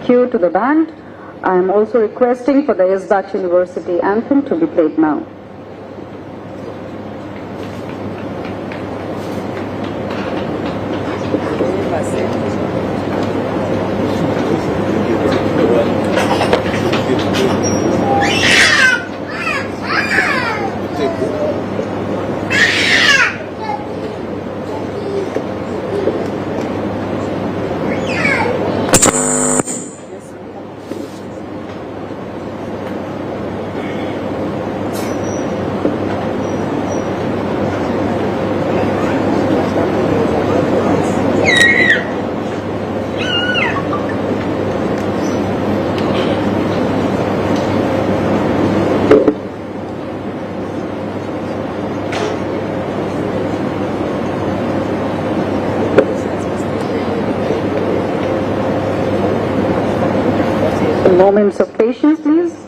Thank you to the band. I am also requesting for the ISBAT University anthem to be played now. Moments of patience, please.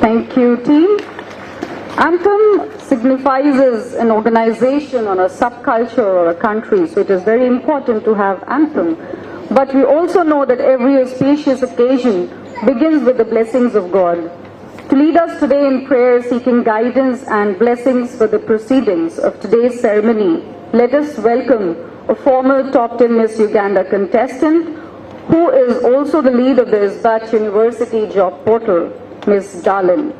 Thank you, team. Anthem signifies an organization or a subculture or a country, so it is very important to have anthem. But we also know that every auspicious occasion begins with the blessings of God. To lead us today in prayer, seeking guidance and blessings for the proceedings of today's ceremony, let us welcome a former top 10 Miss Uganda contestant, who is also the lead of the ISBAT University job portal, Ms. Darlin.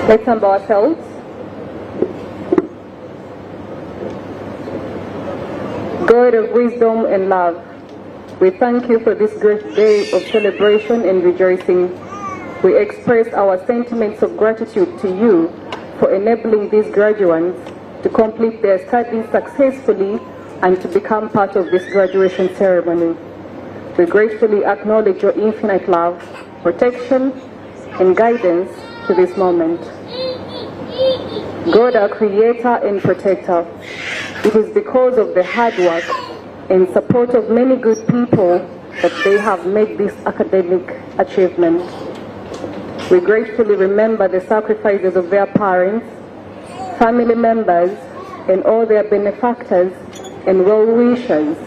Let's humble ourselves. God of wisdom and love, we thank you for this great day of celebration and rejoicing. We express our sentiments of gratitude to you for enabling these graduates to complete their studies successfully and to become part of this graduation ceremony. We gratefully acknowledge your infinite love, protection, and guidance to this moment. God, our creator and protector, it is because of the hard work and support of many good people that they have made this academic achievement. We gratefully remember the sacrifices of their parents, family members, and all their benefactors and well-wishers.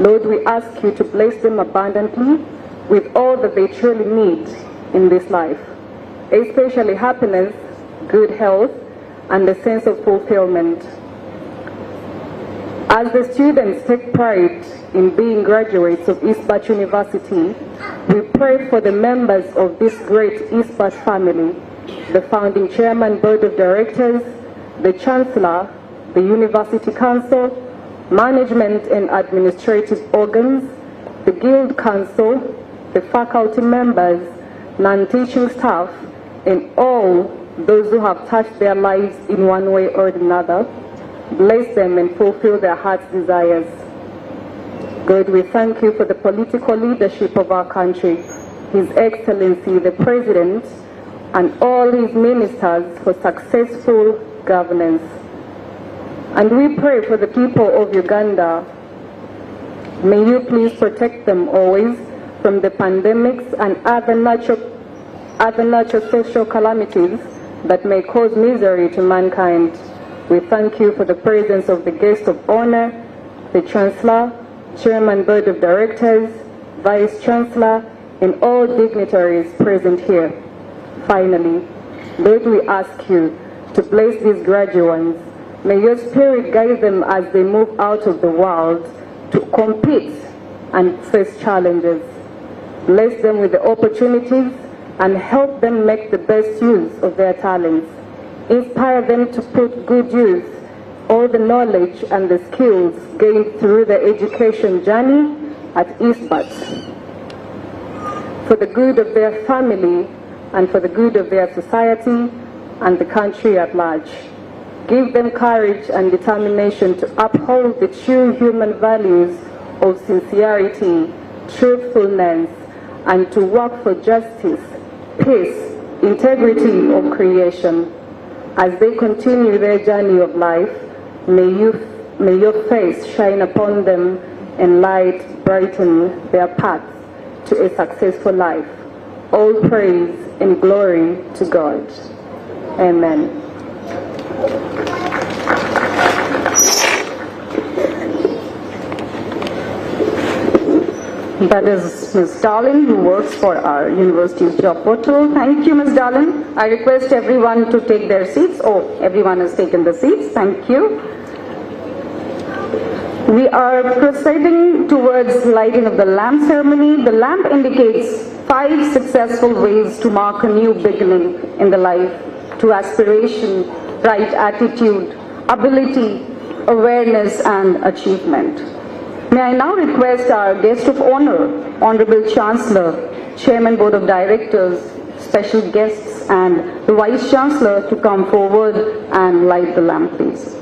Lord, we ask you to bless them abundantly with all that they truly need in this life, especially happiness, good health, and a sense of fulfillment. As the students take pride in being graduates of ISBAT University, we pray for the members of this great ISBAT family, the founding chairman, board of directors, the chancellor, the university council, management and administrative organs, the guild council, the faculty members, non-teaching staff, and all those who have touched their lives in one way or another. Bless them and fulfill their heart's desires. God, we thank you for the political leadership of our country, His Excellency the President, and all his ministers for successful governance. And we pray for the people of Uganda. May you please protect them always from the pandemics and other natural social calamities that may cause misery to mankind. We thank you for the presence of the guest of honor, the Chancellor, Chairman Board of Directors, Vice Chancellor, and all dignitaries present here. Finally, Lord, we ask you to bless these graduates. May your spirit guide them as they move out of the world to compete and face challenges. Bless them with the opportunities and help them make the best use of their talents. Inspire them to put good use all the knowledge and the skills gained through their education journey at ISBAT for the good of their family and for the good of their society and the country at large. Give them courage and determination to uphold the true human values of sincerity, truthfulness, and to work for justice, peace, integrity of creation. As they continue their journey of life, may your face shine upon them and light brighten their path to a successful life. All praise and glory to God. Amen. That is Ms. Darlin, who works for our university's job portal. Thank you, Ms. Darlin. I request everyone to take their seats. Oh, everyone has taken the seats. Thank you. We are proceeding towards lighting of the lamp ceremony. The lamp indicates 5 successful ways to mark a new beginning in the life, to aspiration, right attitude, ability, awareness, and achievement. May I now request our guest of honor, Honorable Chancellor, Chairman Board of Directors, special guests, and the Vice Chancellor to come forward and light the lamp, please.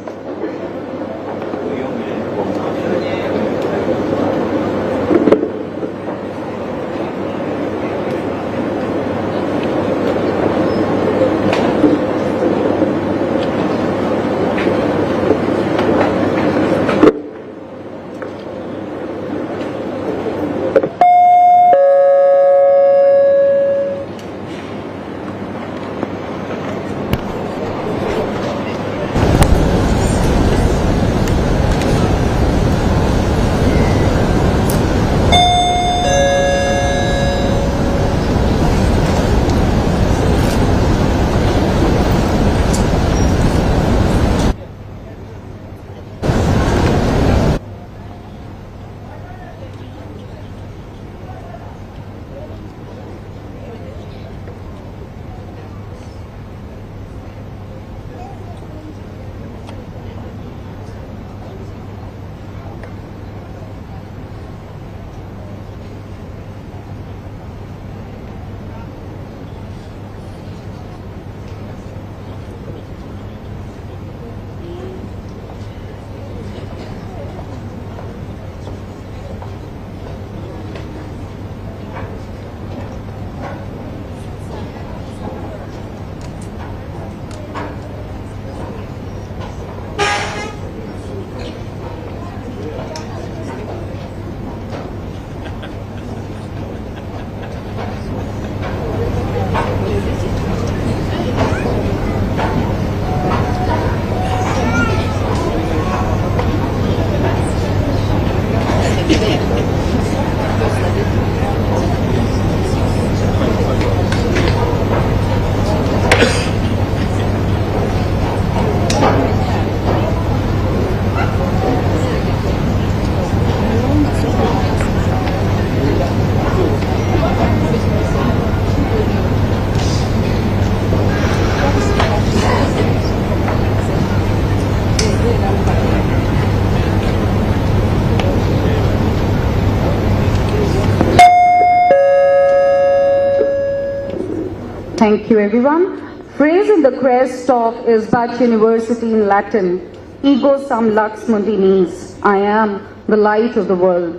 Thank you, everyone. Phrase in the crest of ISBAT University in Latin, Ego sum lux mundi means, I am the light of the world.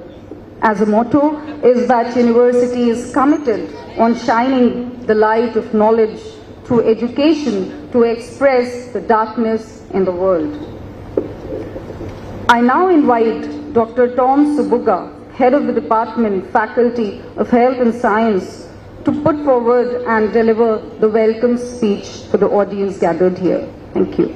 As a motto, ISBAT University is committed on shining the light of knowledge through education to express the darkness in the world. I now invite Dr. Tom Subuga, Head of the Department, Faculty of Health and Science, to put forward and deliver the welcome speech for the audience gathered here. Thank you.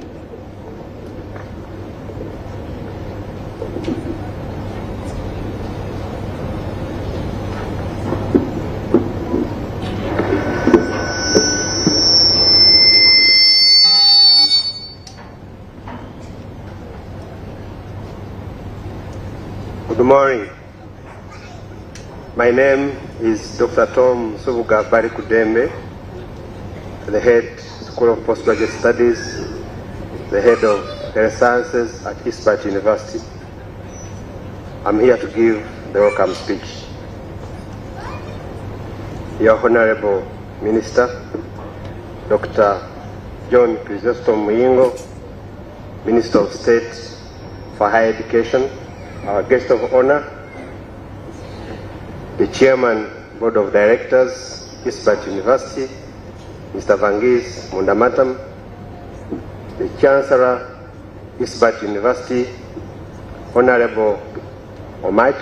Good morning. My name is Dr. Tom Subuga Barikudembe, the head School of Postgraduate Studies, the head of Health Sciences at ISBAT University. I'm here to give the welcome speech. Your Honorable Minister, Dr. John Chrysostom Muyingo, Minister of State for Higher Education, our guest of honor, the Chairman, Board of Directors, ISBAT University, Mr. Vangis Mundamatam, the Chancellor, ISBAT University, Honorable Omach,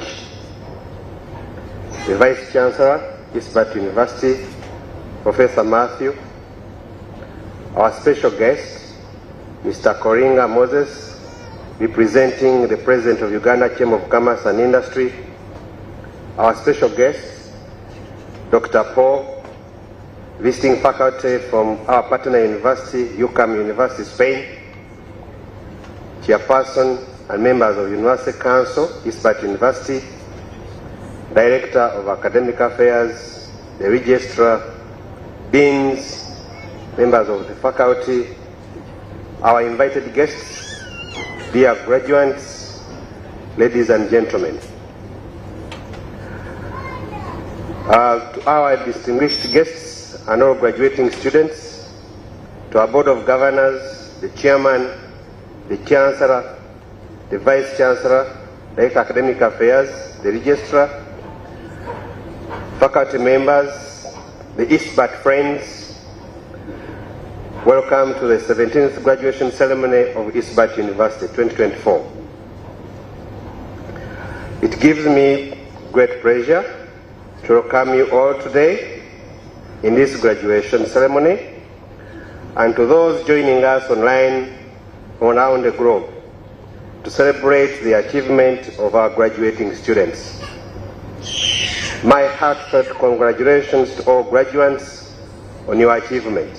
the Vice Chancellor, ISBAT University, Professor Matthew, our special guest, Mr. Koringa Moses, representing the President of Uganda Chamber of Commerce and Industry, our special guest, Dr. Paul, visiting faculty from our partner university, UCAM University, Spain, Chairperson and members of University Council, ISBAT University, Director of Academic Affairs, the Registrar, Deans, members of the faculty, our invited guests, dear graduates, ladies and gentlemen. To our distinguished guests and all graduating students, to our Board of Governors, the Chairman, the Chancellor, the Vice Chancellor, Director of Academic Affairs, the Registrar, faculty members, the ISBAT friends, welcome to the 17th graduation ceremony of ISBAT University 2024. It gives me great pleasure to welcome you all today in this graduation ceremony, and to those joining us online from around the globe to celebrate the achievement of our graduating students. My heartfelt congratulations to all graduates on your achievement.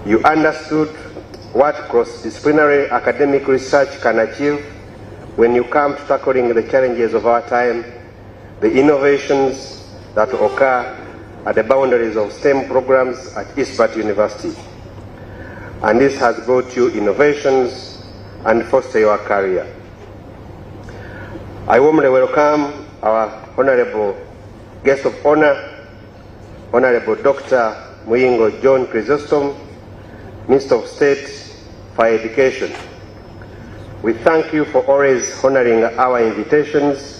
You understood what cross-disciplinary academic research can achieve when you come to tackling the challenges of our time, the innovations that occur at the boundaries of STEM programs at ISBAT University. And this has brought you innovations and foster your career. I warmly welcome our honorable guest of honor, Honorable Dr. Muyingo John Chrysostom, Minister of State for Education. We thank you for always honoring our invitations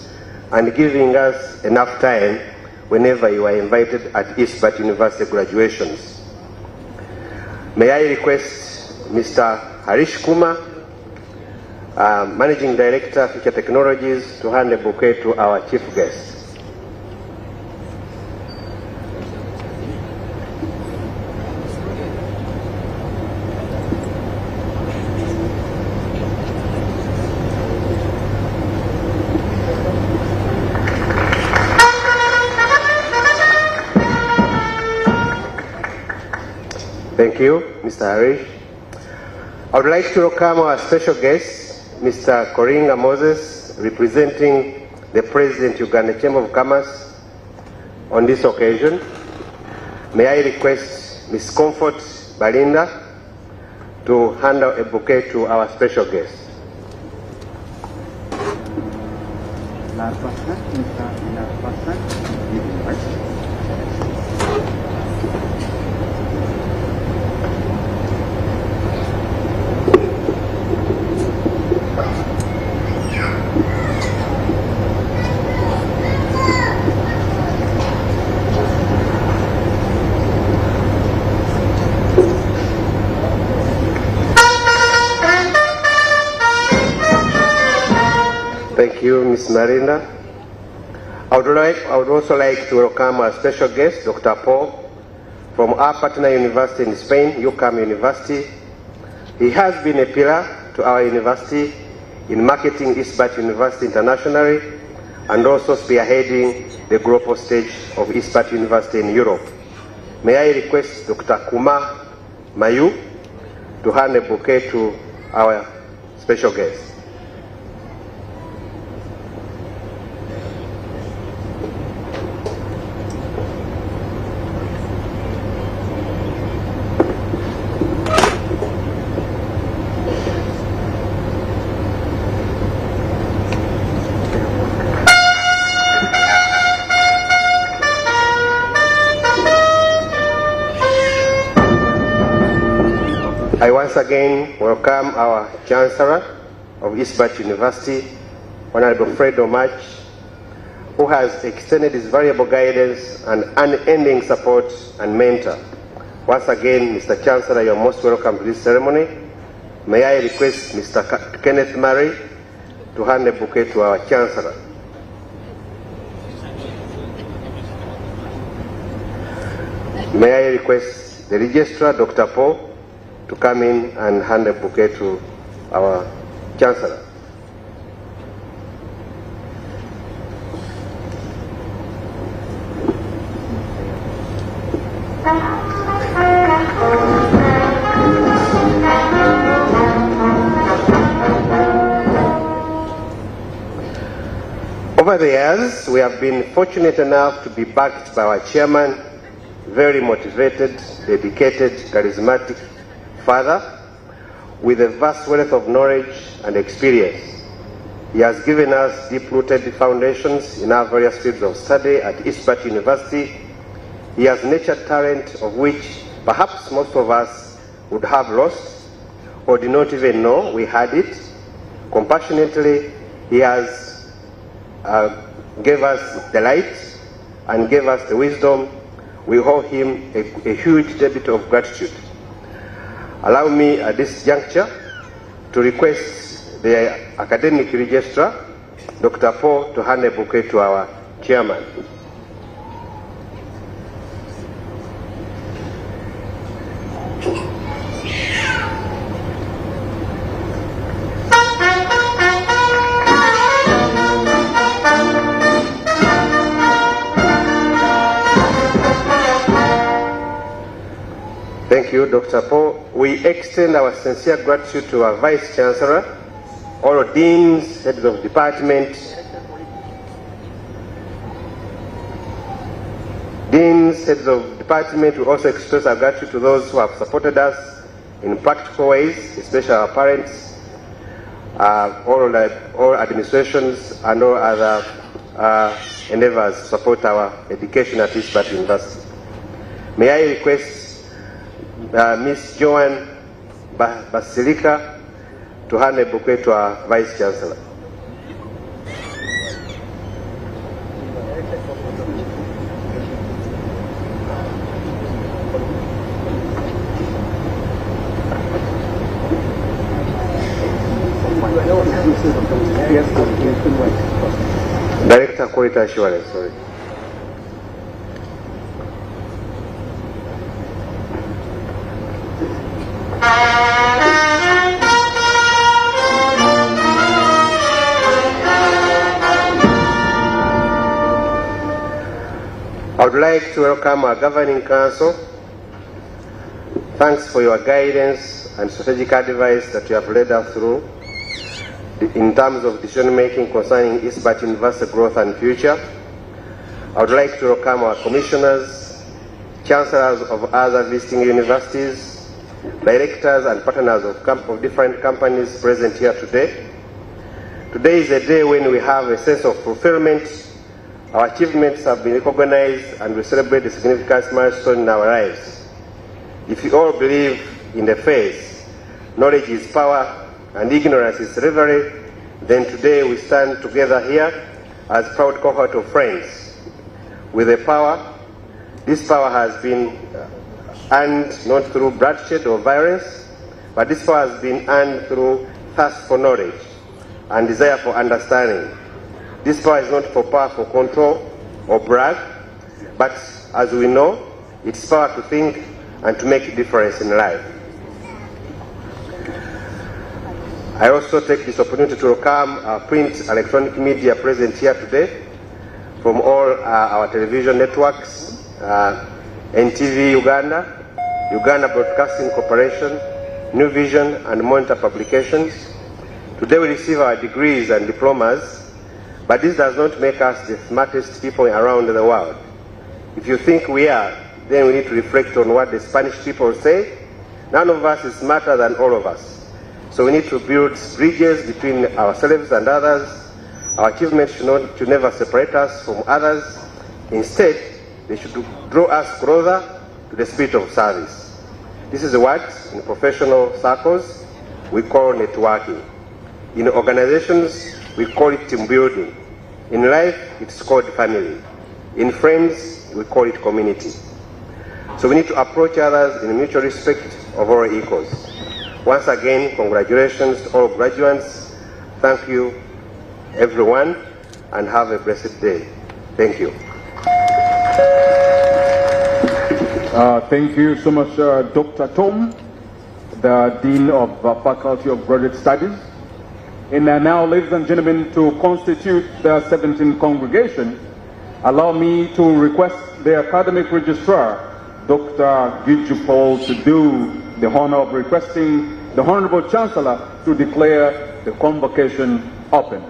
and giving us enough time whenever you are invited at ISBAT University graduations. May I request Mr. Harish Kumar, Managing Director, Future Technologies, to hand a bouquet to our chief guest. Thank you, Mr. Harish. I would like to welcome our special guest, Mr. Koringa Moses, representing the President, Uganda Chamber of Commerce, on this occasion. May I request Ms. Comfort Balinda to hand out a bouquet to our special guest. Thank you, Ms. Marinda. I would also like to welcome our special guest, Dr. Paul, from our partner university in Spain, UCAM University. He has been a pillar to our university in marketing ISBAT University internationally and also spearheading the global stage of ISBAT University in Europe. May I request Dr. Kuma Mayu to hand a bouquet to our special guest. I once again welcome our Chancellor of ISBAT University, Honorable Fred Omach, who has extended his valuable guidance and unending support and mentor. Once again, Mr. Chancellor, you're most welcome to this ceremony. May I request Mr. Kenneth Murray to hand a bouquet to our Chancellor. May I request the Registrar, Dr. Paul, to come in and hand a bouquet to our Chancellor. Over the years, we have been fortunate enough to be backed by our chairman, very motivated, dedicated, charismatic father with a vast wealth of knowledge and experience. He has given us deep-rooted foundations in our various fields of study at ISBAT University. He has nurtured talent of which perhaps most of us would have lost or did not even know we had it. Compassionately, he has gave us the light and gave us the wisdom. We owe him a huge debt of gratitude. Allow me at this juncture to request the academic registrar, Dr. Paul, to hand a bouquet to our chairman. Thank you, Dr. Paul. We extend our sincere gratitude to our Vice Chancellor, all deans, heads of department, deans, heads of department. We also express our gratitude to those who have supported us in practical ways, especially our parents, all administrations, and all other endeavors to support our education at ISBAT University. May I request Ms. Joan Basilica to hand a bouquet to our Vice Chancellor. Director Quality Assurance, sorry. I would like to welcome our Governing Council. Thanks for your guidance and strategic advice that you have led us through in terms of decision making concerning ISBAT University growth and future. I would like to welcome our commissioners, chancellors of other visiting universities, directors and partners of different companies present here today. Today is a day when we have a sense of fulfillment. Our achievements have been recognized and we celebrate the significant milestone in our lives. If you all believe in the phrase, knowledge is power and ignorance is slavery, then today we stand together here as a proud cohort of friends. With the power, this power has been earned not through bloodshed or violence, but this power has been earned through thirst for knowledge. and desire for understanding. This power is not for power for control or brag, but as we know, it's power to think and to make a difference in life. I also take this opportunity to welcome our print and electronic media present here today from all our television networks, NTV Uganda, Uganda Broadcasting Corporation, New Vision and Monitor Publications. Today we receive our degrees and diplomas, but this does not make us the smartest people around the world. If you think we are, then we need to reflect on what the Spanish people say. None of us is smarter than all of us. So we need to build bridges between ourselves and others. Our achievements should never separate us from others. Instead, they should draw us closer to the spirit of service. This is what, in professional circles, we call networking. In organizations, we call it team building. In life, it's called family. In friends, we call it community. So we need to approach others in mutual respect of all equals. Once again, congratulations to all graduates. Thank you, everyone, and have a blessed day. Thank you. Thank you so much, Dr. Tom, the Dean of Faculty of Graduate Studies. And now, ladies and gentlemen, to constitute the 17th congregation, allow me to request the academic registrar, Dr. Giju Paul, to do the honor of requesting the Honorable Chancellor to declare the convocation open.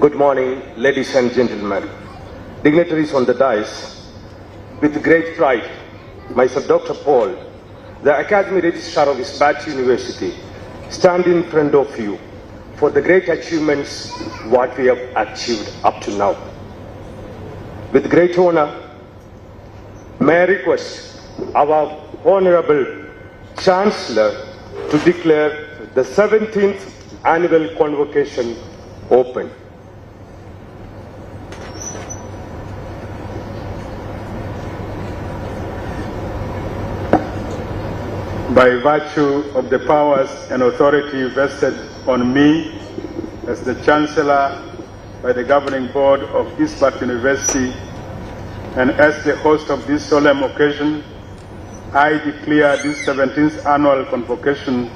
Good morning, ladies and gentlemen, dignitaries on the dais. With great pride, myself, Dr. Paul, the Academy Registrar of ISBAT University, stand in front of you for the great achievements what we have achieved up to now. With great honor, may I request our Honorable Chancellor to declare the 17th annual convocation open. By virtue of the powers and authority vested on me as the Chancellor by the Governing Board of ISBAT University and as the host of this solemn occasion, I declare this 17th Annual Convocation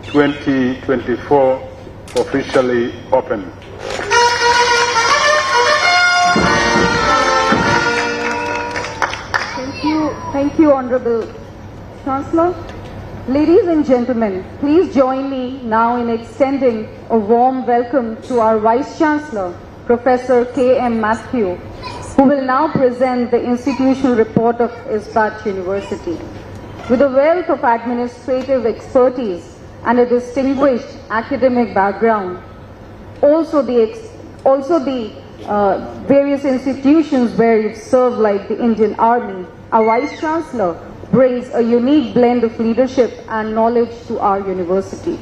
2024 officially open. Thank you, Honorable Chancellor. Ladies and gentlemen, please join me now in extending a warm welcome to our Vice Chancellor, Professor K.M. Matthew, who will now present the institutional report of ISBAT University. With a wealth of administrative expertise and a distinguished academic background, also the various institutions where you've served, like the Indian Army, our Vice Chancellor brings a unique blend of leadership and knowledge to our university.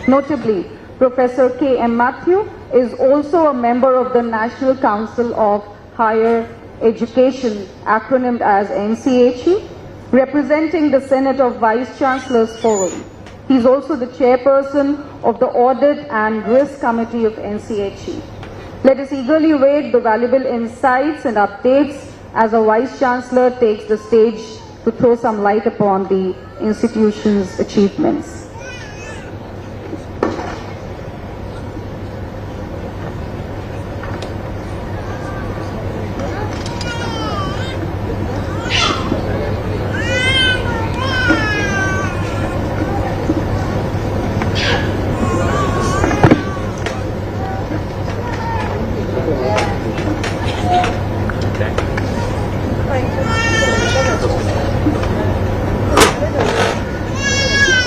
Notably, Professor K.M. Matthew is also a member of the National Council of Higher Education, acronymed as NCHE, representing the Senate of Vice Chancellors Forum. He is also the chairperson of the Audit and Risk Committee of NCHE. Let us eagerly await the valuable insights and updates as our Vice Chancellor takes the stage to throw some light upon the institution's achievements.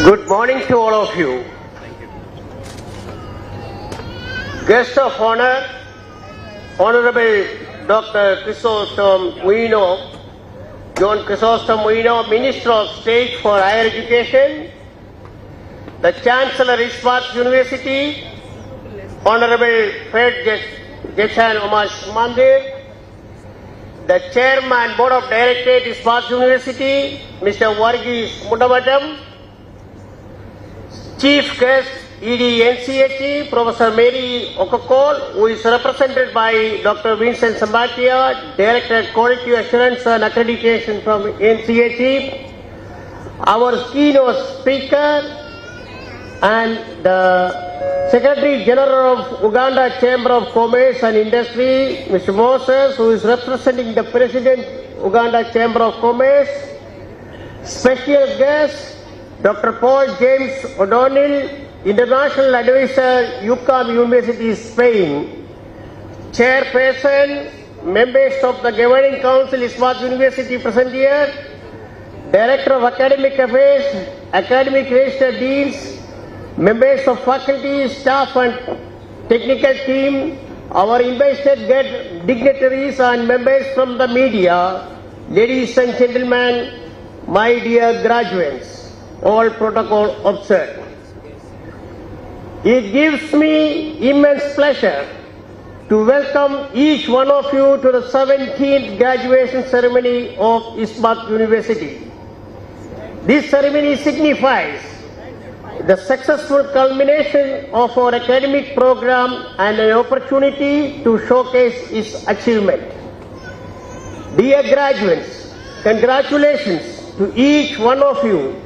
Good morning to all of you. Guest of honor, Honorable Dr. Chrysostom Uino, John Chrysostom Uino, Minister of State for Higher Education, the Chancellor ISBAT University, Honorable Fred Jeshan Omash Mandir, the Chairman Board of Directors ISBAT University, Mr. Varghese Mundavatam, Chief guest, ED NCHE, Professor Mary Okokol, who is represented by Dr. Vincent Sambatia, Director Quality Assurance and Accreditation from NCHE, our keynote speaker, and the Secretary General of Uganda Chamber of Commerce and Industry, Mr. Moses, who is representing the President, Uganda Chamber of Commerce, special guest, Dr. Paul James O'Donnell, International Advisor, UCAM University, Spain, Chairperson, members of the Governing Council, ISBAT University present here, Director of Academic Affairs, Academic Register Deans, members of faculty, staff and technical team, our invited dignitaries and members from the media, ladies and gentlemen, my dear graduates, all protocol observed. It gives me immense pleasure to welcome each one of you to the 17th graduation ceremony of ISBAT University. This ceremony signifies the successful culmination of our academic program and an opportunity to showcase its achievement. Dear graduates, congratulations to each one of you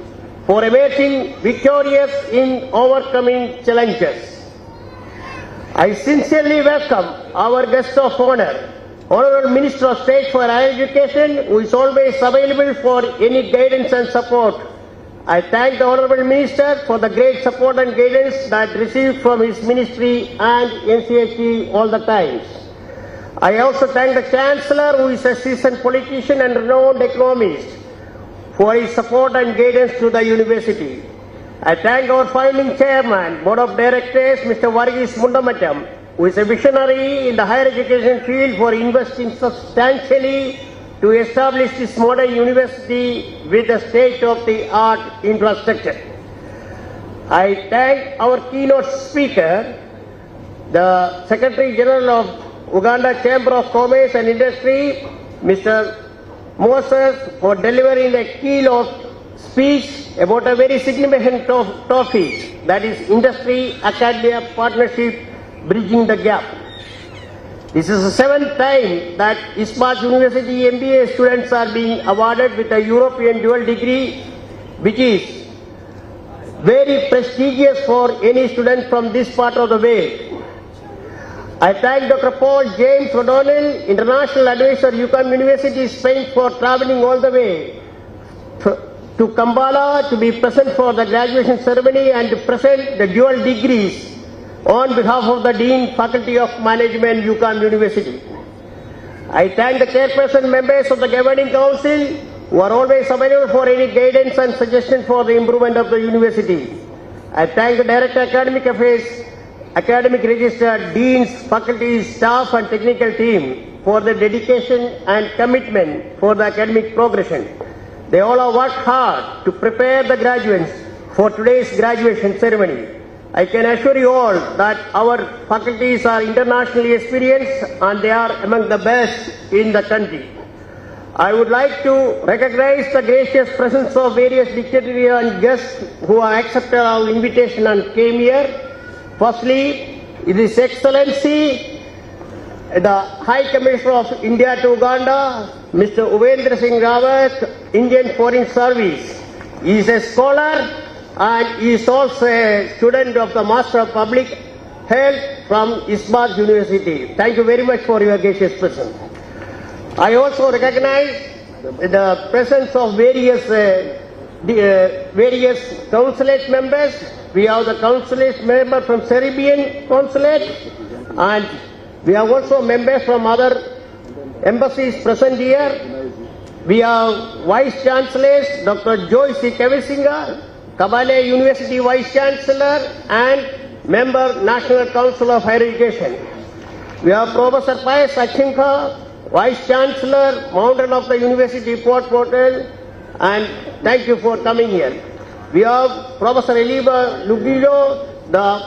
for emerging victorious in overcoming challenges. I sincerely welcome our guest of honor, Honorable Minister of State for Higher Education, who is always available for any guidance and support. I thank the Honorable Minister for the great support and guidance that received from his ministry and NCHE all the times. I also thank the Chancellor, who is a seasoned politician and renowned economist, for his support and guidance to the university. I thank our founding chairman, Board of Directors, Mr. Varghese Mundamatam, who is a visionary in the higher education field, for investing substantially to establish this modern university with the state-of-the-art infrastructure. I thank our keynote speaker, the Secretary General of Uganda Chamber of Commerce and Industry, Mr. Moses, for delivering a keynote speech about a very significant topic, that is industry-academia partnership, bridging the gap. This is the 7th time that ISBAT University MBA students are being awarded with a European dual degree, which is very prestigious for any student from this part of the world. I thank Dr. Paul James O'Donnell, International Advisor, UCAM University, Spain, for traveling all the way to Kampala to be present for the graduation ceremony and to present the dual degrees on behalf of the Dean, Faculty of Management, UCAM University. I thank the chairperson members of the Governing Council, who are always available for any guidance and suggestions for the improvement of the university. I thank the Director of Academic Affairs, Academic Register, Deans, Faculty, Staff and Technical Team for their dedication and commitment for the academic progression. They all have worked hard to prepare the graduates for today's graduation ceremony. I can assure you all that our faculties are internationally experienced and they are among the best in the country. I would like to recognize the gracious presence of various dignitaries and guests who have accepted our invitation and came here. Firstly, His Excellency, the High Commissioner of India to Uganda, Mr. Uvendra Singh Rawat, Indian Foreign Service. He is a scholar and he is also a student of the Master of Public Health from ISBAT University. Thank you very much for your gracious presence. I also recognize the presence of various consulate members. We have the consulate member from Serbian consulate and we have also members from other embassies present here. We have Vice Chancellors, Dr. Joyce Kavisinga, Kabale University Vice Chancellor and Member National Council of Higher Education. We have Professor Pius Achinka, Vice Chancellor, Mountain of the University Port Portal, and thank you for coming here. We have Professor Eliba Lugilo, the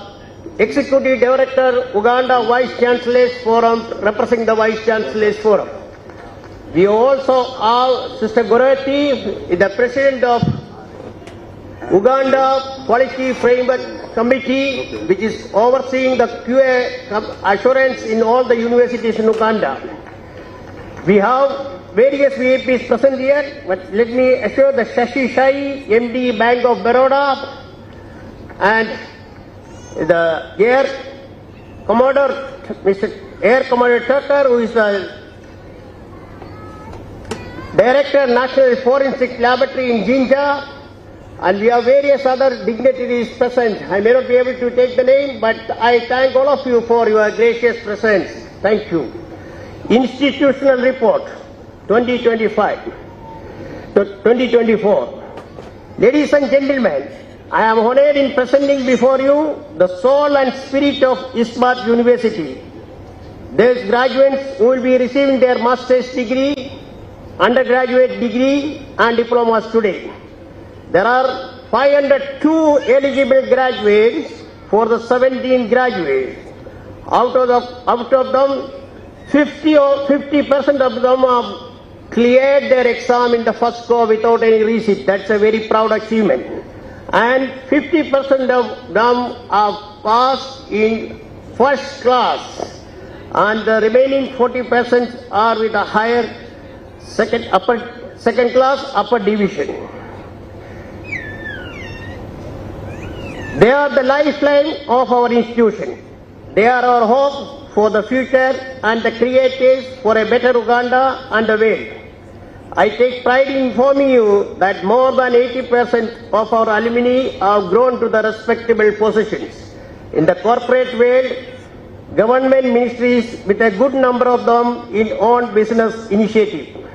Executive Director, Uganda Vice Chancellors Forum, representing the Vice Chancellors Forum. We also have Sister Gorati, the President of Uganda Quality Framework Committee, which is overseeing the QA assurance in all the universities in Uganda. We have various VIPs present here, but let me assure the Shashi Shai, MD Bank of Baroda, and the Air Commodore, Mr. Air Commodore Tucker, who is the Director, National Forensic Laboratory in Jinja, and we have various other dignitaries present. I may not be able to take the name, but I thank all of you for your gracious presence. Thank you. Institutional Report 2025 to 2024. Ladies and gentlemen, I am honored in presenting before you the soul and spirit of ISBAT University. These graduates who will be receiving their master's degree, undergraduate degree and diplomas today. There are 502 eligible graduates for the 17 graduates. Out of them, 50% of them have cleared their exam in the first go without any resit. That's a very proud achievement. And 50% of them have passed in first class, and the remaining 40% are with a higher second class upper division. They are the lifeline of our institution. They are our hope for the future and the creators for a better Uganda and the world. I take pride in informing you that more than 80% of our alumni have grown to the respectable positions in the corporate world, government ministries, with a good number of them in own business initiative.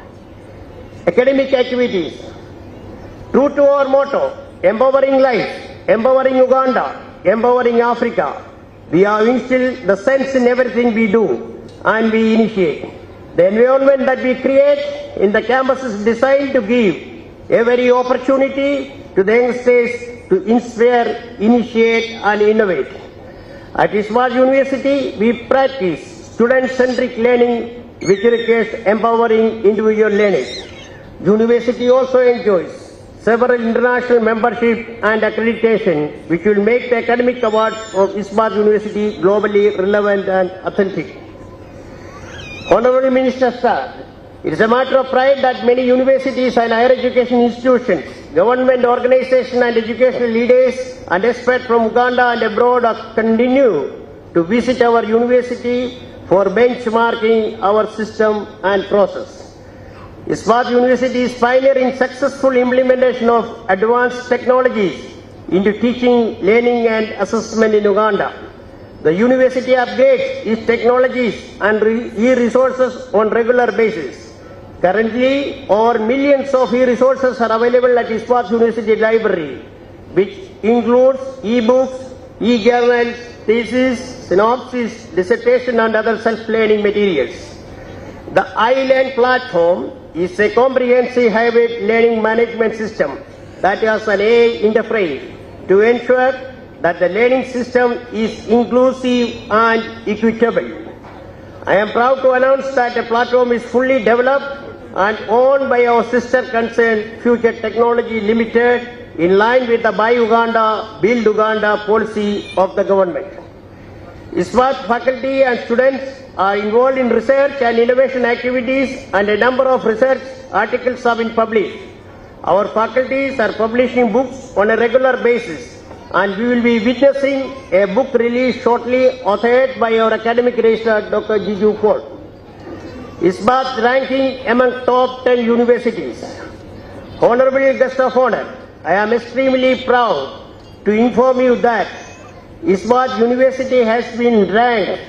Academic activities. True to our motto, empowering life, empowering Uganda, empowering Africa, we have instilled the sense in everything we do and we initiate. The environment that we create in the campus is designed to give every opportunity to the youngsters to inspire, initiate and innovate. At ISBAT University, we practice student-centric learning which requires empowering individual learners. University also enjoys several international membership and accreditation which will make the academic awards of ISBAT University globally relevant and authentic. Honorable Minister Sir, it is a matter of pride that many universities and higher education institutions, government organizations and educational leaders and experts from Uganda and abroad continue to visit our university for benchmarking our system and process. ISBAT University is pioneering successful implementation of advanced technologies into teaching, learning and assessment in Uganda. The university upgrades its technologies and e-resources on regular basis. Currently, over millions of e-resources are available at ISBAT University Library, which includes e-books, e-journals, thesis, synopsis, dissertation and other self-learning materials. The iLearn platform is a comprehensive hybrid learning management system that has an AI interface to ensure that the learning system is inclusive and equitable. I am proud to announce that the platform is fully developed and owned by our sister concern Future Technology Limited in line with the Buy Uganda, Build Uganda policy of the government. ISBAT faculty and students are involved in research and innovation activities, and a number of research articles have been published. Our faculties are publishing books on a regular basis, and we will be witnessing a book release shortly authored by our academic registrar Dr. Jiju Ford. ISBAT ranking among top 10 universities. Honorable Guest of Honor, I am extremely proud to inform you that ISBAT University has been ranked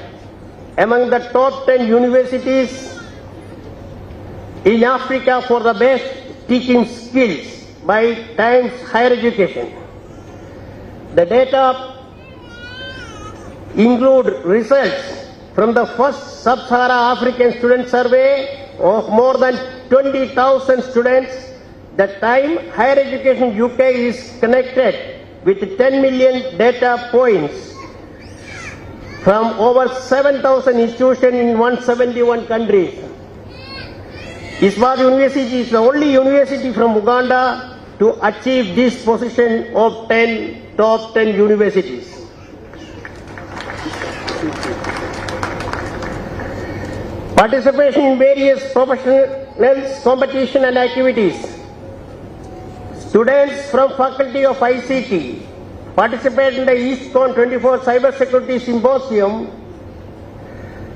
among the top 10 universities in Africa for the best teaching skills by Times Higher Education. The data include results from the first Sub-Sahara African student survey of more than 20,000 students. The Time Higher Education UK is connected with 10 million data points from over 7,000 institutions in 171 countries. ISBAT University is the only university from Uganda to achieve this position of top 10 universities. Participation in various professional competition and activities. Students from Faculty of ICT participated in the EastCon 24 Cybersecurity Symposium,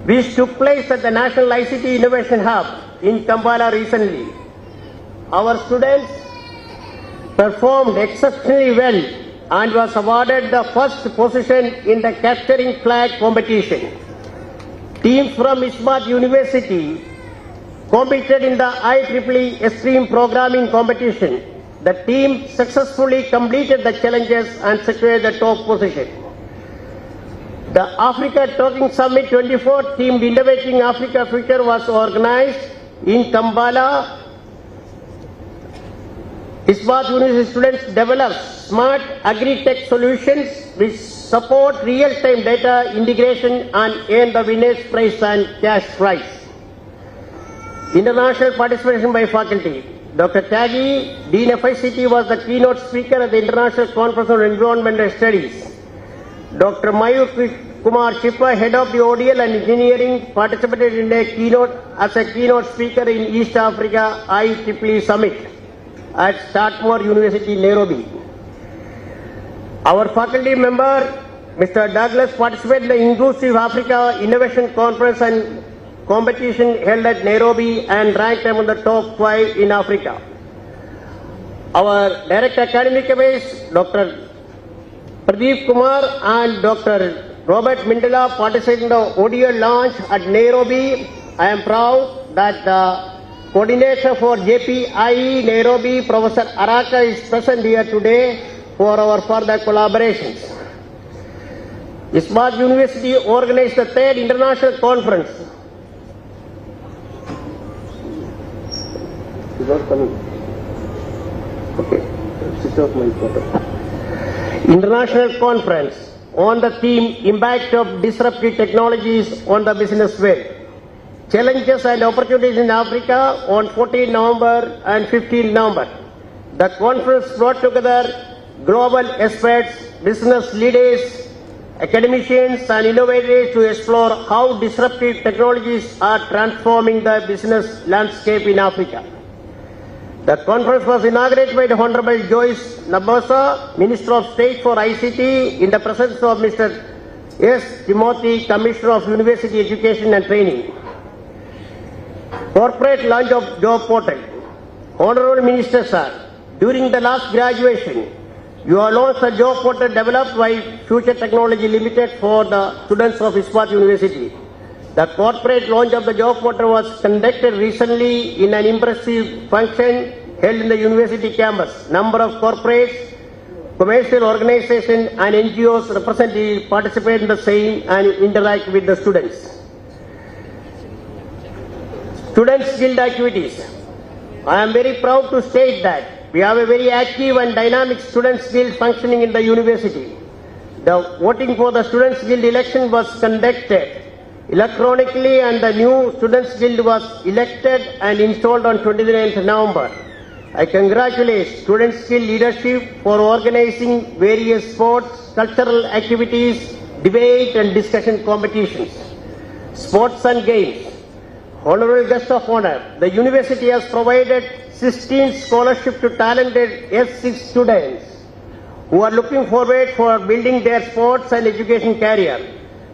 which took place at the National ICT Innovation Hub in Kampala recently. Our students performed exceptionally well and was awarded the first position in the capturing flag competition. Teams from ISBAT University competed in the IEEE Extreme Programming Competition. The team successfully completed the challenges and secured the top position. The Africa Talking Summit 24 themed Innovating Africa Future was organized in Kampala. ISBAT University students developed smart agri-tech solutions which support real-time data integration and earn the winners prize and cash prize. International participation by faculty. Dr. Tyagi, Dean of ICT, was the keynote speaker at the International Conference on Environmental Studies. Dr. Mayur Kumar Chippa, head of the ODL and engineering, participated in a keynote as a keynote speaker in East Africa IEEE Summit at Startmore University, Nairobi. Our faculty member, Mr. Douglas, participated in the Inclusive Africa Innovation Conference and competition held at Nairobi and ranked among the top 5 in Africa. Our Director Academic Affairs, Dr. Pradeep Kumar and Dr. Robert Mindela participated in the ODL launch at Nairobi. I am proud that the coordinator for JPIE Nairobi, Professor Araka, is present here today for our further collaborations. ISBAT University organized the 3rd International Conference. Is not coming. Okay. Switch off my photo. International Conference on the theme Impact of Disruptive Technologies on the Business World. Challenges and Opportunities in Africa on 14 November and 15 November. The conference brought together global experts, business leaders, academicians and innovators to explore how disruptive technologies are transforming the business landscape in Africa. The conference was inaugurated by the Honorable Joyce Nabosa, Minister of State for ICT, in the presence of Mr. S. Timothy, Commissioner of University Education and Training. Corporate launch of job portal. Honorable Minister, sir, during the last graduation, you have launched a job portal developed by Future Technology Limited for the students of ISBAT University. The corporate launch of the job portal was conducted recently in an impressive function held in the university campus. Number of corporates, commercial organizations and NGOs representatives participate in the same and interact with the students. Student skilled activities. I am very proud to state that we have a very active and dynamic student guild functioning in the university. The voting for the Students Guild election was conducted electronically and the new Students Guild was elected and installed on 29th November. I congratulate Students Guild leadership for organizing various sports, cultural activities, debate and discussion competitions. Sports and games. Honorable Guest of Honor, the university has provided 16 scholarships to talented S6 students who are looking forward for building their sports and education career.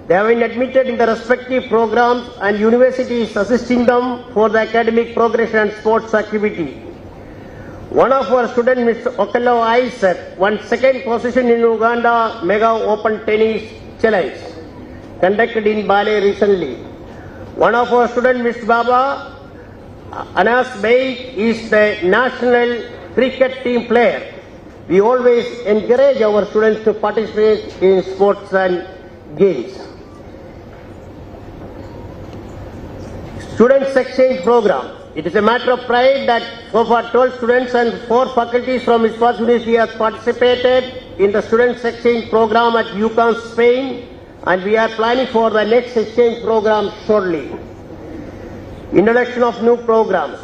They have been admitted in the respective programs and university is assisting them for the academic progression and sports activity. One of our students, Mr. Okello Isaac, won second position in Uganda Mega Open Tennis Challenge conducted in Bali recently. One of our students, Mr. Baba Anas Bey, is the national cricket team player. We always encourage our students to participate in sports and games. Students Exchange Program. It is a matter of pride that so far 12 students and 4 faculties from ISBAT University have participated in the Students Exchange Program at Yukon, Spain, and we are planning for the next exchange program shortly. Introduction of new programs.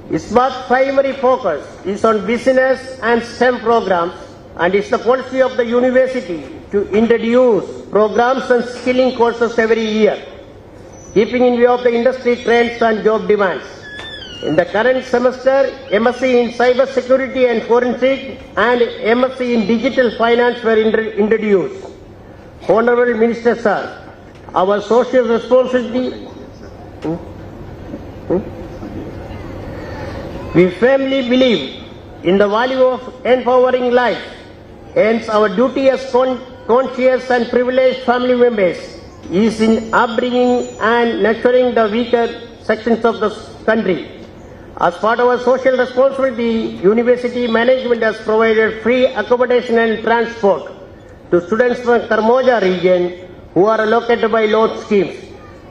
ISBAT's primary focus is on business and STEM programs, and it's the policy of the university to introduce programs and skilling courses every year, keeping in view of the industry trends and job demands. In the current semester, MSc in Cyber Security and Forensic and MSc in Digital Finance were introduced. Honorable Minister Sir, our social responsibility. We firmly believe in the value of empowering life. Hence, our duty as conscious and privileged family members is in upbringing and nurturing the weaker sections of the country. As part of our social responsibility, university management has provided free accommodation and transport to students from Karmoja region who are allocated by loan schemes.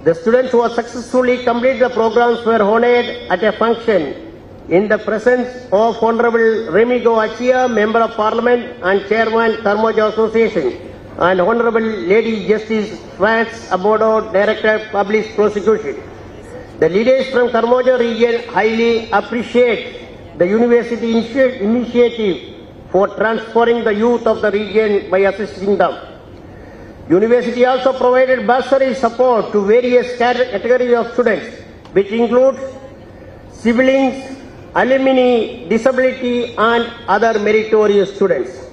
The students who have successfully completed the programs were honored at a function in the presence of Honorable Remigo Achia, Member of Parliament and Chairman Karmoja Association, and Honorable Lady Justice France Abodo, Director Public Prosecution. The leaders from Karmoja region highly appreciate the university initiative for transferring the youth of the region by assisting them. University also provided bursary support to various categories of students, which include siblings, alumni, disability and other meritorious students.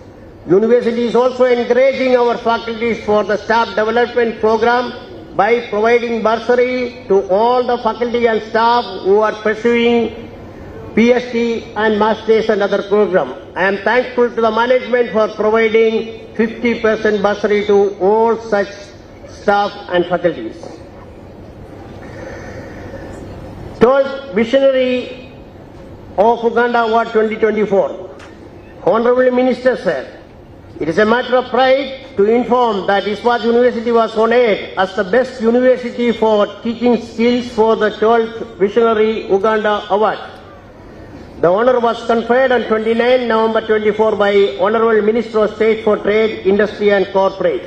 University is also encouraging our faculties for the staff development program by providing bursary to all the faculty and staff who are pursuing PhD and Masters and other programs. I am thankful to the management for providing 50% bursary to all such staff and faculties. 12th Visionary of Uganda Award 2024. Honorable Minister Sir, it is a matter of pride to inform that ISBAT University was honored as the best university for teaching skills for the 12th Visionary Uganda Award. The honor was conferred on 29 November 24 by Honorable Minister of State for Trade, Industry and Corporate.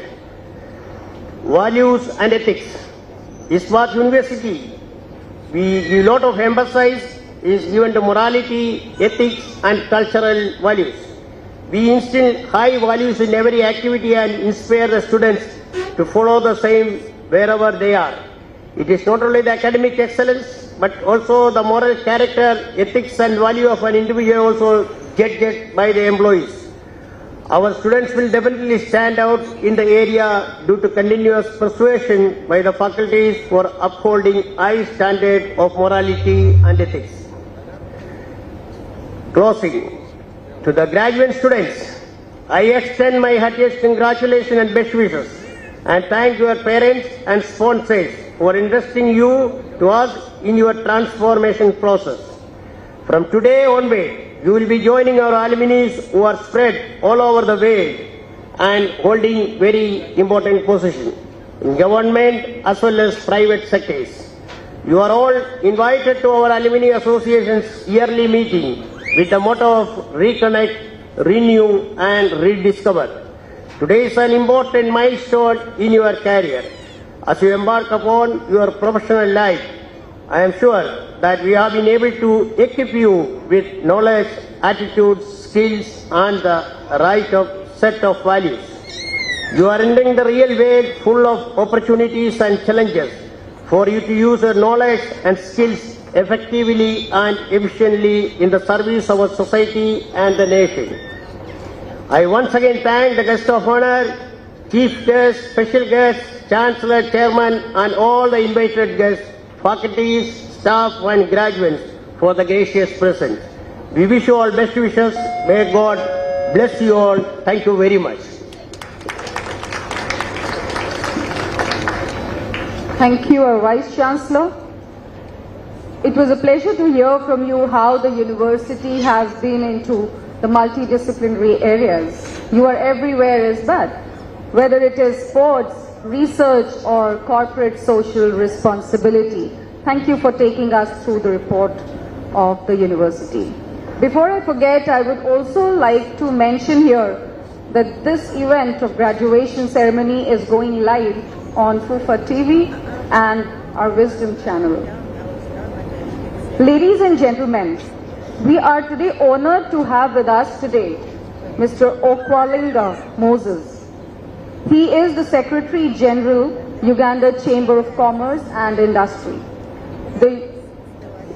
Values and ethics. ISBAT University, we give a lot of emphasis is given to morality, ethics and cultural values. We instill high values in every activity and inspire the students to follow the same wherever they are. It is not only the academic excellence, but also the moral character, ethics and value of an individual also judged by the employees. Our students will definitely stand out in the area due to continuous persuasion by the faculties for upholding high standard of morality and ethics. Closing. To the graduate students, I extend my heartiest congratulations and best wishes and thank your parents and sponsors for entrusting you to us in your transformation process. From today onward, you will be joining our alumni who are spread all over the world and holding very important positions in government as well as private sectors. You are all invited to our Alumni Association's yearly meeting with the motto of reconnect, renew and rediscover. Today is an important milestone in your career. As you embark upon your professional life, I am sure that we have been able to equip you with knowledge, attitudes, skills and the right set of values. You are entering the real world full of opportunities and challenges for you to use your knowledge and skills effectively and efficiently in the service of our society and the nation. I once again thank the guest of honor, chief guest, special guest, Chancellor, Chairman and all the invited guests, faculties, staff and graduates for the gracious present. We wish you all best wishes. May God bless you all. Thank you very much. Thank you, our Vice Chancellor. It was a pleasure to hear from you how the university has been into the multidisciplinary areas. You are everywhere ISBAT, whether it is sports, research or corporate social responsibility. Thank you for taking us through the report of the university. Before I forget, I would also like to mention here that this event of graduation ceremony is going live on FUFA TV and our Wisdom channel. Ladies and gentlemen, we are today honored to have with us today Mr. Okwalinga Moses. He is the Secretary General, Uganda Chamber of Commerce and Industry.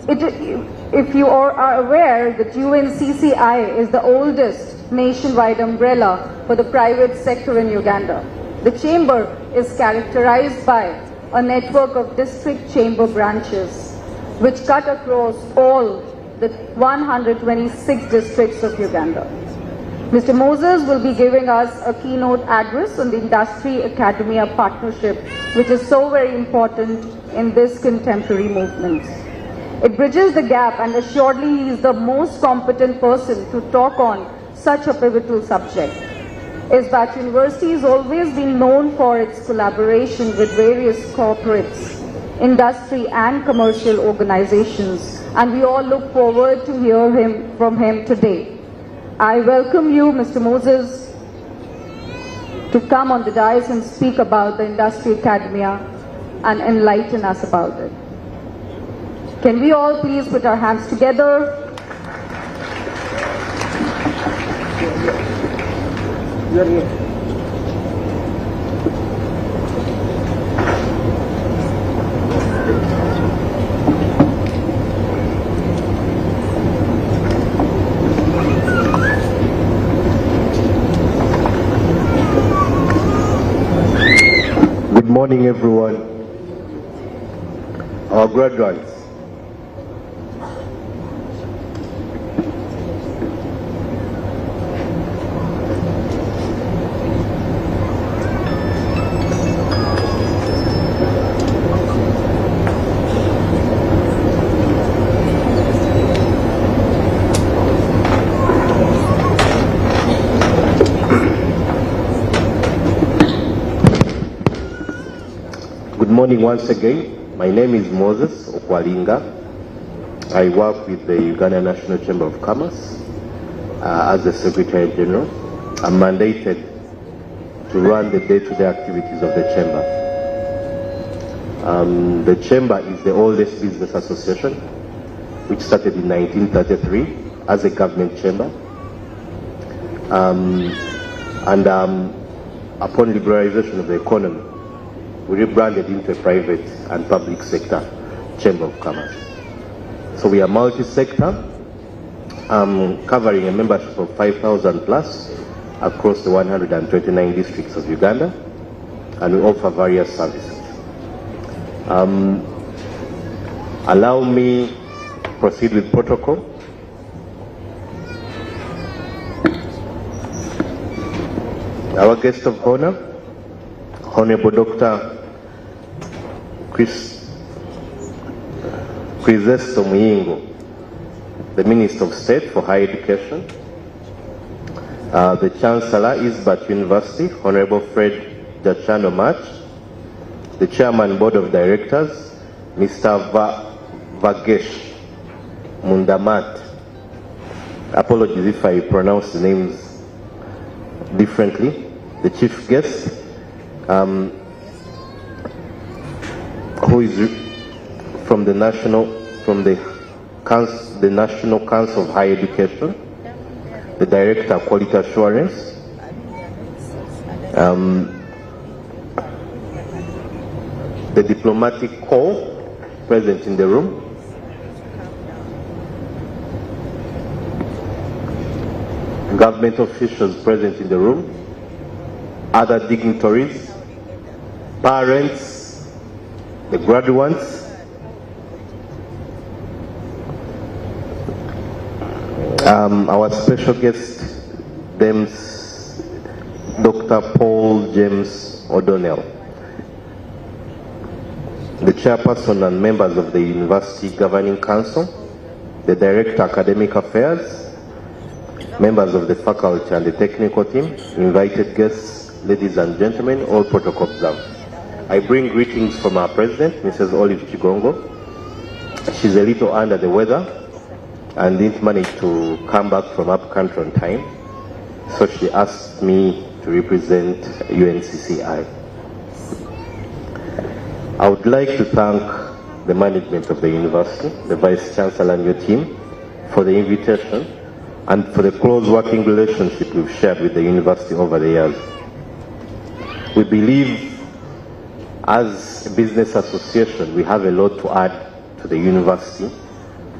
If you are aware that UNCCI is the oldest nationwide umbrella for the private sector in Uganda. The chamber is characterized by a network of district chamber branches which cut across all the 126 districts of Uganda. Mr. Moses will be giving us a keynote address on the Industry Academia partnership, which is so very important in this contemporary movement. It bridges the gap, and assuredly he is the most competent person to talk on such a pivotal subject. ISBAT University has always been known for its collaboration with various corporates, industry and commercial organizations, and we all look forward to hear from him today. I welcome you, Mr. Moses, to come on the dais and speak about the Industry Academia and enlighten us about it. Can we all please put our hands together? Good morning, everyone. Our graduates. Good morning once again. My name is Moses Okwalinga. I work with the Uganda National Chamber of Commerce as the Secretary General. I'm mandated to run the day-to-day activities of the Chamber. The Chamber is the oldest business association, which started in 1933 as a government chamber. Upon liberalization of the economy, we rebranded into a private and public sector Chamber of Commerce. So we are multi-sector, covering a membership of 5,000 plus across the 129 districts of Uganda, and we offer various services. Allow me to proceed with protocol. Our guest of honor, Honorable Dr. Crizesto Muyingo, the Minister of State for Higher Education. The Chancellor, ISBAT University, Honorable Fred Jachano March. The Chairman, Board of Directors, Mr. Vagesh Mundamat. Apologies if I pronounce the names differently. The Chief Guest, who is from the National Council of Higher Education, the Director of Quality Assurance, the Diplomatic Corps present in the room, government officials present in the room, other dignitaries, parents, the graduates, our special guest, Dr. Paul James O'Donnell, the chairperson and members of the University Governing Council, the Director Academic Affairs, members of the faculty and the technical team, invited guests, ladies and gentlemen, all protocol observed. I bring greetings from our President, Mrs. Olive Chigongo. She's a little under the weather and didn't manage to come back from up country on time, so she asked me to represent UNCCI. I would like to thank the management of the university, the Vice Chancellor and your team, for the invitation and for the close working relationship we've shared with the university over the years. We believe as a business association we have a lot to add to the university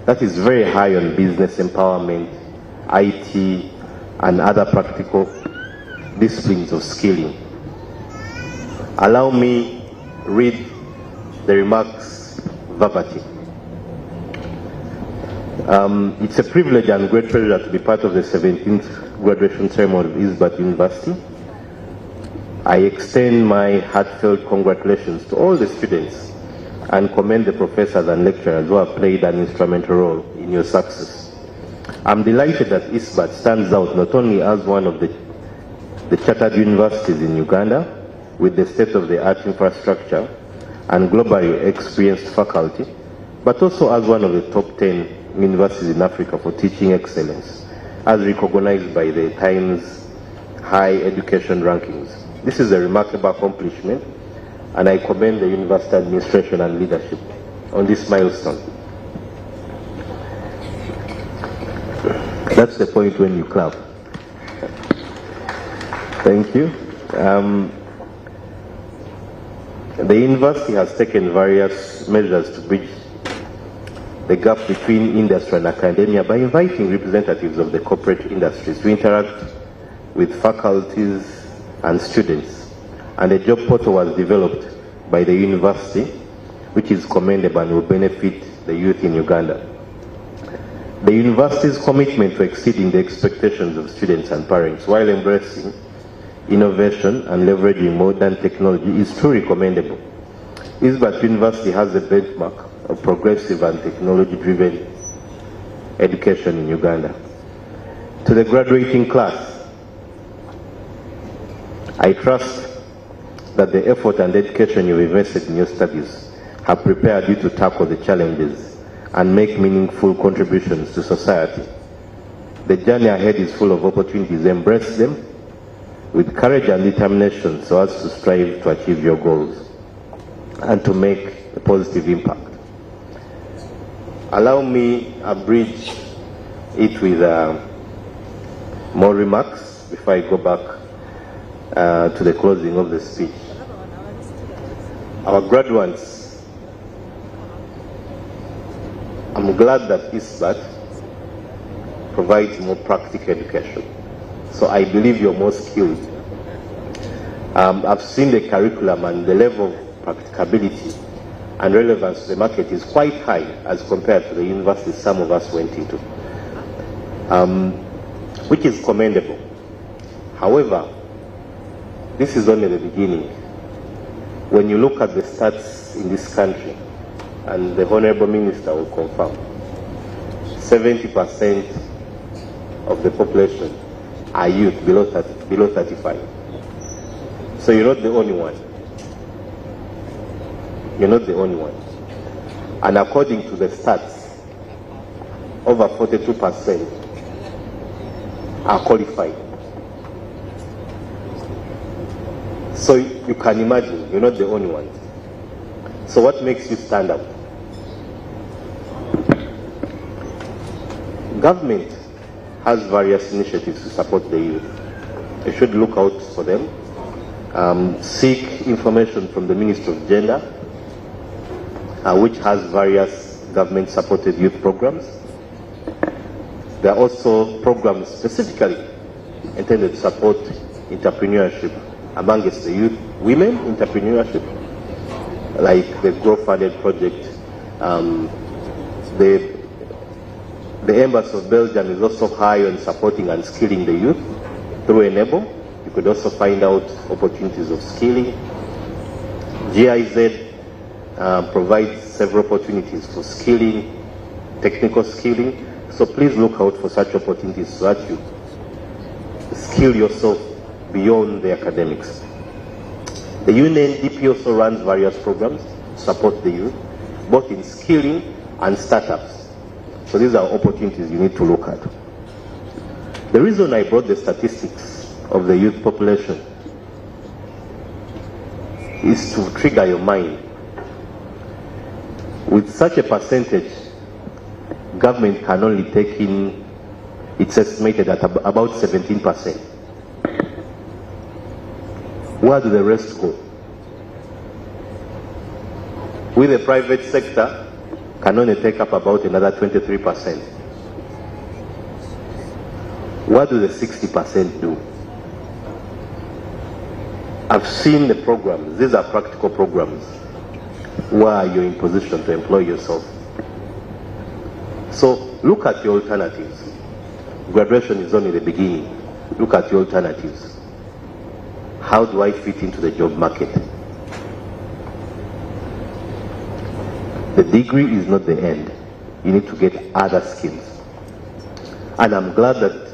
that is very high on business empowerment, IT, and other practical disciplines of skilling. Allow me read the remarks verbatim. It's a privilege and great pleasure to be part of the 17th graduation ceremony of ISBAT University. I extend my heartfelt congratulations to all the students and commend the professors and lecturers who have played an instrumental role in your success. I'm delighted that ISBAT stands out not only as one of the chartered universities in Uganda with the state-of-the-art infrastructure and globally experienced faculty, but also as one of the top 10 universities in Africa for teaching excellence, as recognized by the Times High Education Rankings. This is a remarkable accomplishment, and I commend the university administration and leadership on this milestone. That's the point when you clap. Thank you. The university has taken various measures to bridge the gap between industry and academia by inviting representatives of the corporate industries to interact with faculties and students. And a job portal was developed by the university, which is commendable and will benefit the youth in Uganda. The university's commitment to exceeding the expectations of students and parents while embracing innovation and leveraging modern technology is truly commendable. ISBAT University has a benchmark of progressive and technology-driven education in Uganda. To the graduating class, I trust that the effort and dedication you've invested in your studies have prepared you to tackle the challenges and make meaningful contributions to society. The journey ahead is full of opportunities. Embrace them with courage and determination so as to strive to achieve your goals and to make a positive impact. Allow me to abridge it with more remarks before I go back to the closing of the speech. Our graduates, I'm glad that ISBAT provides more practical education. So I believe you're more skilled. I've seen the curriculum and the level of practicability and relevance to the market is quite high as compared to the universities some of us went into, which is commendable. However, this is only the beginning. When you look at the stats in this country, and the Honorable Minister will confirm, 70% of the population are youth below 35. So you're not the only one. You're not the only one. And according to the stats, over 42% are qualified. So you can imagine, you're not the only one. So what makes you stand out? Government has various initiatives to support the youth. You should look out for them. Seek information from the Ministry of Gender, which has various government-supported youth programs. There are also programs specifically intended to support entrepreneurship amongst the youth, women entrepreneurship, like the Grow Funded project. The Embassy of Belgium is also high on supporting and skilling the youth through Enable. You could also find out opportunities of skilling. GIZ provides several opportunities for skilling, technical skilling. So please look out for such opportunities so that you skill yourself beyond the academics. The UNDP also runs various programs to support the youth, both in skilling and startups. So these are opportunities you need to look at. The reason I brought the statistics of the youth population is to trigger your mind. With such a percentage, government can only take in, it's estimated at about 17%. Where do the rest go? With the private sector, can only take up about another 23%. What do the 60% do? I've seen the programs. These are practical programs where you're in position to employ yourself. So look at your alternatives. Graduation is only the beginning. Look at your alternatives. How do I fit into the job market? The degree is not the end. You need to get other skills. And I'm glad that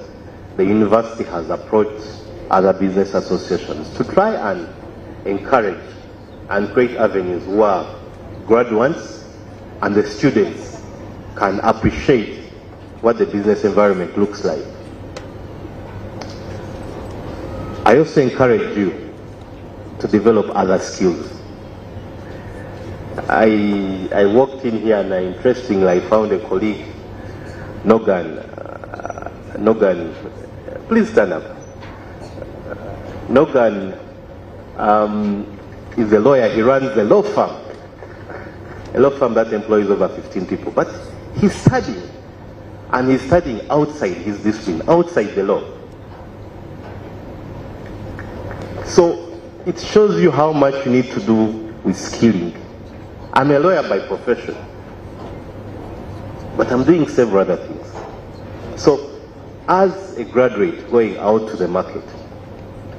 the university has approached other business associations to try and encourage and create avenues where graduates and the students can appreciate what the business environment looks like. I also encourage you to develop other skills. I walked in here and interestingly I found a colleague, Nogan, please stand up. Nogan is a lawyer. He runs a law firm that employs over 15 people. But he's studying, and he's studying outside his discipline, outside the law. So it shows you how much you need to do with skilling. I'm a lawyer by profession, but I'm doing several other things. So as a graduate going out to the market,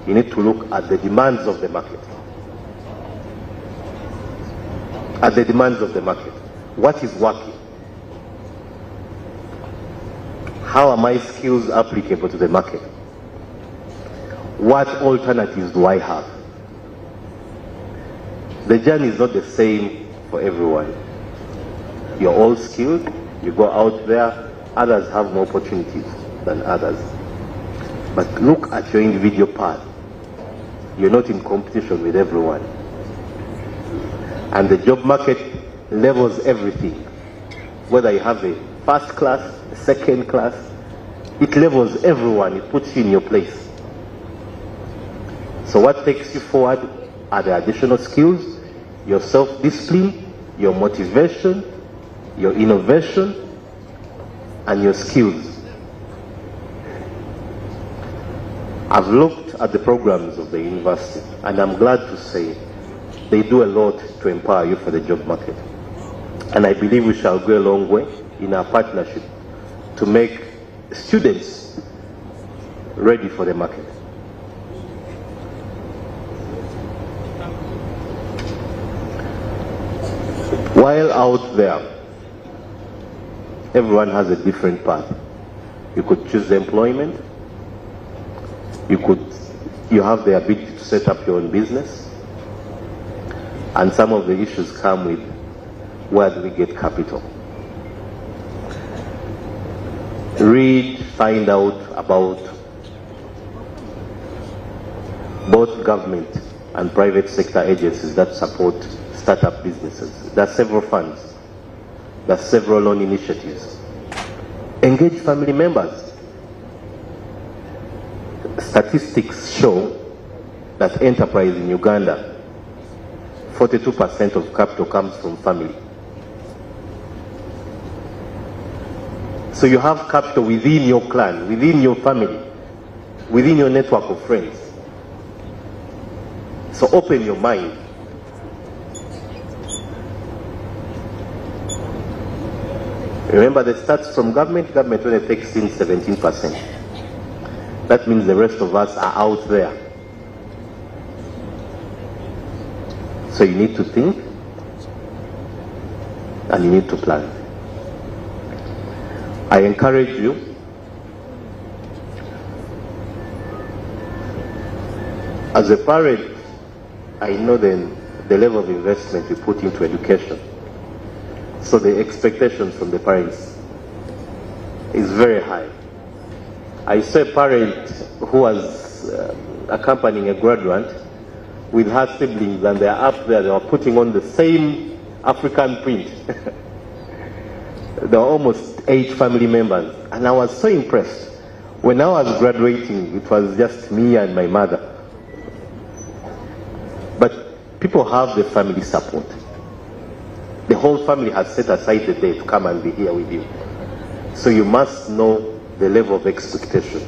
you need to look at the demands of the market. At the demands of the market. What is working? How are my skills applicable to the market? What alternatives do I have? The journey is not the same for everyone. You're all skilled, you go out there, others have more opportunities than others. But look at your individual path. You're not in competition with everyone. And the job market levels everything. Whether you have a first class, a second class, it levels everyone, it puts you in your place. So what takes you forward are the additional skills, your self-discipline, your motivation, your innovation, and your skills. I've looked at the programs of the university, and I'm glad to say they do a lot to empower you for the job market. And I believe we shall go a long way in our partnership to make students ready for the market. While out there, everyone has a different path. You could choose employment. You have the ability to set up your own business. And some of the issues come with where do we get capital. Read, find out about both government and private sector agencies that support startup businesses. There are several funds. There are several loan initiatives. Engage family members. Statistics show that enterprise in Uganda, 42% of capital comes from family. So you have capital within your clan, within your family, within your network of friends. So open your mind. Remember the stats from government only takes in 17%. That means the rest of us are out there. So you need to think and you need to plan. I encourage you as a parent, I know the level of investment you put into education. So the expectations from the parents is very high. I saw a parent who was accompanying a graduate with her siblings, and they're up there, they were putting on the same African print. There were almost 8 family members, and I was so impressed. When I was graduating, it was just me and my mother. But people have the family support. The whole family has set aside the day to come and be here with you. So you must know the level of expectation.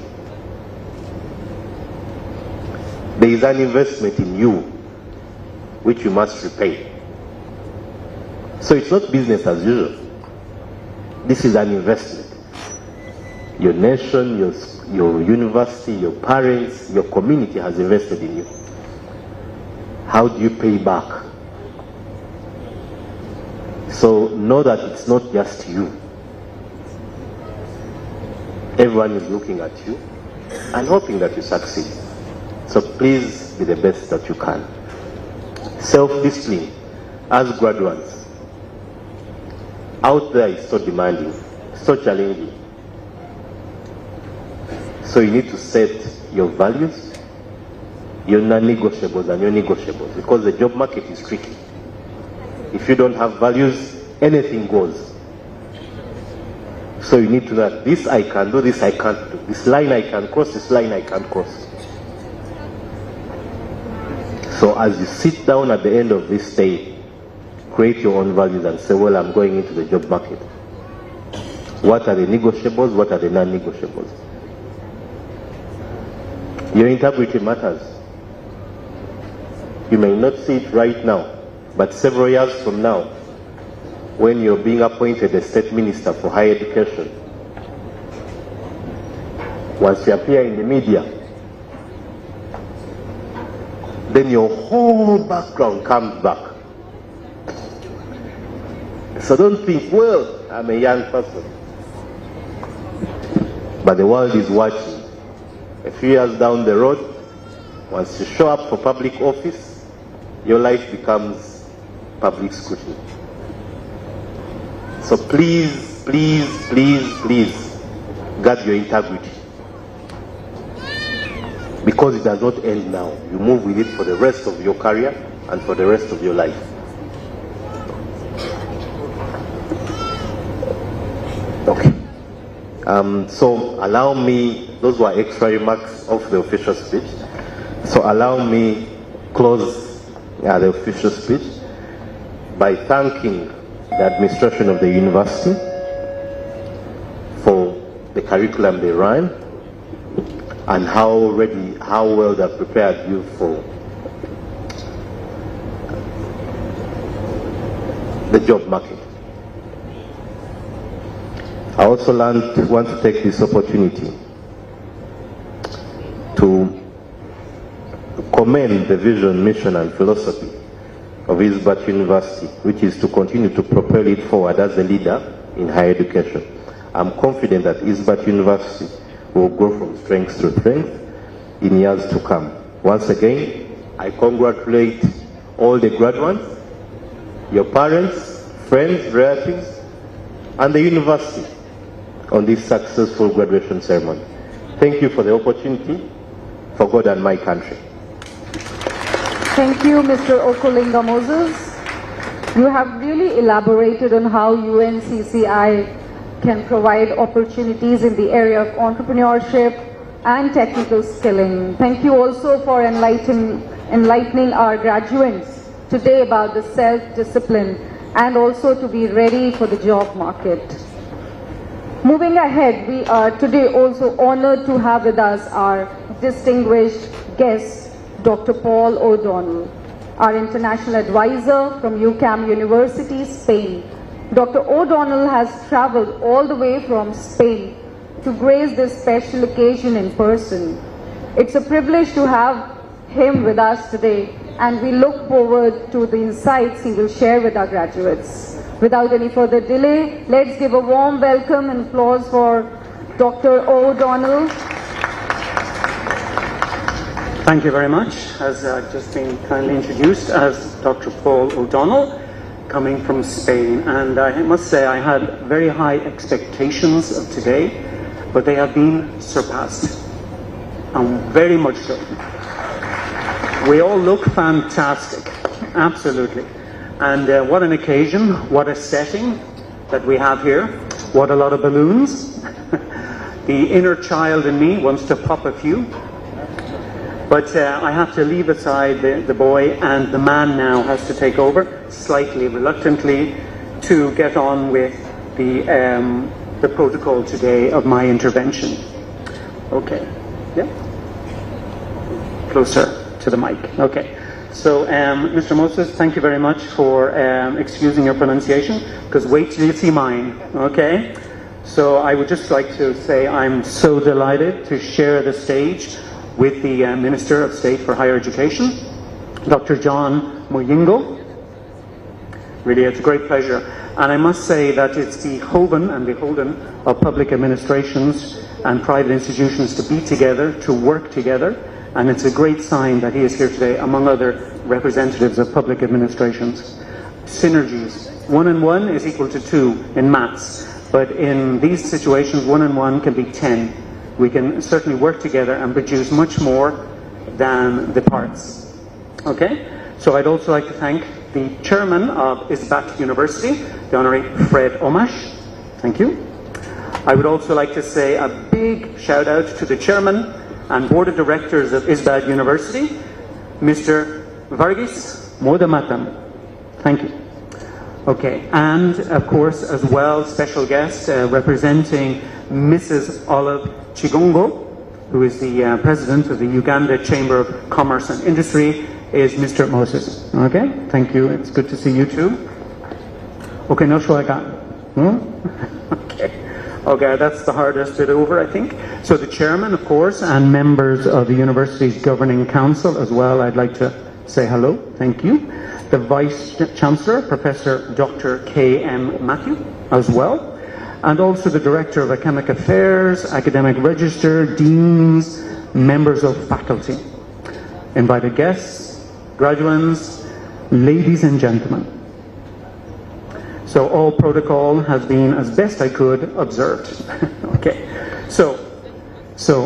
There is an investment in you which you must repay. So it's not business as usual. This is an investment. Your nation, your university, your parents, your community has invested in you. How do you pay back? So know that it's not just you. Everyone is looking at you and hoping that you succeed. So please be the best that you can. Self-discipline as graduates. Out there is so demanding, so challenging. So you need to set your values, your non-negotiables and your negotiables, because the job market is tricky. If you don't have values, anything goes. So you need to know that this I can do, this I can't do. This line I can cross, this line I can't cross. So as you sit down at the end of this day, create your own values and say, well, I'm going into the job market. What are the negotiables? What are the non-negotiables? Your integrity matters. You may not see it right now, but several years from now, when you're being appointed a state minister for higher education, once you appear in the media, then your whole background comes back. So don't think, well, I'm a young person. But the world is watching. A few years down the road, once you show up for public office, your life becomes public scrutiny. So please, please, please, please, guard your integrity. Because it does not end now. You move with it for the rest of your career and for the rest of your life. Okay. So allow me, those were extra remarks of the official speech. So allow me close the official speech by thanking the administration of the university for the curriculum they ran and how well they prepared you for the job market. I also want to take this opportunity to commend the vision, mission and philosophy of ISBAT University, which is to continue to propel it forward as a leader in higher education. I'm confident that ISBAT University will grow from strength to strength in years to come. Once again, I congratulate all the graduates, your parents, friends, relatives, and the university on this successful graduation ceremony. Thank you for the opportunity, for God and my country. Thank you, Mr. Okolinga Moses. You have really elaborated on how UNCCI can provide opportunities in the area of entrepreneurship and technical skilling. Thank you also for enlightening our graduates today about the self-discipline and also to be ready for the job market. Moving ahead, we are today also honored to have with us our distinguished guest, Dr. Paul O'Donnell, our international advisor from UCAM University, Spain. Dr. O'Donnell has traveled all the way from Spain to grace this special occasion in person. It's a privilege to have him with us today, and we look forward to the insights he will share with our graduates. Without any further delay, let's give a warm welcome and applause for Dr. O'Donnell. Thank you very much. As I've just been kindly introduced as Dr. Paul O'Donnell, coming from Spain. And I must say I had very high expectations of today, but they have been surpassed. Very much so. We all look fantastic, absolutely. And what an occasion, what a setting that we have here. What a lot of balloons. The inner child in me wants to pop a few. But I have to leave aside the boy, and the man now has to take over, slightly reluctantly, to get on with the protocol today of my intervention. Okay. Yeah? Closer to the mic. Okay. So, Mr. Moses, thank you very much for excusing your pronunciation, because wait till you see mine. Okay? So I would just like to say I'm so delighted to share the stage with the Minister of State for Higher Education, Dr. John Muyingo. Really, it's a great pleasure. And I must say that it's the hoven and beholden of public administrations and private institutions to be together, to work together. And it's a great sign that he is here today, among other representatives of public administrations. Synergies. 1 and 1 is equal to 2 in maths. But in these situations, 1 and 1 can be 10. We can certainly work together and produce much more than the parts. Okay? So I'd also like to thank the chairman of ISBAT University, the Honorary Fred Omash. Thank you. I would also like to say a big shout out to the chairman and board of directors of ISBAT University, Mr. Varghese Modamatam. Thank you. Okay, and of course, as well, special guest representing Mrs. Olive Chigongo, who is the president of the Uganda Chamber of Commerce and Industry, is Mr. Moses. Okay, thank you. It's good to see you too. Okay, no shwaga. Okay, that's the hardest bit over, I think. So the chairman, of course, and members of the university's governing council as well, I'd like to say hello. Thank you. The Vice Chancellor, Professor Dr. K.M. Matthew, as well. And also the Director of Academic Affairs, Academic Register, Deans, members of faculty. Invited guests, graduates, ladies and gentlemen. So all protocol has been, as best I could, observed. Okay. So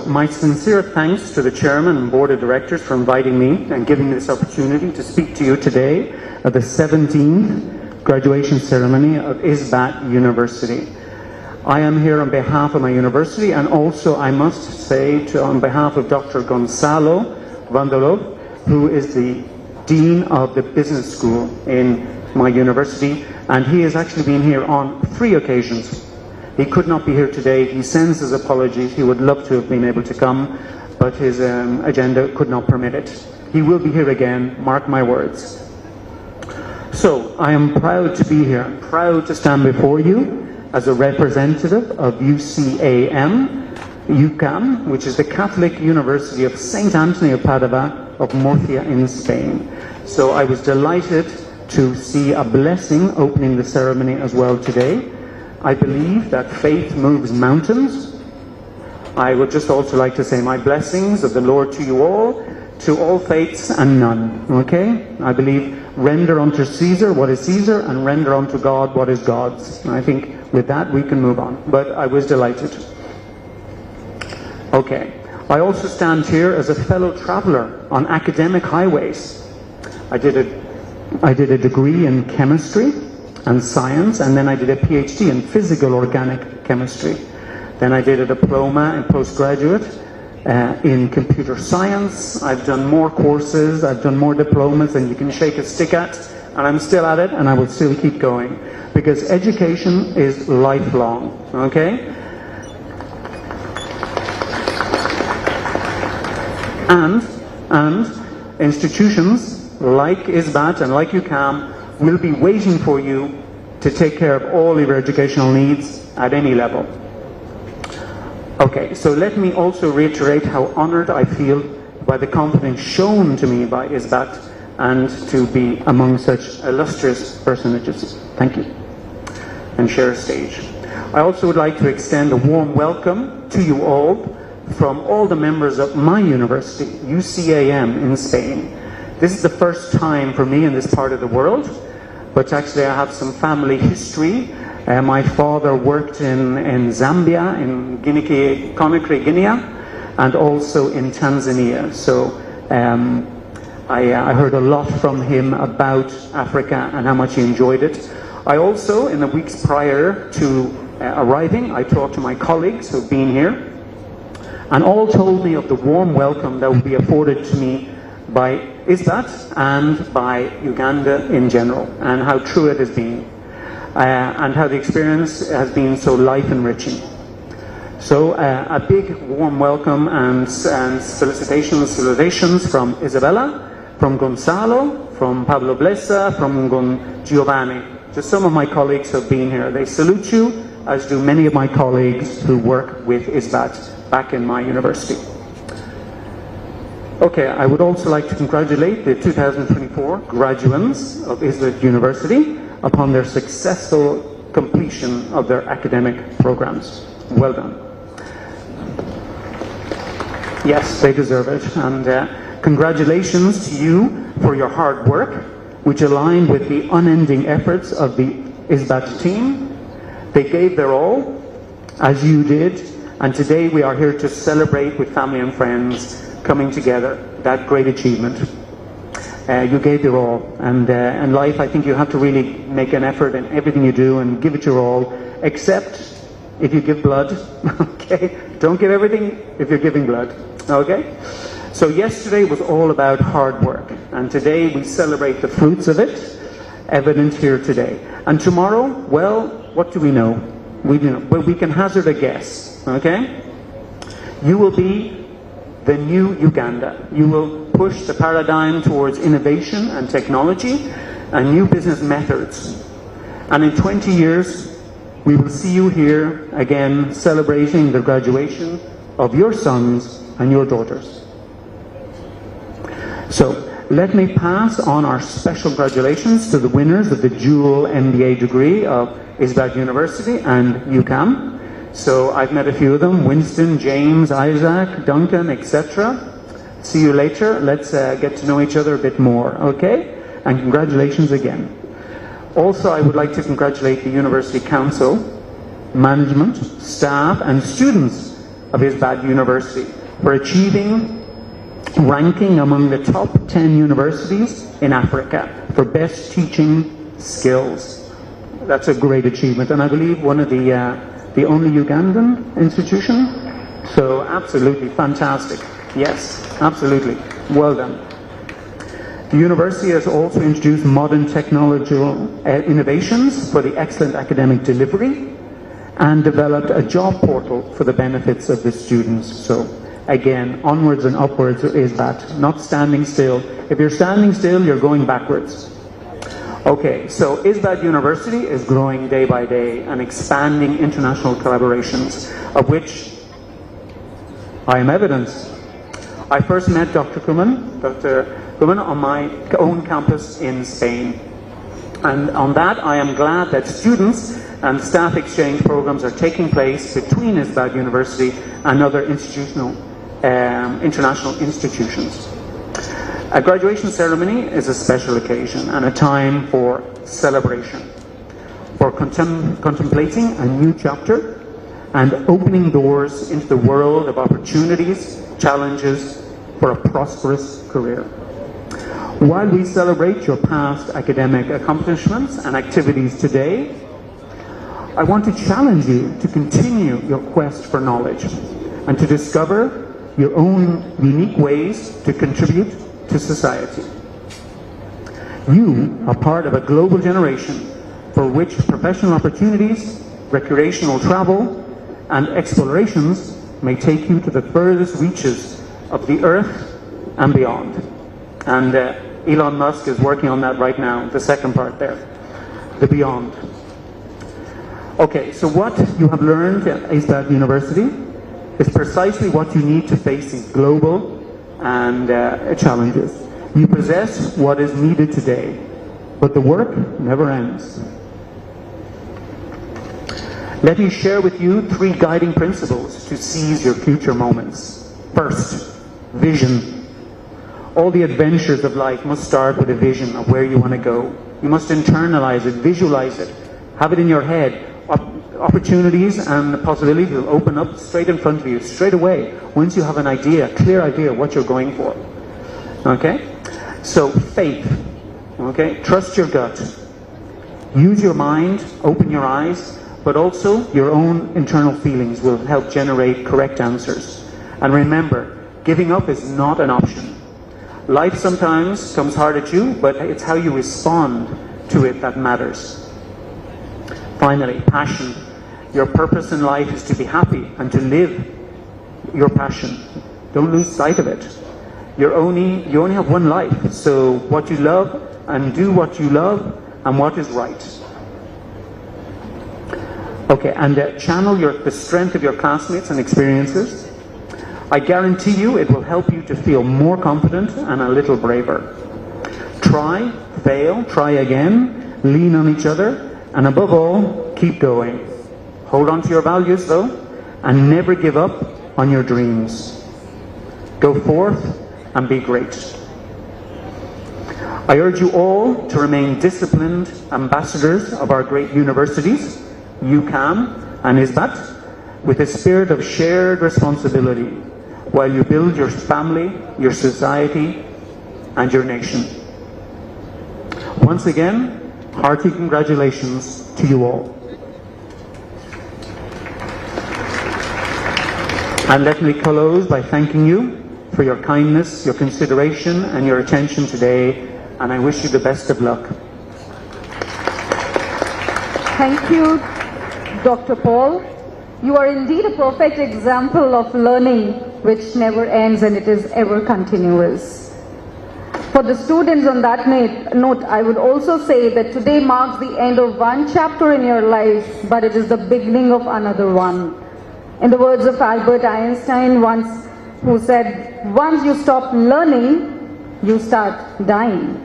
my sincere thanks to the Chairman and Board of Directors for inviting me and giving me this opportunity to speak to you today at the 17th graduation ceremony of ISBAT University. I am here on behalf of my university, and also I must say on behalf of Dr. Gonzalo Vandalov, who is the Dean of the Business School in my university, and he has actually been here on 3 occasions. He could not be here today. He sends his apologies. He would love to have been able to come, but his agenda could not permit it. He will be here again, mark my words. So, I am proud to be here, proud to stand before you as a representative of UCAM, which is the Catholic University of St. Anthony of Padua of Murcia in Spain. So I was delighted to see a blessing opening the ceremony as well today. I believe that faith moves mountains. I would just also like to say my blessings of the Lord to you all, to all faiths and none. Okay? I believe render unto Caesar what is Caesar, and render unto God what is God's. And I think with that we can move on. But I was delighted. Okay. I also stand here as a fellow traveler on academic highways. I did a degree in chemistry and science, and then I did a PhD in physical organic chemistry. Then I did a diploma and postgraduate in computer science. I've done more courses, I've done more diplomas than you can shake a stick at, and I'm still at it, and I will still keep going, because education is lifelong, okay? And institutions like ISBAT and like UCAM will be waiting for you to take care of all of your educational needs at any level. Okay, so let me also reiterate how honored I feel by the confidence shown to me by ISBAT and to be among such illustrious personages. Thank you. And share a stage. I also would like to extend a warm welcome to you all from all the members of my university, UCAM in Spain. This is the first time for me in this part of the world, but actually I have some family history. My father worked in Zambia, in Conakry, Guinea, and also in Tanzania. So I heard a lot from him about Africa and how much he enjoyed it. I also, in the weeks prior to arriving, I talked to my colleagues who've been here, and all told me of the warm welcome that would be afforded to me by ISBAT and by Uganda in general, and how true it has been, and how the experience has been so life-enriching. So a big warm welcome and salutations from Isabella, from Gonzalo, from Pablo Blesa, from Giovanni. Just some of my colleagues have been here. They salute you, as do many of my colleagues who work with ISBAT back in my university. Okay, I would also like to congratulate the 2024 graduates of ISBAT University upon their successful completion of their academic programs. Well done. Yes, they deserve it. And congratulations to you for your hard work, which aligned with the unending efforts of the ISBAT team. They gave their all, as you did, and today we are here to celebrate with family and friends coming together, that great achievement. You gave your all, and in life I think you have to really make an effort in everything you do and give it your all, except if you give blood, okay? Don't give everything if you're giving blood, okay? So yesterday was all about hard work, and today we celebrate the fruits of it, evident here today. And tomorrow, well, what do we know? We do know, but we can hazard a guess, okay? You will be the new Uganda. You will push the paradigm towards innovation and technology and new business methods. And in 20 years, we will see you here again celebrating the graduation of your sons and your daughters. So let me pass on our special congratulations to the winners of the dual MBA degree of ISBAT University and UCAM. So I've met a few of them: Winston, James, Isaac, Duncan, etc. See you later. Let's get to know each other a bit more, okay? And congratulations again. Also, I would like to congratulate the University Council, management, staff, and students of ISBAT University for achieving ranking among the top 10 universities in Africa for best teaching skills. That's a great achievement, and I believe one of the only Ugandan institution. So absolutely fantastic. Yes, absolutely. Well done. The university has also introduced modern technological innovations for the excellent academic delivery and developed a job portal for the benefits of the students. So again, onwards and upwards is that, not standing still. If you're standing still, you're going backwards. Okay, so ISBAT University is growing day by day and expanding international collaborations, of which I am evidence. I first met Dr. Kuman on my own campus in Spain. And on that, I am glad that students and staff exchange programs are taking place between ISBAT University and other international institutions. A graduation ceremony is a special occasion and a time for celebration, for contemplating a new chapter and opening doors into the world of opportunities, challenges for a prosperous career. While we celebrate your past academic accomplishments and activities today, I want to challenge you to continue your quest for knowledge and to discover your own unique ways to contribute to society. You are part of a global generation for which professional opportunities, recreational travel, and explorations may take you to the furthest reaches of the earth and beyond. And Elon Musk is working on that right now, the second part there, the beyond. Okay, so what you have learned at ISBAT University is precisely what you need to face these global and challenges. You possess what is needed today, but the work never ends. Let me share with you 3 guiding principles to seize your future moments. First, vision. All the adventures of life must start with a vision of where you want to go. You must internalize it, visualize it, have it in your head. Opportunities and possibilities will open up straight in front of you, straight away, once you have an idea, a clear idea of what you're going for. Okay? So faith, okay? Trust your gut. Use your mind, open your eyes, but also your own internal feelings will help generate correct answers. And remember, giving up is not an option. Life sometimes comes hard at you, but it's how you respond to it that matters. Finally, passion. Your purpose in life is to be happy and to live your passion. Don't lose sight of it. You only have one life, so what you love, and do what you love and what is right. Okay, and channel the strength of your classmates and experiences. I guarantee you it will help you to feel more confident and a little braver. Try, fail, try again, lean on each other, and above all, keep going. Hold on to your values though, and never give up on your dreams. Go forth and be great. I urge you all to remain disciplined ambassadors of our great universities, UCAM and ISBAT, with a spirit of shared responsibility while you build your family, your society, and your nation. Once again, hearty congratulations to you all. And let me close by thanking you for your kindness, your consideration, and your attention today, and I wish you the best of luck. Thank you, Dr. Paul. You are indeed a perfect example of learning which never ends and it is ever continuous. For the students on that note, I would also say that today marks the end of one chapter in your life, but it is the beginning of another one. In the words of Albert Einstein once, who said, once you stop learning, you start dying.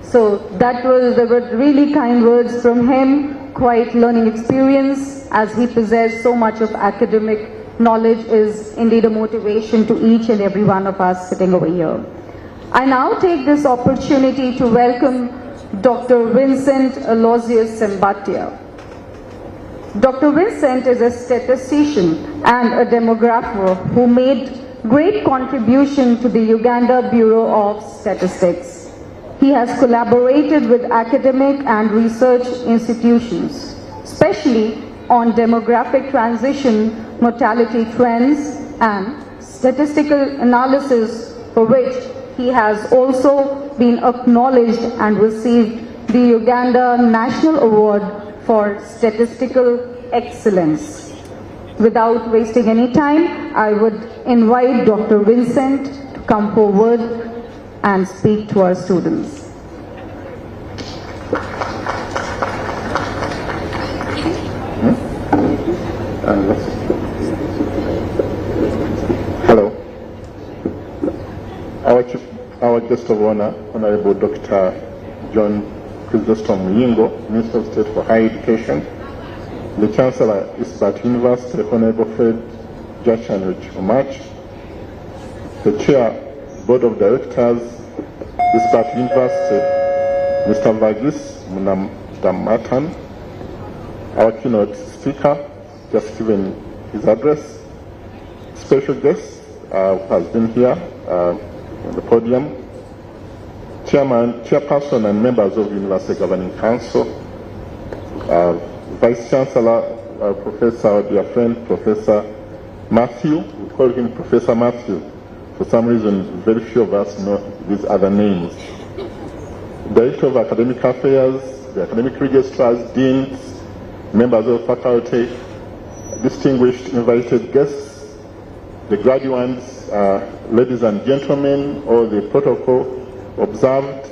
So there were really kind words from him, quite learning experience, as he possessed so much of academic knowledge is indeed a motivation to each and every one of us sitting over here. I now take this opportunity to welcome Dr. Vincent Aloysius Sembatia. Dr. Vincent is a statistician and a demographer who made great contribution to the Uganda Bureau of Statistics. He has collaborated with academic and research institutions, especially on demographic transition, mortality trends, and statistical analysis, for which he has also been acknowledged and received the Uganda National Award for Statistical Excellence. Without wasting any time, I would invite Dr. Vincent to come forward and speak to our students. Hello. Our guest of honor, Honorable Dr. John Chrysostom Muyingo, Minister of State for Higher Education, the Chancellor, ISBAT University, Honorable Fred Jachanrich Omach, the Chair, Board of Directors, ISBAT University, Mr. Vagis Munamdamatan, our keynote speaker, just given his address, special guest who has been here on the podium, chairperson and members of the University Governing Council, Vice Chancellor, Professor, our dear friend, Professor Matthew. We call him Professor Matthew. For some reason, very few of us know these other names. Director of Academic Affairs, the Academic Registrars, Deans, members of faculty, distinguished invited guests, the graduates, ladies and gentlemen, all the protocol observed.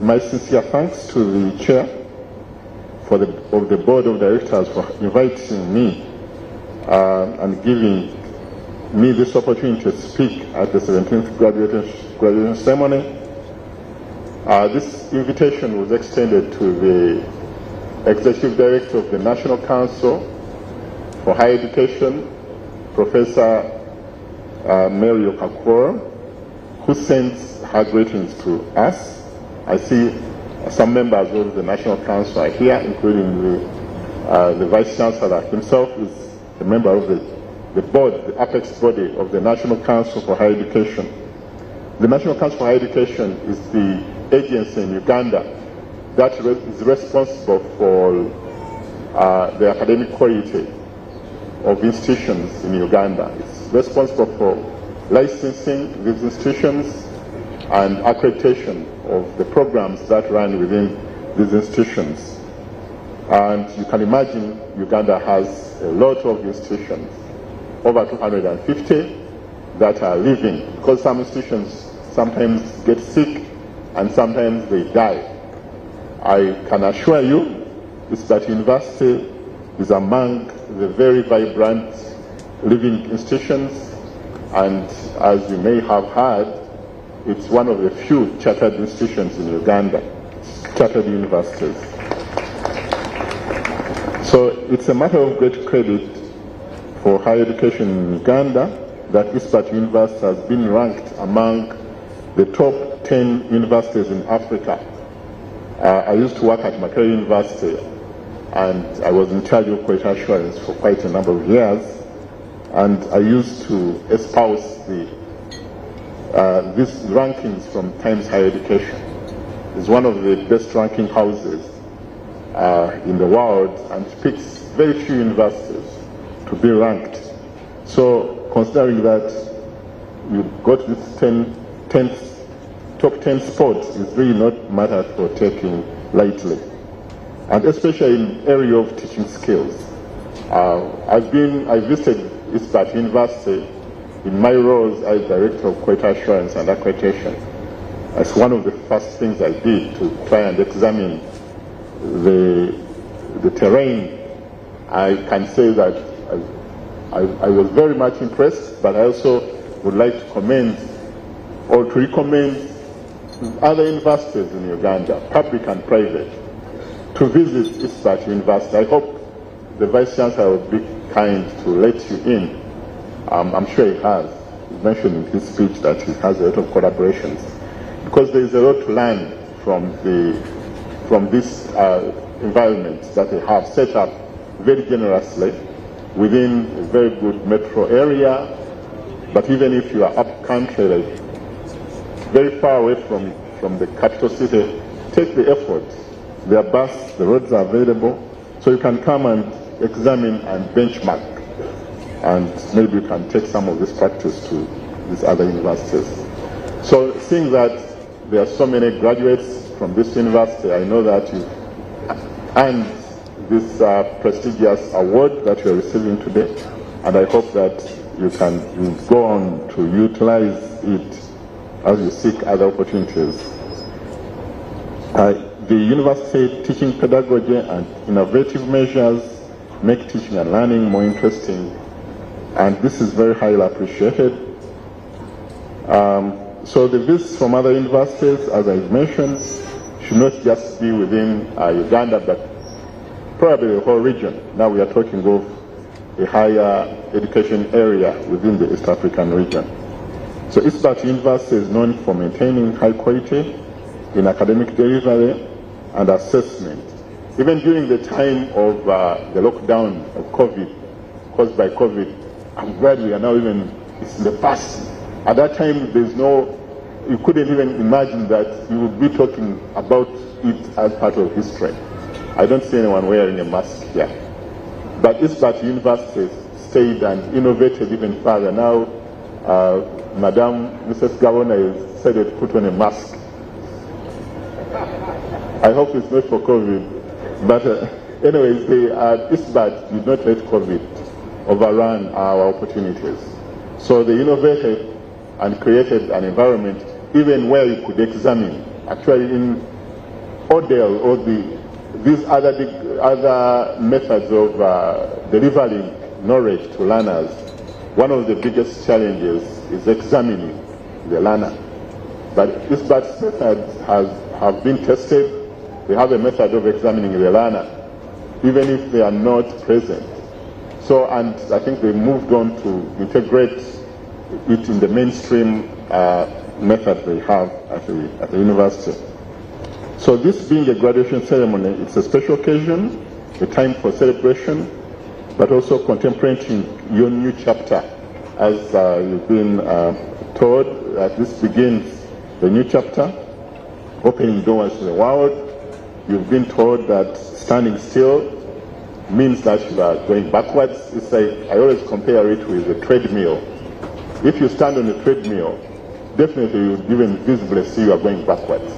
My sincere thanks to the chair of the board of directors for inviting me and giving me this opportunity to speak at the 17th graduation ceremony. This invitation was extended to the Executive Director of the National Council for Higher Education, Professor Mary Okakwora, who sends her greetings to us. I see some members of the National Council are here, including the Vice Chancellor himself is a member of the board, the apex body of the National Council for Higher Education. The National Council for Higher Education is the agency in Uganda that is responsible for the academic quality of institutions in Uganda. It's responsible for licensing these institutions and accreditation of the programs that run within these institutions. And you can imagine Uganda has a lot of institutions, over 250 that are living, because some institutions sometimes get sick and sometimes they die. I can assure you ISBAT University is among the very vibrant living institutions, and as you may have heard, it's one of the few chartered institutions in Uganda, chartered universities. So it's a matter of great credit for higher education in Uganda that ISBAT University has been ranked among the top 10 universities in Africa. I used to work at Makerere University, and I was in charge of quality assurance for quite a number of years, and I used to espouse these rankings from Times Higher Education. It's one of the best ranking houses in the world, and picks very few universities to be ranked. So considering that you've got this top 10 spots is really not matter for taking lightly, and especially in area of teaching skills. I visited ISBAT University in my roles as Director of Quality Assurance and Accreditation. That's one of the first things I did to try and examine the terrain. I can say that I was very much impressed, but I also would like to commend or to recommend other universities in Uganda, public and private, to visit ISBAT University. I hope the Vice Chancellor will be kind to let you in. I'm sure he has. He mentioned in his speech that he has a lot of collaborations, because there is a lot to learn from this environment that they have set up very generously within a very good metro area. But even if you are up country, like very far away from the capital city, take the effort. There are buses, the roads are available, so you can come and examine and benchmark, and maybe you can take some of this practice to these other universities. So seeing that there are so many graduates from this university, I know that you've earned this prestigious award that you're receiving today, and I hope that you can go on to utilize it as you seek other opportunities. The university teaching pedagogy and innovative measures make teaching and learning more interesting, and this is very highly appreciated. So the visits from other universities, as I mentioned, should not just be within Uganda, but probably the whole region. Now we are talking of a higher education area within the East African region. So ISBAT University is known for maintaining high quality in academic delivery and assessment. Even during the time of the lockdown of COVID, caused by COVID, I'm glad we are now it's in the past. At that time, you couldn't even imagine that you would be talking about it as part of history. I don't see anyone wearing a mask here. But ISBAT University stayed and innovated even further. Now, Mrs. Governor has said it, put on a mask. I hope it's not for COVID. But anyways, ISBAT did not let COVID overrun our opportunities. So they innovated and created an environment even where you could examine. Actually, in ODEL or these other methods of delivering knowledge to learners, one of the biggest challenges is examining the learner. But ISBAT's methods have been tested. They have a method of examining the learner, even if they are not present. So, and I think they moved on to integrate it in the mainstream method they have at the university. So this being a graduation ceremony, it's a special occasion, a time for celebration, but also contemplating your new chapter, as you've been told that this begins a new chapter, opening doors to the world. You've been told that standing still means that you are going backwards. It's like, I always compare it with a treadmill. If you stand on a treadmill, definitely you will even visibly see you are going backwards.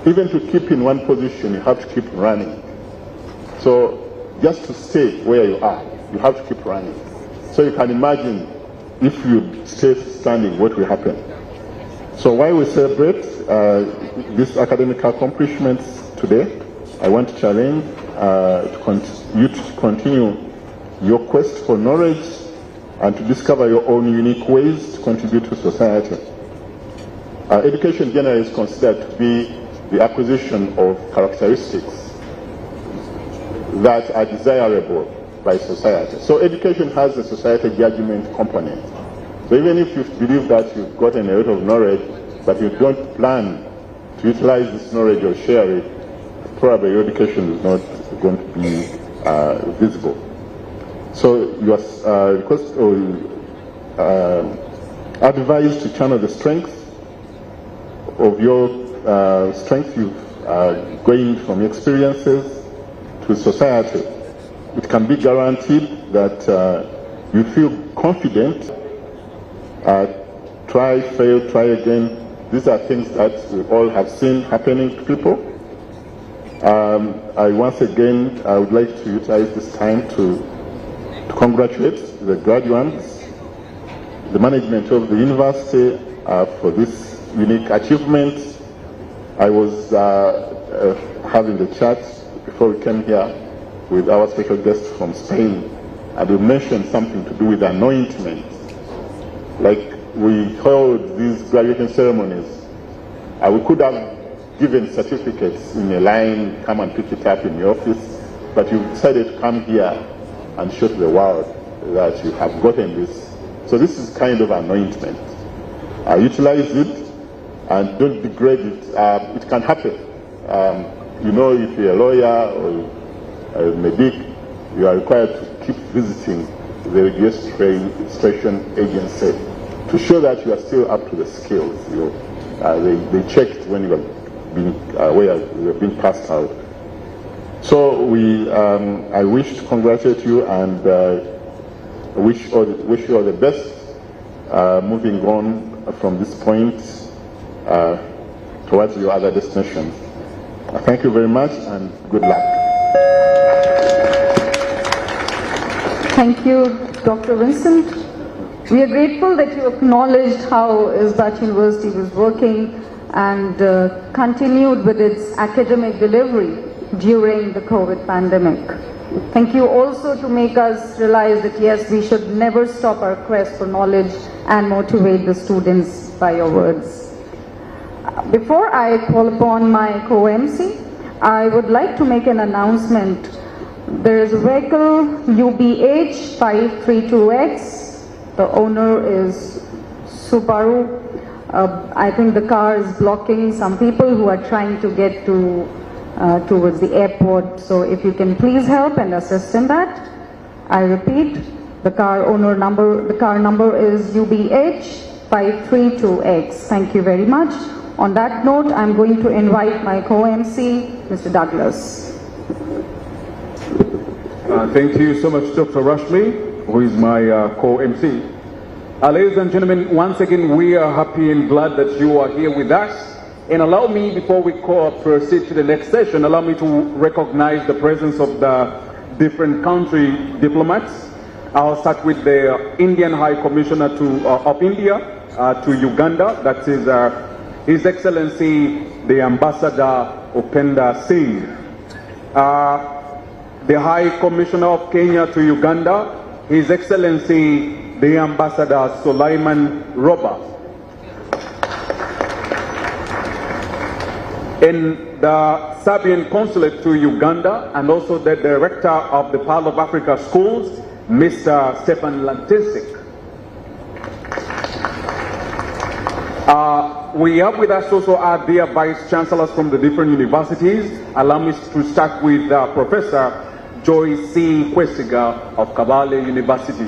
Even to keep in one position, you have to keep running. So just to stay where you are, you have to keep running. So you can imagine if you stay standing, what will happen. So while we celebrate these academic accomplishments today, I want to challenge you to continue your quest for knowledge and to discover your own unique ways to contribute to society. Education generally is considered to be the acquisition of characteristics that are desirable by society. So education has a societal judgment component. So even if you believe that you've gotten a lot of knowledge, but you don't plan to utilize this knowledge or share it, probably your education is not going to be visible. So you are advised to channel the strength of your strength you've gained from your experiences to society. It can be guaranteed that you feel confident. Try, fail, try again. These are things that we all have seen happening to people. Once again, I would like to utilize this time to congratulate the graduates, the management of the university for this unique achievement. I was having the chat before we came here with our special guest from Spain, and we mentioned something to do with anointment. Like we held these graduation ceremonies, we could have given certificates in a line, come and pick it up in your office, but you decided to come here and show to the world that you have gotten this. So this is kind of anointment. Utilize it and don't degrade it. It can happen. You know, if you're a lawyer or a medic, you are required to keep visiting the registration agency to show that you are still up to the skills. They checked when you have been passed out. So I wish to congratulate you and wish you all the best moving on from this point towards your other destinations. Thank you very much and good luck. Thank you, Dr. Vincent. We are grateful that you acknowledged how ISBAT University was working and continued with its academic delivery during the COVID pandemic. Thank you also to make us realize that yes, we should never stop our quest for knowledge and motivate the students by your words. Before I call upon my co-MC, I would like to make an announcement. There is a vehicle UBH 532X. The owner is Subaru. I think the car is blocking some people who are trying to get towards the airport. So if you can please help and assist in that. I repeat, the car number is UBH 532X. Thank you very much. On that note, I'm going to invite my co-MC, Mr. Douglas. Thank you so much, Dr. Rashmi, who is my co-MC. Ladies and gentlemen, once again, we are happy and glad that you are here with us. And allow me, before we proceed to the next session, allow me to recognize the presence of the different country diplomats. I'll start with the Indian High Commissioner of India to Uganda. That is His Excellency the Ambassador Upenda Singh. The High Commissioner of Kenya to Uganda, His Excellency the Ambassador Sulaiman Roba. In the Serbian Consulate to Uganda, and also the Director of the Pearl of Africa Schools, Mr. Stefan Lantisic. We have with us also our dear Vice Chancellors from the different universities. Allow me to start with Professor Joy C. Kwesiga of Kabale University.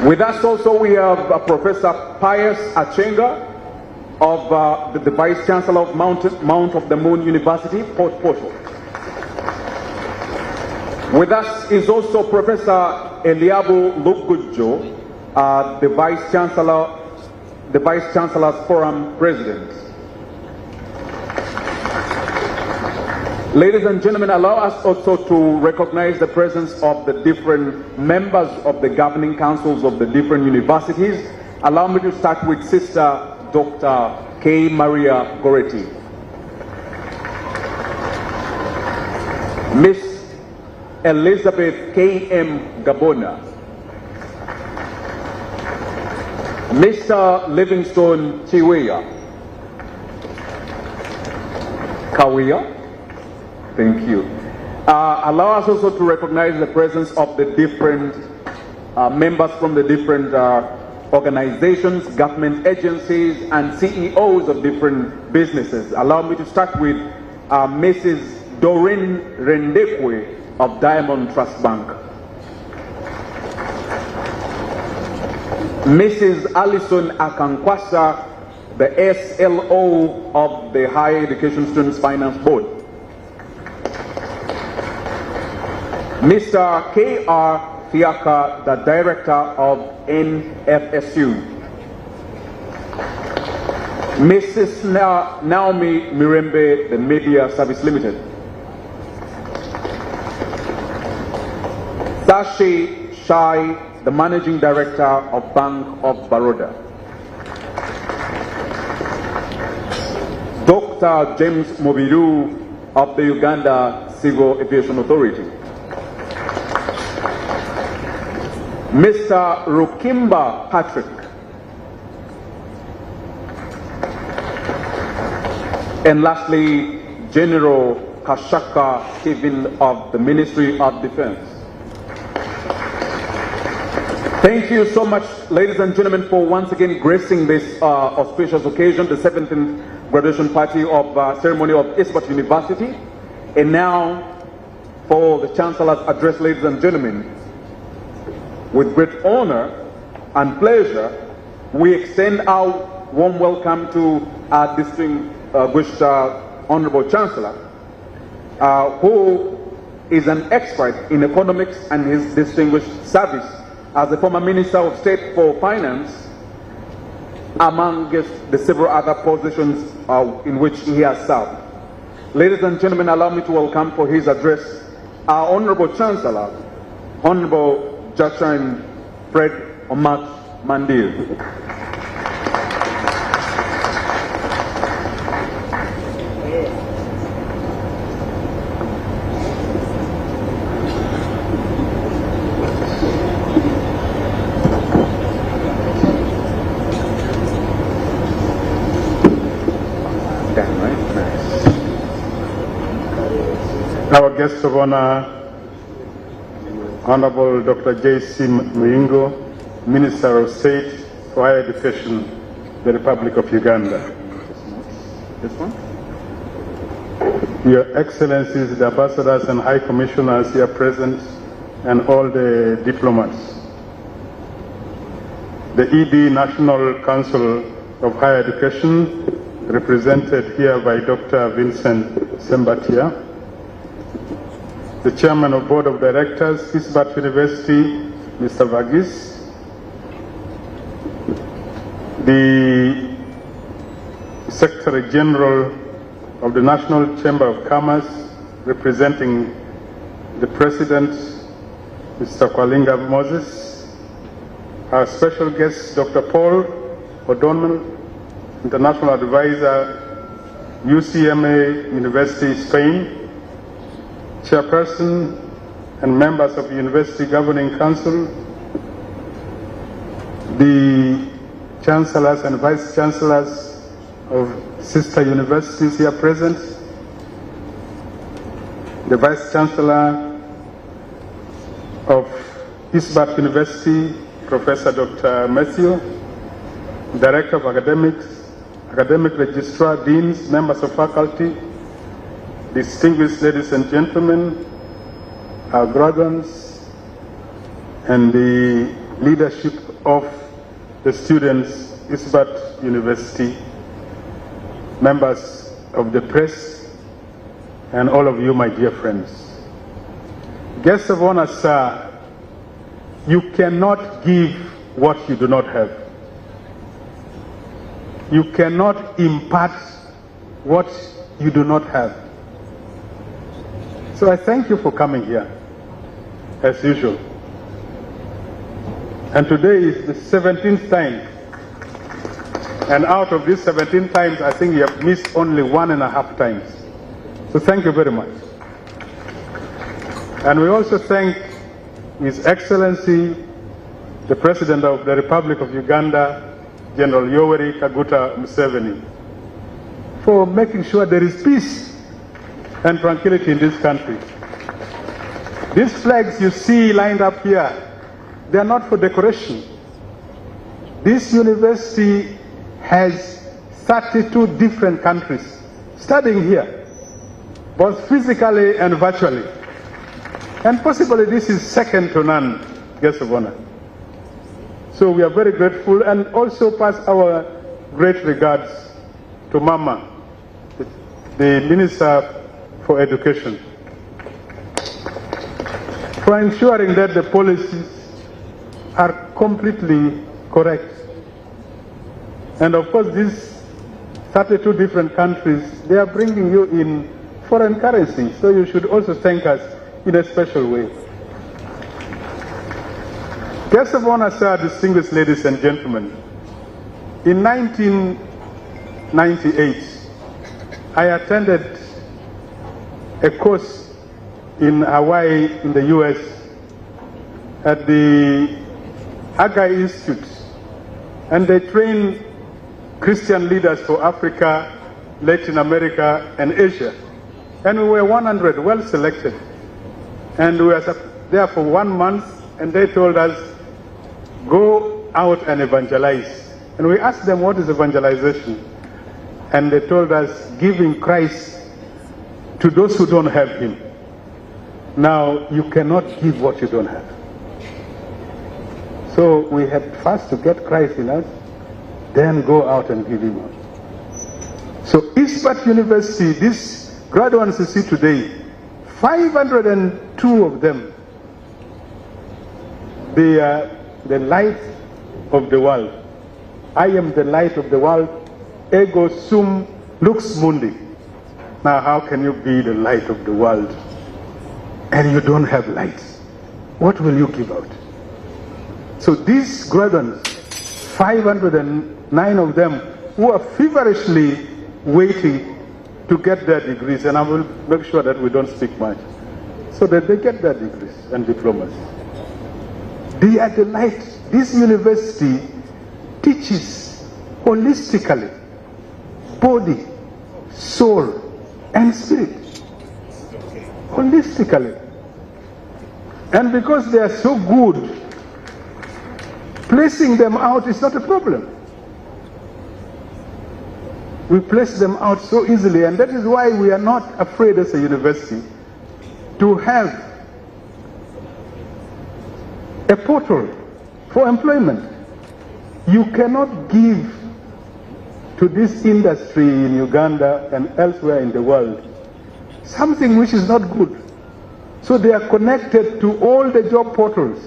With us also we have Professor Pius Achenga of the Vice Chancellor of Mount of the Moon University, Port Portal. With us is also Professor Eliabu Lugujjo, the Vice Chancellor's Forum President. Ladies and gentlemen, allow us also to recognize the presence of the different members of the governing councils of the different universities. Allow me to start with Sister Dr. K. Maria Goretti. Miss Elizabeth K.M. Gabona. Mr. Livingstone Chiweya. Kawiya. Thank you. Allow us also to recognize the presence of the different members from the different organizations, government agencies, and CEOs of different businesses. Allow me to start with Mrs. Doreen Rendekwe of Diamond Trust Bank. Mrs. Alison Akankwasa, the SLO of the Higher Education Students Finance Board. Mr. K.R. Fiaka, the Director of NFSU. Mrs. Naomi Mirembe, the Media Service Limited. Sashi Shai, the Managing Director of Bank of Baroda. Dr. James Mobiru of the Uganda Civil Aviation Authority. Mr. Rukimba Patrick. And lastly, General Kashaka Stephen of the Ministry of Defense. Thank you so much, ladies and gentlemen, for once again gracing this auspicious occasion, the 17th graduation party of ceremony of ISBAT University. And now, for the Chancellor's address, ladies and gentlemen, with great honor and pleasure, we extend our warm welcome to our distinguished Honorable Chancellor, who is an expert in economics and his distinguished service as the former Minister of State for Finance, among the several other positions in which he has served. Ladies and gentlemen, allow me to welcome for his address our Honorable Chancellor, Honorable Jachin Fred Omat Mandir. Our guest of honor, Honorable Dr. J.C. Muyingo, Minister of State for Higher Education, the Republic of Uganda. This one? Your Excellencies, the ambassadors and high commissioners here present, and all the diplomats. The ED National Council of Higher Education, represented here by Dr. Vincent Sembatia. The Chairman of Board of Directors, ISBAT University, Mr. Vagis. The Secretary General of the National Chamber of Commerce, representing the President, Mr. Kwalinga Moses. Our special guest, Dr. Paul O'Donnell, International Advisor, UCMA University, Spain. Chairperson and members of the University Governing Council, the Chancellors and Vice Chancellors of sister universities here present, the Vice Chancellor of ISBAT University, Professor Dr. Matthew, Director of Academics, Academic Registrar, Deans, members of faculty, distinguished ladies and gentlemen, our graduates, and the leadership of the students, ISBAT University, members of the press, and all of you, my dear friends. Guests of honor, sir, you cannot give what you do not have. You cannot impart what you do not have. So I thank you for coming here, as usual. And today is the 17th time. And out of these 17 times, I think you have missed only 1.5 times. So thank you very much. And we also thank His Excellency, the President of the Republic of Uganda, General Yoweri Kaguta Museveni, for making sure there is peace and tranquility in this country. These flags you see lined up here, they are not for decoration. This university has 32 different countries studying here, both physically and virtually. And possibly this is second to none, guest of honor. So we are very grateful, and also pass our great regards to Mama, the Minister for Education, for ensuring that the policies are completely correct. And of course, these 32 different countries, they are bringing you in foreign currency, so you should also thank us in a special way. Guests of honor, sir, distinguished ladies and gentlemen, in 1998, I attended a course in Hawaii in the US at the Agai Institute, and they train Christian leaders for Africa, Latin America, and Asia. And we were 100 well selected. And we were there for 1 month, and they told us, go out and evangelize. And we asked them, what is evangelization? And they told us, giving Christ to those who don't have Him. Now, you cannot give what you don't have. So we had first to get Christ in us, then go out and give Him out. So ISBAT University, these graduates you see today, 502 of them, they are the light of the world. I am the light of the world, ego sum lux mundi. Now how can you be the light of the world and you don't have light? What will you give out? So these graduates, 509 of them, who are feverishly waiting to get their degrees, and I will make sure that we don't speak much, so that they get their degrees and diplomas. They are the light. This university teaches holistically, body, soul, and spirit. Holistically. And because they are so good, placing them out is not a problem. We place them out so easily, and that is why we are not afraid as a university to have a portal for employment. You cannot give to this industry in Uganda and elsewhere in the world something which is not good. So they are connected to all the job portals.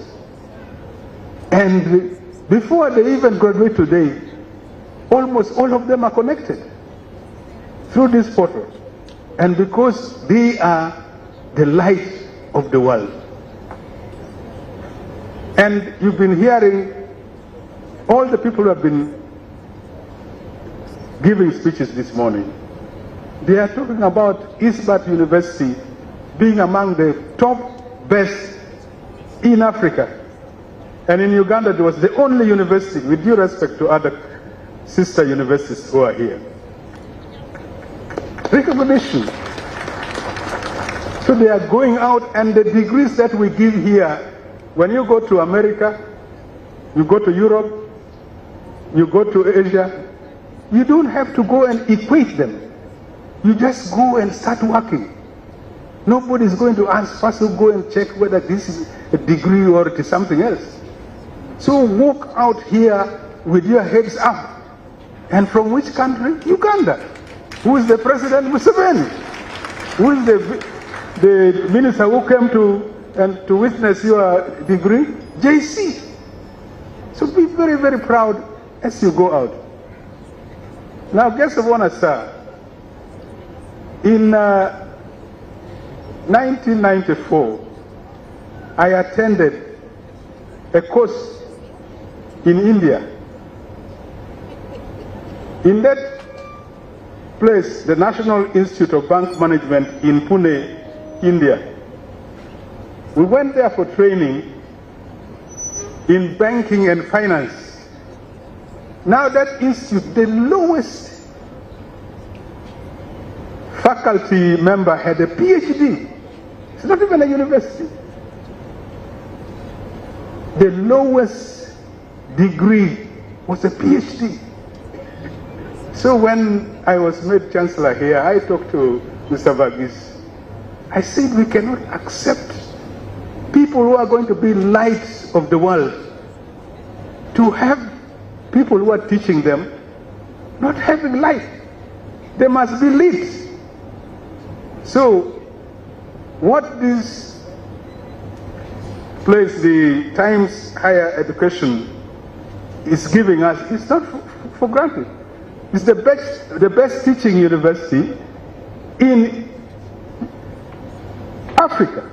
And before they even graduate today, almost all of them are connected through this portal. And because they are the light of the world. And you've been hearing all the people who have been giving speeches this morning. They are talking about ISBAT University being among the top best in Africa. And in Uganda, it was the only university, with due respect to other sister universities who are here. Recognition. So they are going out, and the degrees that we give here, when you go to America, you go to Europe, you go to Asia, you don't have to go and equate them. You just go and start working. Nobody is going to ask first to go and check whether this is a degree or it is something else. So walk out here with your heads up. And from which country? Uganda. Who is the president? Museveni. Who is the minister who came to witness your degree? JC. So be very, very proud as you go out. Now, guest of honor, sir. In 1994, I attended a course in India. In that place, the National Institute of Bank Management in Pune, India, we went there for training in banking and finance. Now that institute, the lowest faculty member had a PhD. It's not even a university. The lowest degree was a PhD. So when I was made Chancellor here, I talked to Mr. Varghese. I said we cannot accept people who are going to be lights of the world to have people who are teaching them not having light. They must be lit. So what this place, the Times Higher Education, is giving us is not for granted. It's the best teaching university in Africa.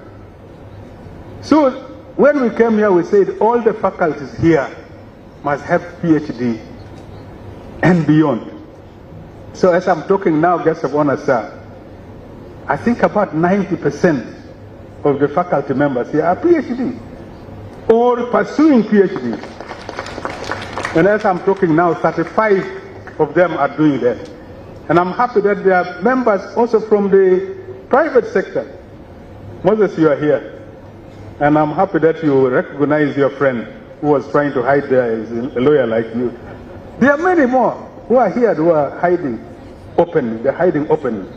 So when we came here, we said all the faculties here must have PhD and beyond. So as I'm talking now, guest of honor, sir, I think about 90% of the faculty members here are PhD or pursuing PhD. And as I'm talking now, 35 of them are doing that. And I'm happy that there are members also from the private sector. Moses, you are here. And I'm happy that you recognize your friend who was trying to hide there as a lawyer like you. There are many more who are here who are hiding openly. They're hiding openly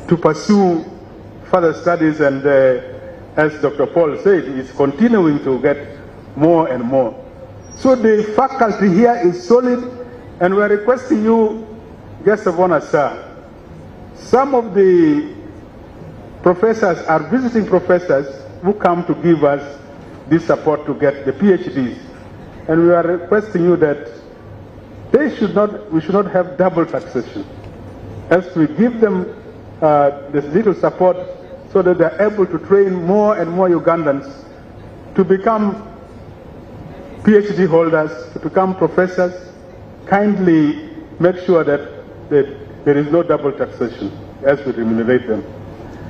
to pursue further studies, and as Dr. Paul said, is continuing to get more and more. So the faculty here is solid, and we're requesting you, guest of honor, sir, some of the professors are visiting professors who come to give us this support to get the PhDs. And we are requesting you that we should not have double taxation. As we give them this little support so that they're able to train more and more Ugandans to become PhD holders, to become professors, kindly make sure that there is no double taxation as we remunerate them.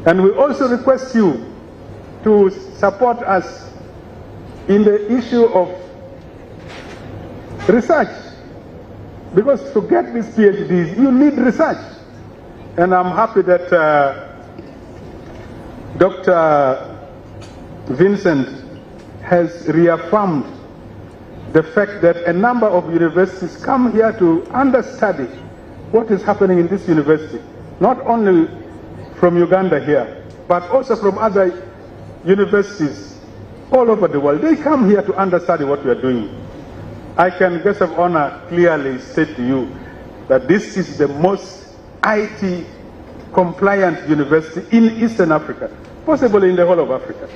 And we also request you to support us in the issue of research, because to get these PhDs, you need research. And I'm happy that Dr. Vincent has reaffirmed the fact that a number of universities come here to understudy what is happening in this university, not only from Uganda here, but also from other universities all over the world. They come here to understudy what we are doing. I can, guest of honor, clearly state to you that this is the most IT compliant university in Eastern Africa, possibly in the whole of Africa.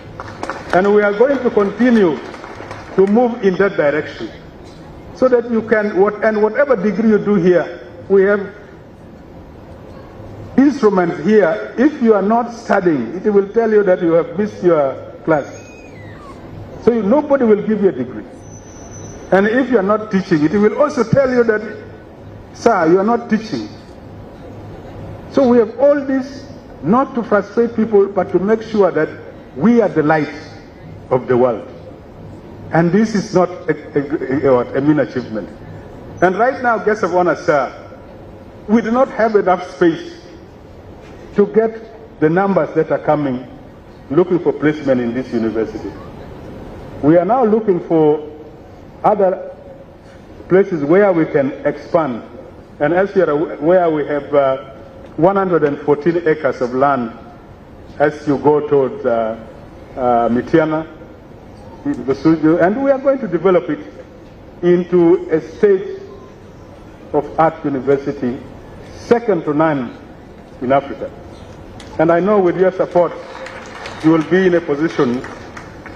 And we are going to continue to move in that direction so that you can, and whatever degree you do here, we have instruments here. If you are not studying, it will tell you that you have missed your class. So nobody will give you a degree. And if you are not teaching, it will also tell you that, sir, you are not teaching. So we have all this not to frustrate people, but to make sure that we are the light of the world. And this is not a mean achievement. And right now, guest of honor, sir, we do not have enough space to get the numbers that are coming, looking for placement in this university. We are now looking for other places where we can expand. And as you are aware, we have 114 acres of land as you go towards Mitiana. and we are going to develop it into a state of art university second to none in Africa. And I know with your support, you will be in a position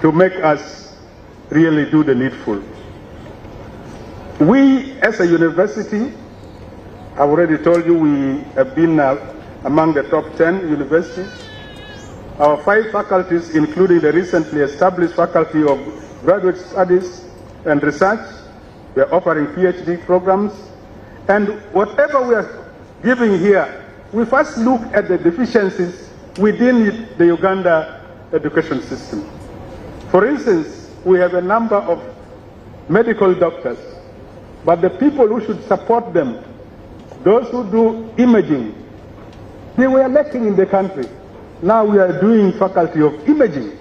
to make us really do the needful. We, as a university, I've already told you we have been among the top 10 universities. Our 5 faculties, including the recently established Faculty of Graduate Studies and Research, we are offering PhD programs. And whatever we are giving here, we first look at the deficiencies within the Uganda education system. For instance, we have a number of medical doctors, but the people who should support them, those who do imaging, they were lacking in the country. Now we are doing faculty of imaging.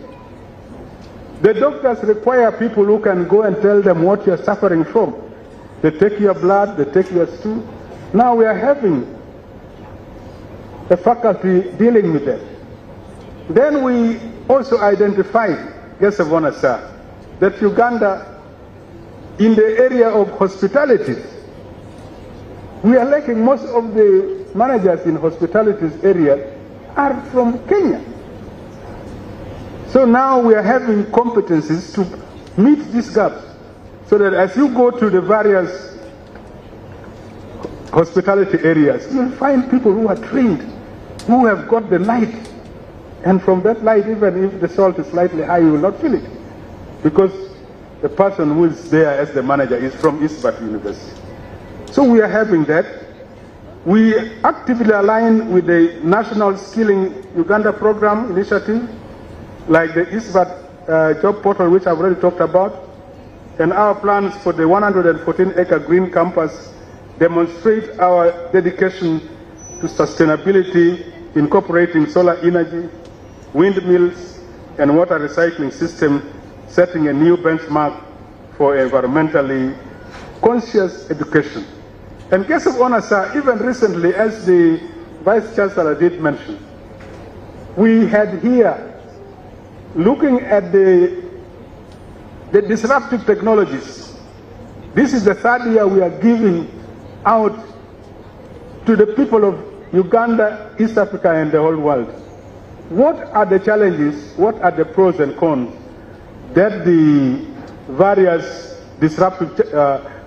The doctors require people who can go and tell them what you're suffering from. They take your blood, they take your stool. Now we are having a faculty dealing with them. Then we also identified, guest of honor, sir, that Uganda, in the area of hospitality, we are lacking. Most of the managers in hospitality area are from Kenya. So now we are having competencies to meet these gaps, so that as you go to the various hospitality areas, you'll find people who are trained, who have got the light. And from that light, even if the salt is slightly high, you will not feel it, because the person who is there as the manager is from ISBAT University. So we are having that. We actively align with the National Skilling Uganda Program initiative, like the ISBAT job portal, which I've already talked about, and our plans for the 114-acre green campus demonstrate our dedication to sustainability, incorporating solar energy, windmills, and water recycling system, setting a new benchmark for environmentally conscious education. And guest of honor, sir, even recently, as the Vice Chancellor did mention, we had here, looking at the disruptive technologies. This is the 3rd year we are giving out to the people of Uganda, East Africa, and the whole world. What are the challenges, what are the pros and cons that the various disruptive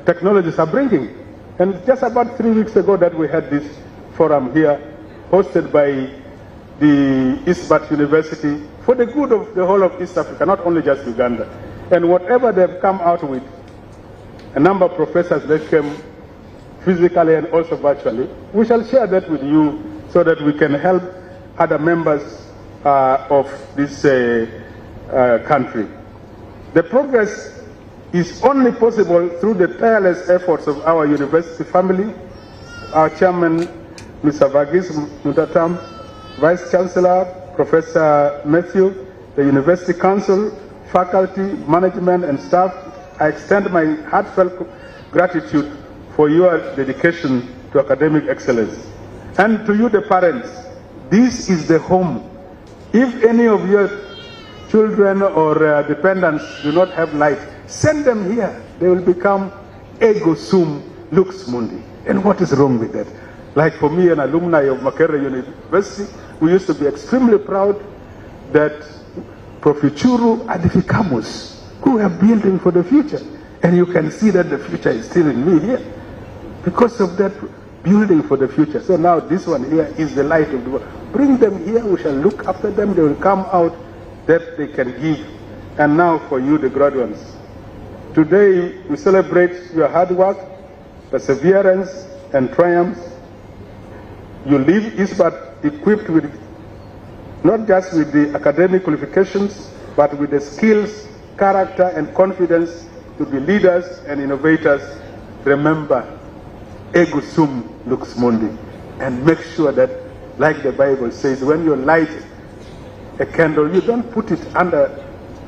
technologies are bringing? And just about 3 weeks ago that we had this forum here, hosted by the ISBAT University, for the good of the whole of East Africa, not only just Uganda. And whatever they've come out with, a number of professors that came physically and also virtually, we shall share that with you so that we can help other members of this country. The progress is only possible through the tireless efforts of our university family, our chairman, Mr. Vagis Mutatam, Vice Chancellor, Professor Matthew, the University Council, faculty, management, and staff. I extend my heartfelt gratitude for your dedication to academic excellence. And to you, the parents, this is the home. If any of your children or dependents do not have light, send them here. They will become ego sum lux mundi. And what is wrong with that? Like for me, an alumni of Makerere University, we used to be extremely proud that Profichuru edificamos, who are building for the future. And you can see that the future is still in me here, because of that building for the future. So now this one here is the light of the world. Bring them here, we shall look after them, they will come out that they can give. And now for you, the graduates. Today we celebrate your hard work, perseverance, and triumphs. You leave ISBAT equipped with, not just with the academic qualifications, but with the skills, character, and confidence to be leaders and innovators. Remember, ego sum lux mundi, and make sure that, like the Bible says, when you light a candle, you don't put it under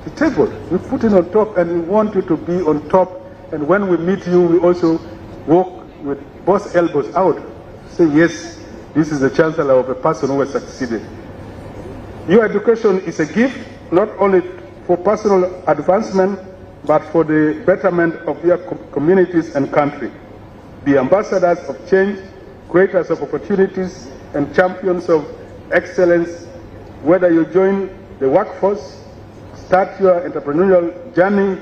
the table. You put it on top, and we want you to be on top. And when we meet you, we also walk with both elbows out. Say, yes, this is the chancellor of a person who has succeeded. Your education is a gift, not only for personal advancement, but for the betterment of their communities and country. Be ambassadors of change, creators of opportunities, and champions of excellence. Whether you join the workforce, start your entrepreneurial journey,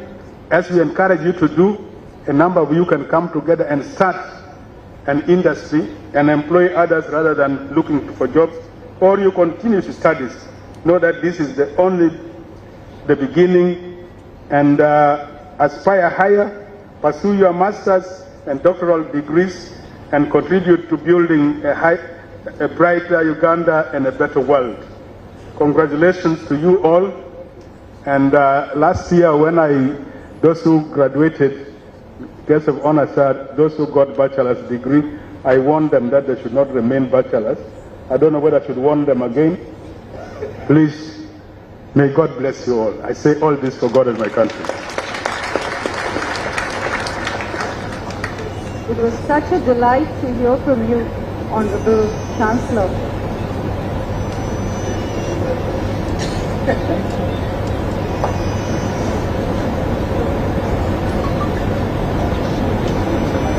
as we encourage you to do, a number of you can come together and start an industry and employ others rather than looking for jobs, or you continue to studies. Know that this is only the beginning, and aspire higher, pursue your master's and doctoral degrees, and contribute to building a brighter Uganda and a better world. Congratulations to you all. And last year, when those who graduated, guests of honor said, those who got bachelor's degree, I warned them that they should not remain bachelors. I don't know whether I should warn them again. Please, may God bless you all. I say all this for God and my country. It was such a delight to hear from you, Honorable Chancellor.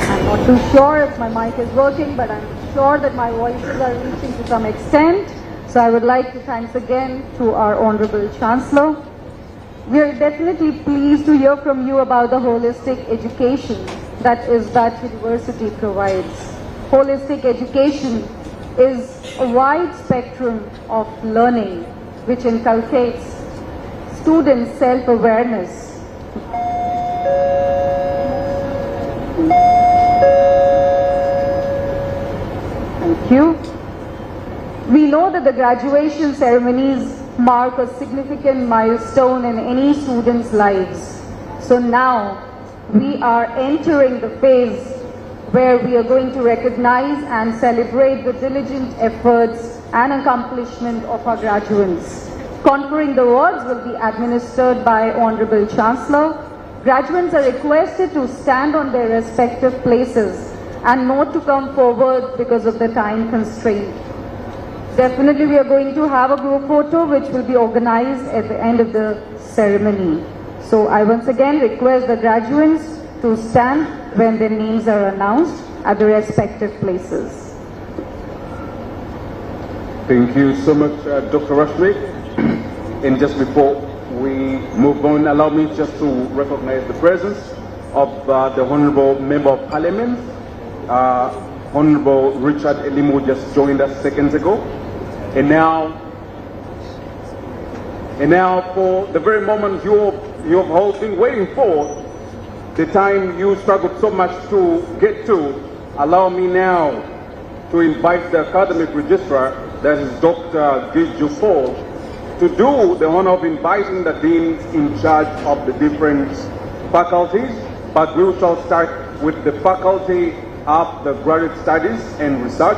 I'm not too sure if my mic is working, but I'm sure that my voices are reaching to some extent. So I would like to thank again to our Honorable Chancellor. We are definitely pleased to hear from you about the holistic education that ISBAT University provides. Holistic education is a wide spectrum of learning which inculcates students' self-awareness. Thank you. We know that the graduation ceremonies mark a significant milestone in any student's lives. So now we are entering the phase where we are going to recognize and celebrate the diligent efforts and accomplishment of our graduates. Conferring the awards will be administered by Honorable Chancellor. Graduates are requested to stand on their respective places and not to come forward because of the time constraint. Definitely we are going to have a group photo which will be organized at the end of the ceremony. So I once again request the graduates to stand when their names are announced at the respective places. Thank you so much, Dr. Rashmi. And just before we move on, allow me just to recognize the presence of the Honorable Member of Parliament, Honorable Richard Elimu, just joined us seconds ago. And now for the very moment you've all been waiting for, the time you struggled so much to get to, allow me now to invite the academic registrar, that is Dr. Giju Paul, to do the honor of inviting the deans in charge of the different faculties. But we shall start with the faculty of the graduate studies and research.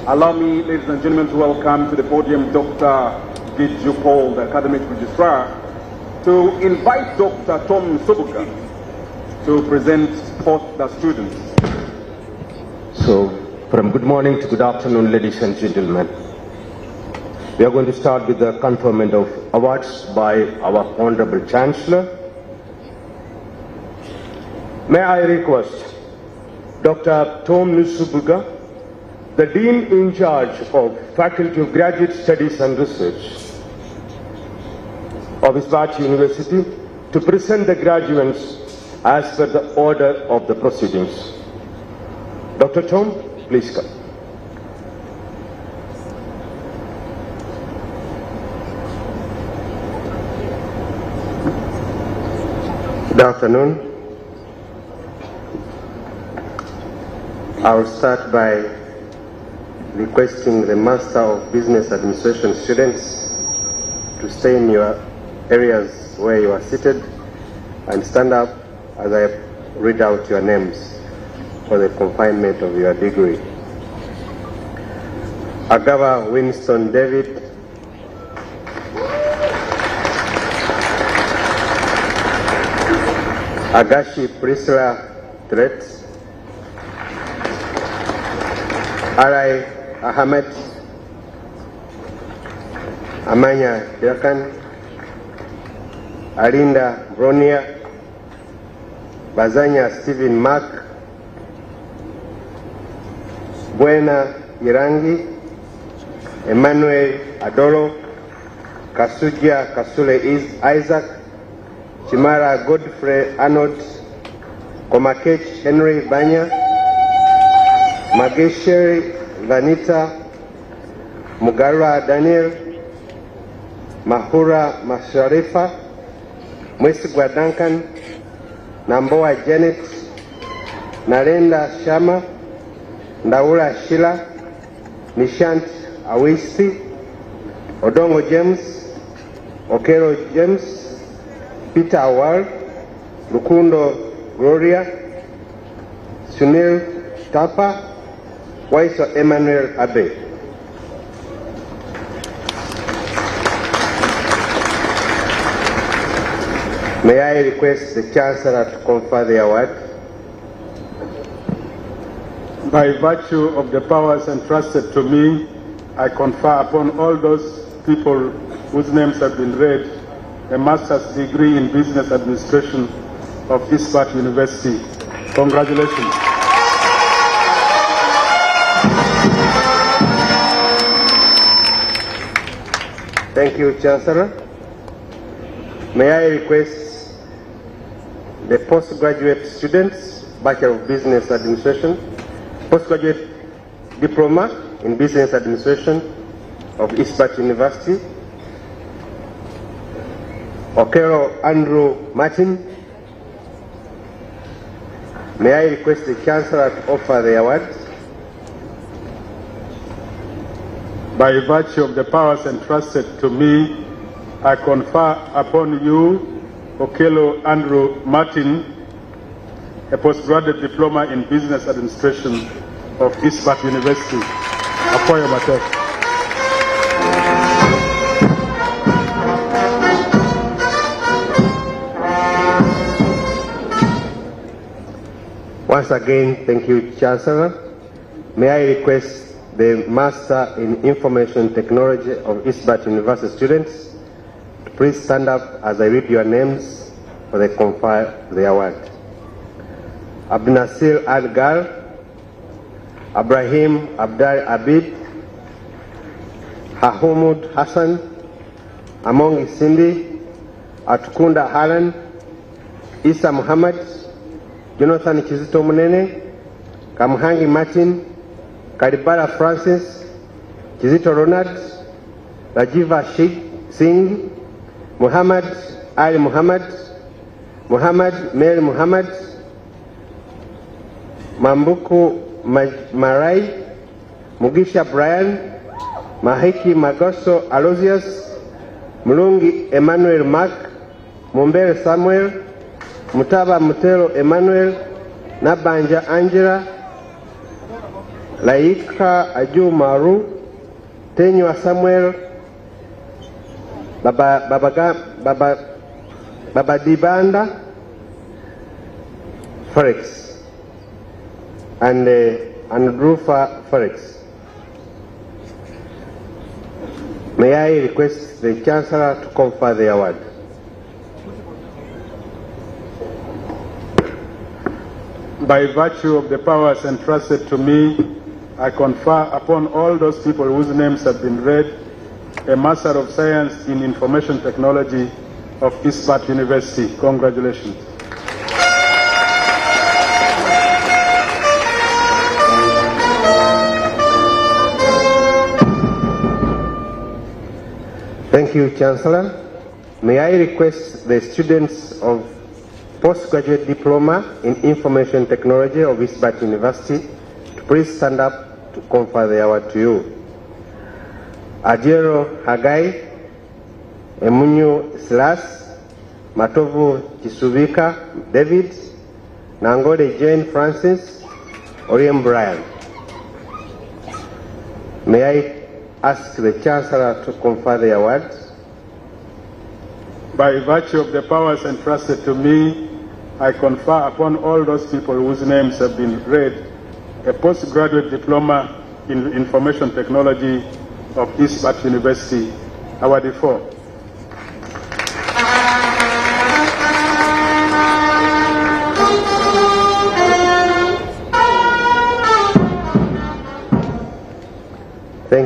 Allow me, ladies and gentlemen, to welcome to the podium Dr. Giju Paul, the academic registrar, to invite Dr. Tom Subuka to present forth the students. So, from good morning to good afternoon, ladies and gentlemen. We are going to start with the conferment of awards by our Honorable Chancellor. May I request Dr. Tom Nusubuga, the Dean in charge of Faculty of Graduate Studies and Research of ISBAT University, to present the graduates as per the order of the proceedings. Dr. Tom, please come. Good afternoon. I will start by requesting the Master of Business Administration students to stay in your areas where you are seated and stand up as I read out your names for the confinement of your degree. Agava Winston David, Agashi Priscilla Threat, Arai Ahmed, Amanya Yakan, Alinda Bronia, Bazanya Stephen Mark, Buena Irangi, Emmanuel Adolo, Kasuja Kasule Isaac, Chimara Godfrey Arnold, Komakech Henry Banya, Magesheri Vanita, Mugara Daniel, Mahura Masharifa, Mwesigwa Duncan, Namboa Janet, Narenda Shama, Ndaura Sheila, Nishant Awisi, Odongo James, Okero James, Peter Awal, Lukundo Gloria, Sunil Tapa, Waiso Emmanuel Abe. May I request the Chancellor to confer the award? By virtue of the powers entrusted to me, I confer upon all those people whose names have been read a master's degree in business administration of ISBAT University. Congratulations. Thank you, Chancellor. May I request the postgraduate students, Bachelor of Business Administration, postgraduate diploma in Business Administration of ISBAT University, Okero Andrew Martin. May I request the Chancellor to offer the award? By virtue of the powers entrusted to me, I confer upon you, Okelo Andrew Martin, a postgraduate diploma in business administration of ISBAT University. Apoyo Matek. Once again, thank you, Chancellor. May I request the Master in Information Technology of ISBAT University students to please stand up as I read your names for the confer the award. Abdunasir Adgar, Abrahim Abdal Abid, Hahumud Hassan, Among Isindi, Atukunda Halan, Isa Muhammad, Jonathan Kizito Munene, Kamhangi Martin, Karibala Francis, Kizito Ronald, Rajiva Singh, Muhammad Ali Muhammad, Muhammad Mary Muhammad, Mambuku Marai, Mugisha Brian, Mahiki Magoso Aloysius, Mulungi Emmanuel Mark, Mumbere Samuel, Mutaba Mutelo Emmanuel, Nabanja Angela, Laika Aju Maru, Tenywa Samuel, Baba Dibanda, Forex, and Rufa Forex. May I request the Chancellor to confer the award? By virtue of the powers entrusted to me, I confer upon all those people whose names have been read a Master of Science in Information Technology of ISBAT University. Congratulations. Thank you, Chancellor. May I request the students of Postgraduate Diploma in Information Technology of ISBAT University to please stand up to confer the award to you. Ajero Hagai, Emunyu Silas, Matovu Kisubika David, Nangode Jane Francis, Oriem Brian. May I ask the Chancellor to confer the award? By virtue of the powers entrusted to me, I confer upon all those people whose names have been read a postgraduate diploma in information technology of ISBAT University, awarded for.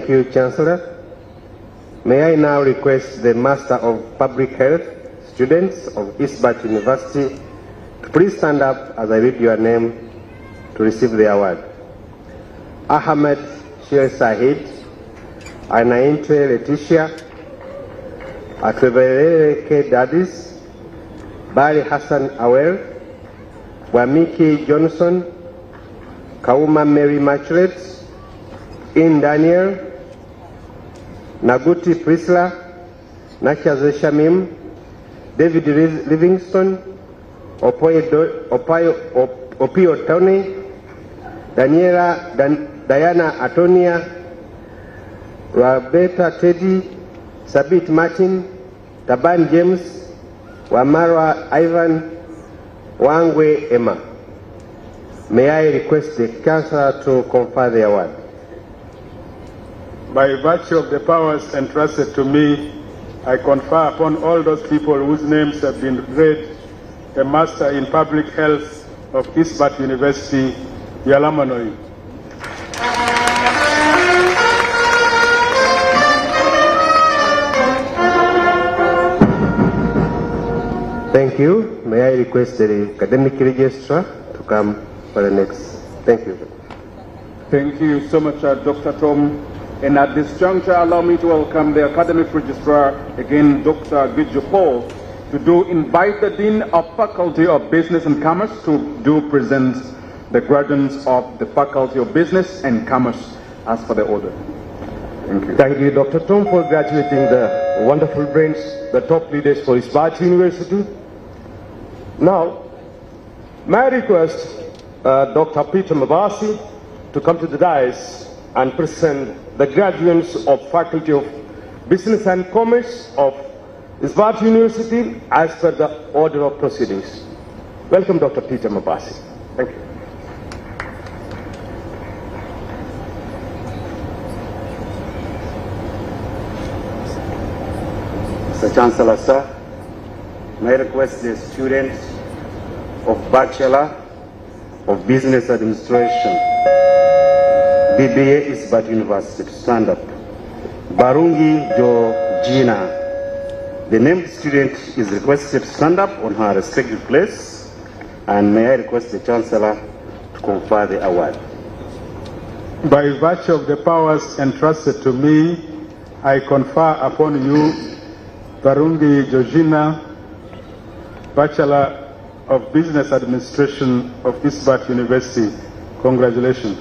Thank you, Chancellor. May I now request the Master of Public Health students of ISBAT University to please stand up as I read your name to receive the award. Ahmed Shir Sahid, Anainte Letitia, Atwebelele K. Dadis, Bari Hassan Awel, Wamiki Johnson, Kauma Mary Machulet, In Daniel, Naguti Prisla, Nachaze Shamim, David Livingston, Opio Tony, Diana Atonia, Roberta Teddy, Sabit Martin, Taban James, Wamarwa Ivan, Wangwe Emma. May I request the Chancellor to confer the award. By virtue of the powers entrusted to me, I confer upon all those people whose names have been read a Master in Public Health of ISBAT University, Yalamanoi. Thank you. May I request the academic registrar to come for the next. Thank you. Thank you so much, Dr. Tom. And at this juncture, allow me to welcome the academic registrar, again, Dr. Gidjo Paul, to invite the Dean of Faculty of Business and Commerce to present the graduates of the Faculty of Business and Commerce as per the order. Thank you. Thank you, Dr. Tom, for graduating the wonderful brains, the top leaders for ISBAT University. Now, may I request Dr. Peter Mabasi to come to the dais and present the graduates of Faculty of Business and Commerce of ISBAT University as per the order of proceedings. Welcome, Dr. Peter Mabasi. Thank you. Mr. Chancellor, sir, may I request the students of Bachelor of Business Administration, BBA ISBAT University, to stand up. Barungi Georgina, the named student is requested to stand up on her respective place, and may I request the Chancellor to confer the award. By virtue of the powers entrusted to me, I confer upon you Barungi Georgina, Bachelor of Business Administration of ISBAT University. Congratulations.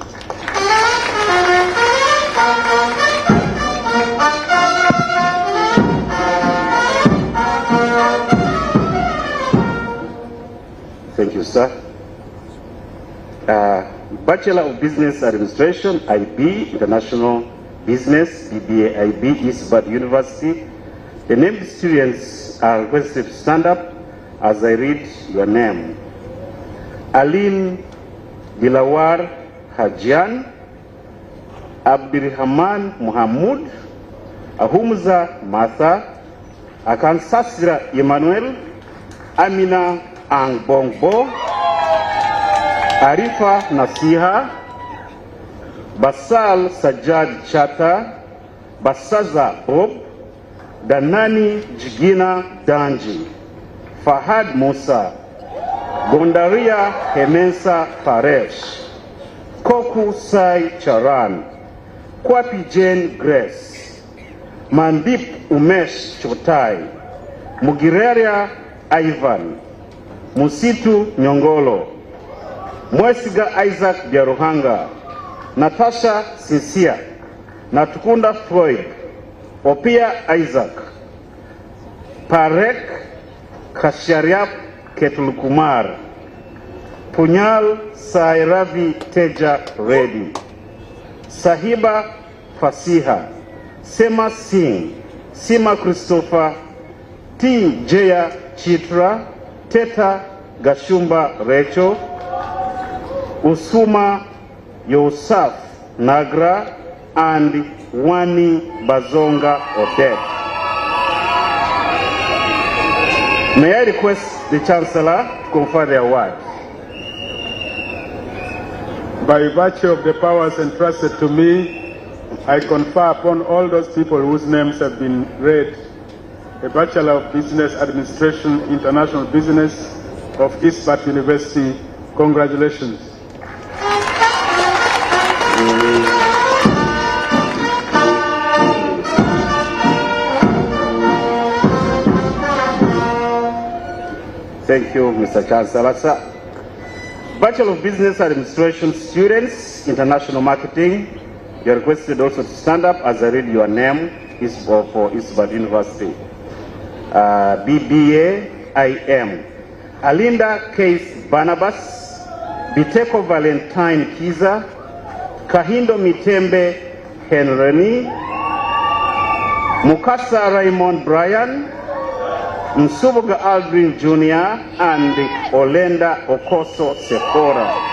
Thank you, sir. Bachelor of Business Administration, IB, International Business, BBA IB, ISBAT University. The named students are requested to stand up as I read your name. Aline Dilawar Hajian, Abdirrahman Muhammad, Ahumza Martha, Akansasira Emmanuel, Amina Angbongbo, Arifa Nasiha, Basal Sajad Chata, Basaza Bob, Danani Jigina Danji, Fahad Musa, Gondaria Hemensa Paresh, Koku Sai Charan, Kwapi Jane Grace, Mandip Umesh Chotai, Mugireria Ivan, Musitu Nyongolo, Mwesiga Isaac Biaruhanga, Natasha Sinsia, Natukunda Floyd, Opia Isaac, Parek Kashariap Ketulkumar, Punyal Sairavi Teja Reddy, Sahiba Fasiha, Sema Singh, Sima Christopher, T. Jaya Chitra, Teta Gashumba Rachel, Usuma Yosaf Nagra, and Wani Bazonga Odette. May I request the Chancellor to confer the award. By virtue of the powers entrusted to me, I confer upon all those people whose names have been read a Bachelor of Business Administration, International Business of ISBAT University. Congratulations. Thank you, Mr. Chancellor. Sir, Bachelor of Business Administration students, International Marketing, you are requested also to stand up as I read your name for ISBAT University. BBA IM. Alinda Case Barnabas, Biteko Valentine Kiza, Kahindo Mitembe Henreni, Mukasa Raymond Bryan, Nsubuga Aldrin Jr. and Olenda Okoso Sephora.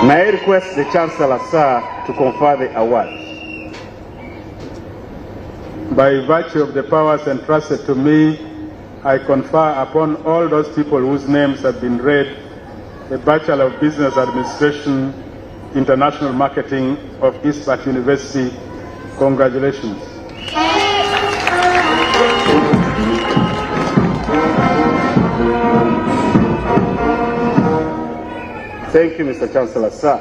May I request the Chancellor, sir, to confer the award. By virtue of the powers entrusted to me, I confer upon all those people whose names have been read a Bachelor of Business Administration, International Marketing of ISBAT University. Congratulations. Thank you, Mr. Chancellor. Sir,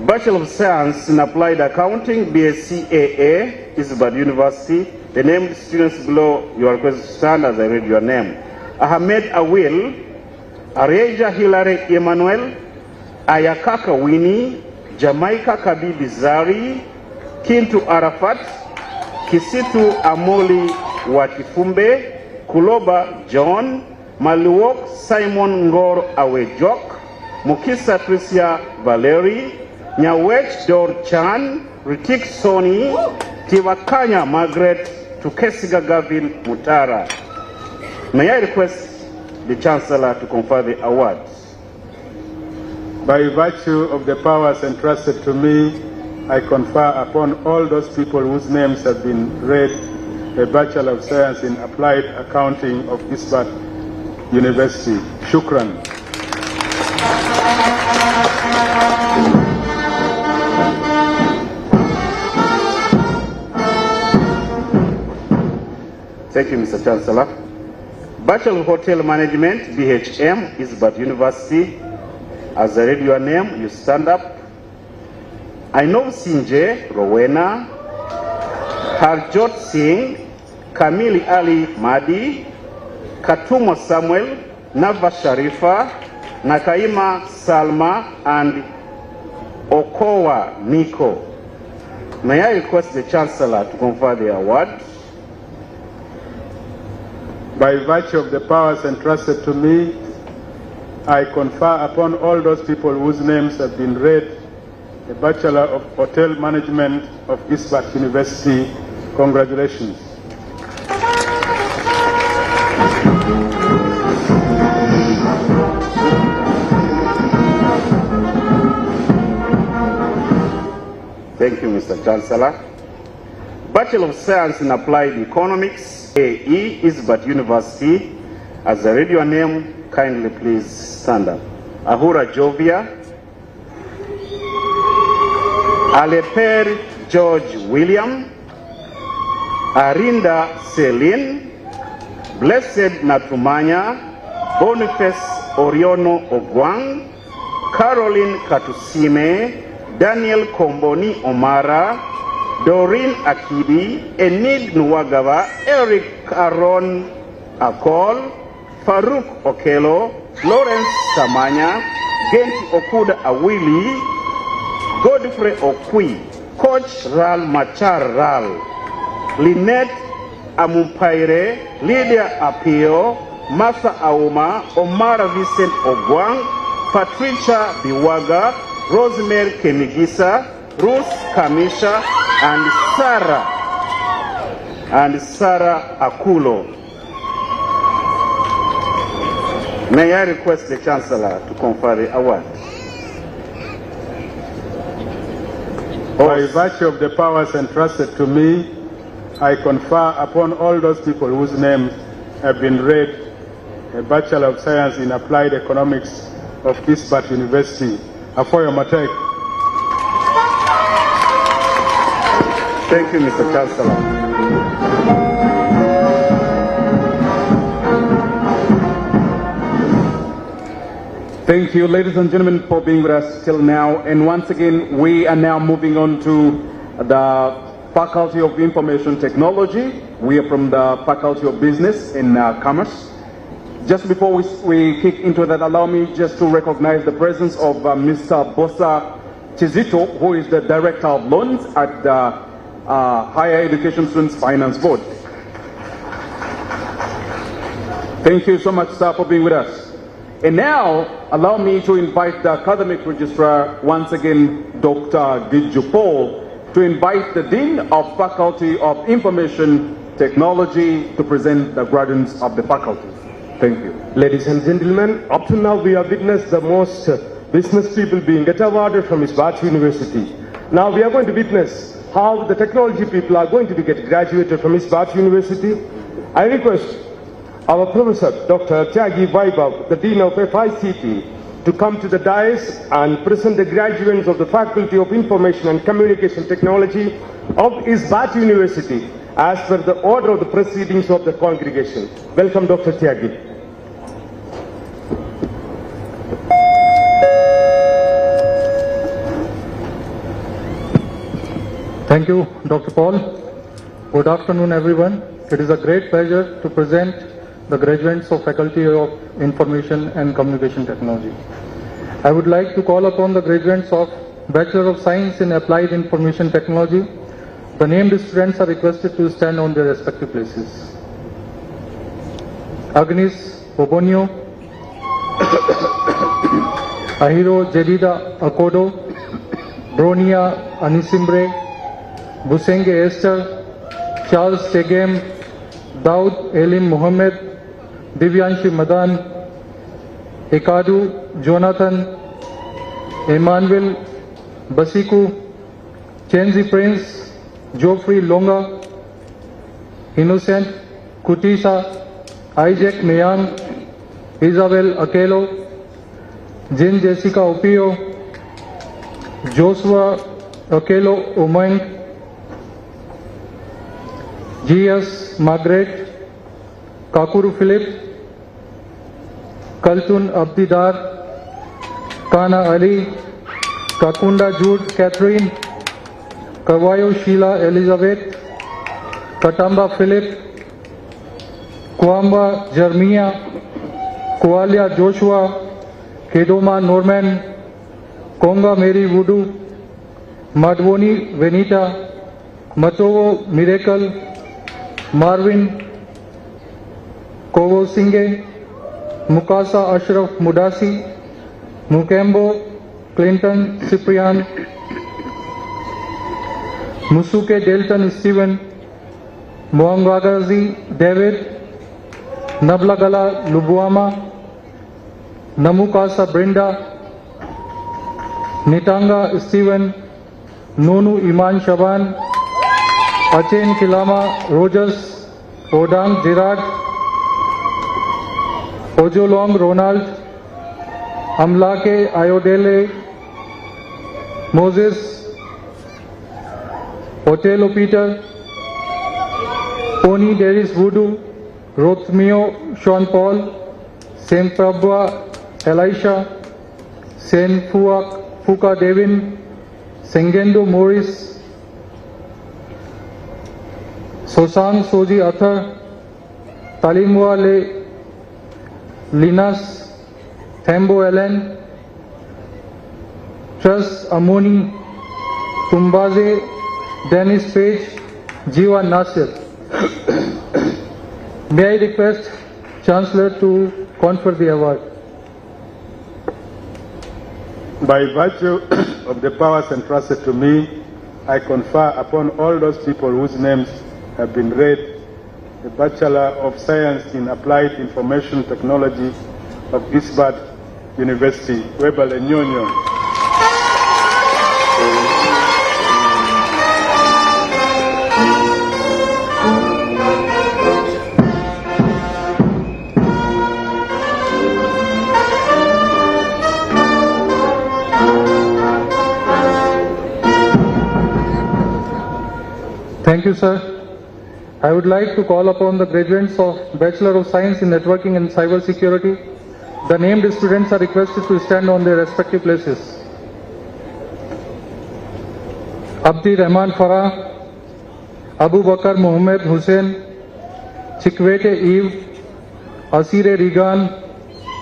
Bachelor of Science in Applied Accounting, BSc AA, ISBAT University. The named students below, you are requested to stand as I read your name. Ahmed Awil, Areja Hilary Emmanuel, Ayakaka Winnie, Jamaica Kabibi Zari, Kintu Arafat, Kisitu Amoli Watifumbe, Kuloba John, Maluok Simon Ngor Awejok, Mukisa Tricia Valerie, Nyawech Dor Chan, Ritik Soni, Tivakanya Margaret, Tukesiga Gavin Mutara. May I request the Chancellor to confer the awards? By virtue of the powers entrusted to me, I confer upon all those people whose names have been read a Bachelor of Science in Applied Accounting of ISBAT University. Shukran. Thank you, Mr. Chancellor. Bachelor of Hotel Management, BHM, ISBAT University. As I read your name, you stand up. Ainov Sinje, Rowena, Harjot Singh, Kamili Ali Madi, Katumo Samuel, Nava Sharifa, Nakaima Salma, and Okowa Nico. May I request the Chancellor to confer the award? By virtue of the powers entrusted to me, I confer upon all those people whose names have been read a Bachelor of Hotel Management of ISBAT University. Congratulations. Thank you, Mr. Chancellor. Bachelor of Science in Applied Economics, AE, ISBAT University. As I read your name, kindly please stand up. Ahura Jovia, Aleper George William, Arinda Celine, Blessed Natumanya, Boniface Oriono Ogwang, Caroline Katusime, Daniel Komboni Omara, Doreen Akidi, Enid Nwagaba, Eric Aaron Akol, Farouk Okelo, Lawrence Samanya, Genti Okuda Awili, Godfrey Okwi, Coach Ral Machar Ral, Lynette Amumpaire, Lydia Apio, Martha Auma, Omara Vincent Ogwang, Patricia Biwaga, Rosemary Kemigisa, Ruth Kamisha, and Sarah Akulo. May I request the Chancellor to confer the award? By virtue of the powers entrusted to me, I confer upon all those people whose names have been read a Bachelor of Science in Applied Economics of ISBAT University. Afoyo Matek. Thank you, Mr. Chancellor. Thank you, ladies and gentlemen, for being with us till now. And once again, we are now moving on to the Faculty of Information Technology. We are from the Faculty of Business and Commerce. Just before we kick into that, allow me just to recognize the presence of Mr. Bosa Chizito, who is the Director of Loans at the Higher Education Students Finance Board. Thank you so much, sir, for being with us. And now, allow me to invite the Academic Registrar, once again, Dr. Gidju Paul, to invite the Dean of Faculty of Information Technology to present the graduates of the faculty. Thank you. Ladies and gentlemen, up to now we have witnessed the most business people being get awarded from ISBAT University. Now we are going to witness how the technology people are going to get graduated from ISBAT University. I request our Professor, Dr. Tyagi Vaibhav, the Dean of FICT, to come to the dais and present the graduates of the Faculty of Information and Communication Technology of ISBAT University as per the order of the proceedings of the congregation. Welcome, Dr. Tyagi. Thank you, Dr. Paul. Good afternoon, everyone. It is a great pleasure to present the graduates of Faculty of Information and Communication Technology. I would like to call upon the graduates of Bachelor of Science in Applied Information Technology. The named students are requested to stand on their respective places. Agnes Obonio, Ahiro Jedida Akodo, Bronia Anisimbre, Busenge Esther, Charles Tegem, Daud Elim Mohammed, Divyanshi Madan, Ekadu Jonathan, Emmanuel Basiku, Chenzi Prince, Geoffrey Longa, Innocent Kutisa, Isaac Mayang, Isabel Akelo, Jin Jessica Opio, Joshua Akelo Umang, G.S. Margaret, Kakuru Philip, Kaltun Abdidar, Kana Ali, Kakunda Jude Catherine, Kavayo Sheila Elizabeth, Katamba Philip, Kwamba Jermia, Kualia Joshua, Kedoma Norman, Konga Mary Voodoo, Madwoni Venita, Matovo Miracle, Marvin Kovo Singhe, Mukasa Ashraf Mudasi, Mukembo Clinton Cyprian, Musuke Delton Stephen, Moangagazi David, Nablagala Lubuama, Namukasa Brenda, Nitanga Stephen, Nonu Iman Shaban, Achen Kilama Rogers, Odang Gerard, Ojolong Ronald, Amlake Ayodele, Moses, Otelo Peter, Pony Darius Voodoo, Rothmio Sean Paul, Saint Prabha Elisha, Saint Fuka Devin, Sengendo Morris, Sosang Soji Athar, Talimwa Le Linas, Thambo Ellen, Trust Amoni, Tumbaze, Dennis Page, Jiwa Nasir. May I request Chancellor to confer the award. By virtue of the powers entrusted to me, I confer upon all those people whose names have been read the Bachelor of Science in Applied Information Technology of ISBAT University, Webale Nyonyo. Thank you, sir. I would like to call upon the graduates of Bachelor of Science in Networking and Cyber Security. The named students are requested to stand on their respective places. Abdi Rahman Farah, Abu Bakr Mohammed Hussein, Chikwete Eve, Asire Rigan,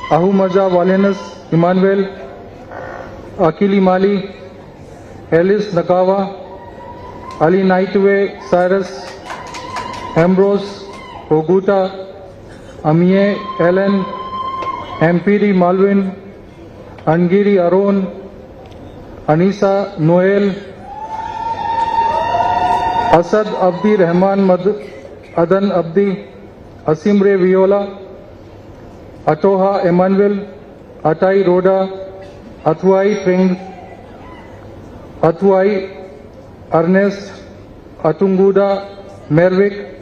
Ahumaja Valenus Emmanuel, Akili Mali, Alice Nakawa, Ali Naitwe Cyrus, Ambrose Oguta, Amie Ellen, MPD Malvin, Angiri Aron, Anisa Noel, Asad Abdi Rahman Adan Abdi, Asimre Viola, Atoha Emmanuel, Atai Roda, Athuai Pring, Athuai Ernest, Atunguda Mervik,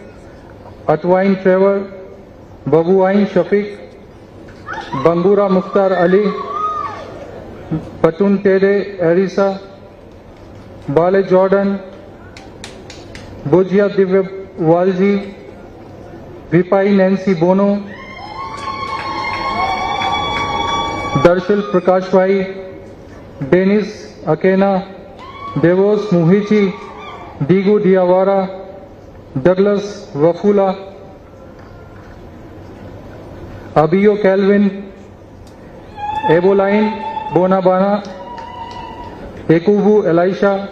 Atwain Trevor, Babuain Shafiq, Bangura Mukhtar Ali, Patun Tede Arisa, Bale Jordan, Bujia Divya Walji, Vipai Nancy Bono, Darshil Prakash Bhai, Denis Akena, Devos Muhichi, Digu Diawara, Douglas Wafula, Abio Calvin, Eboline Bonabana, Ekubu Elisha,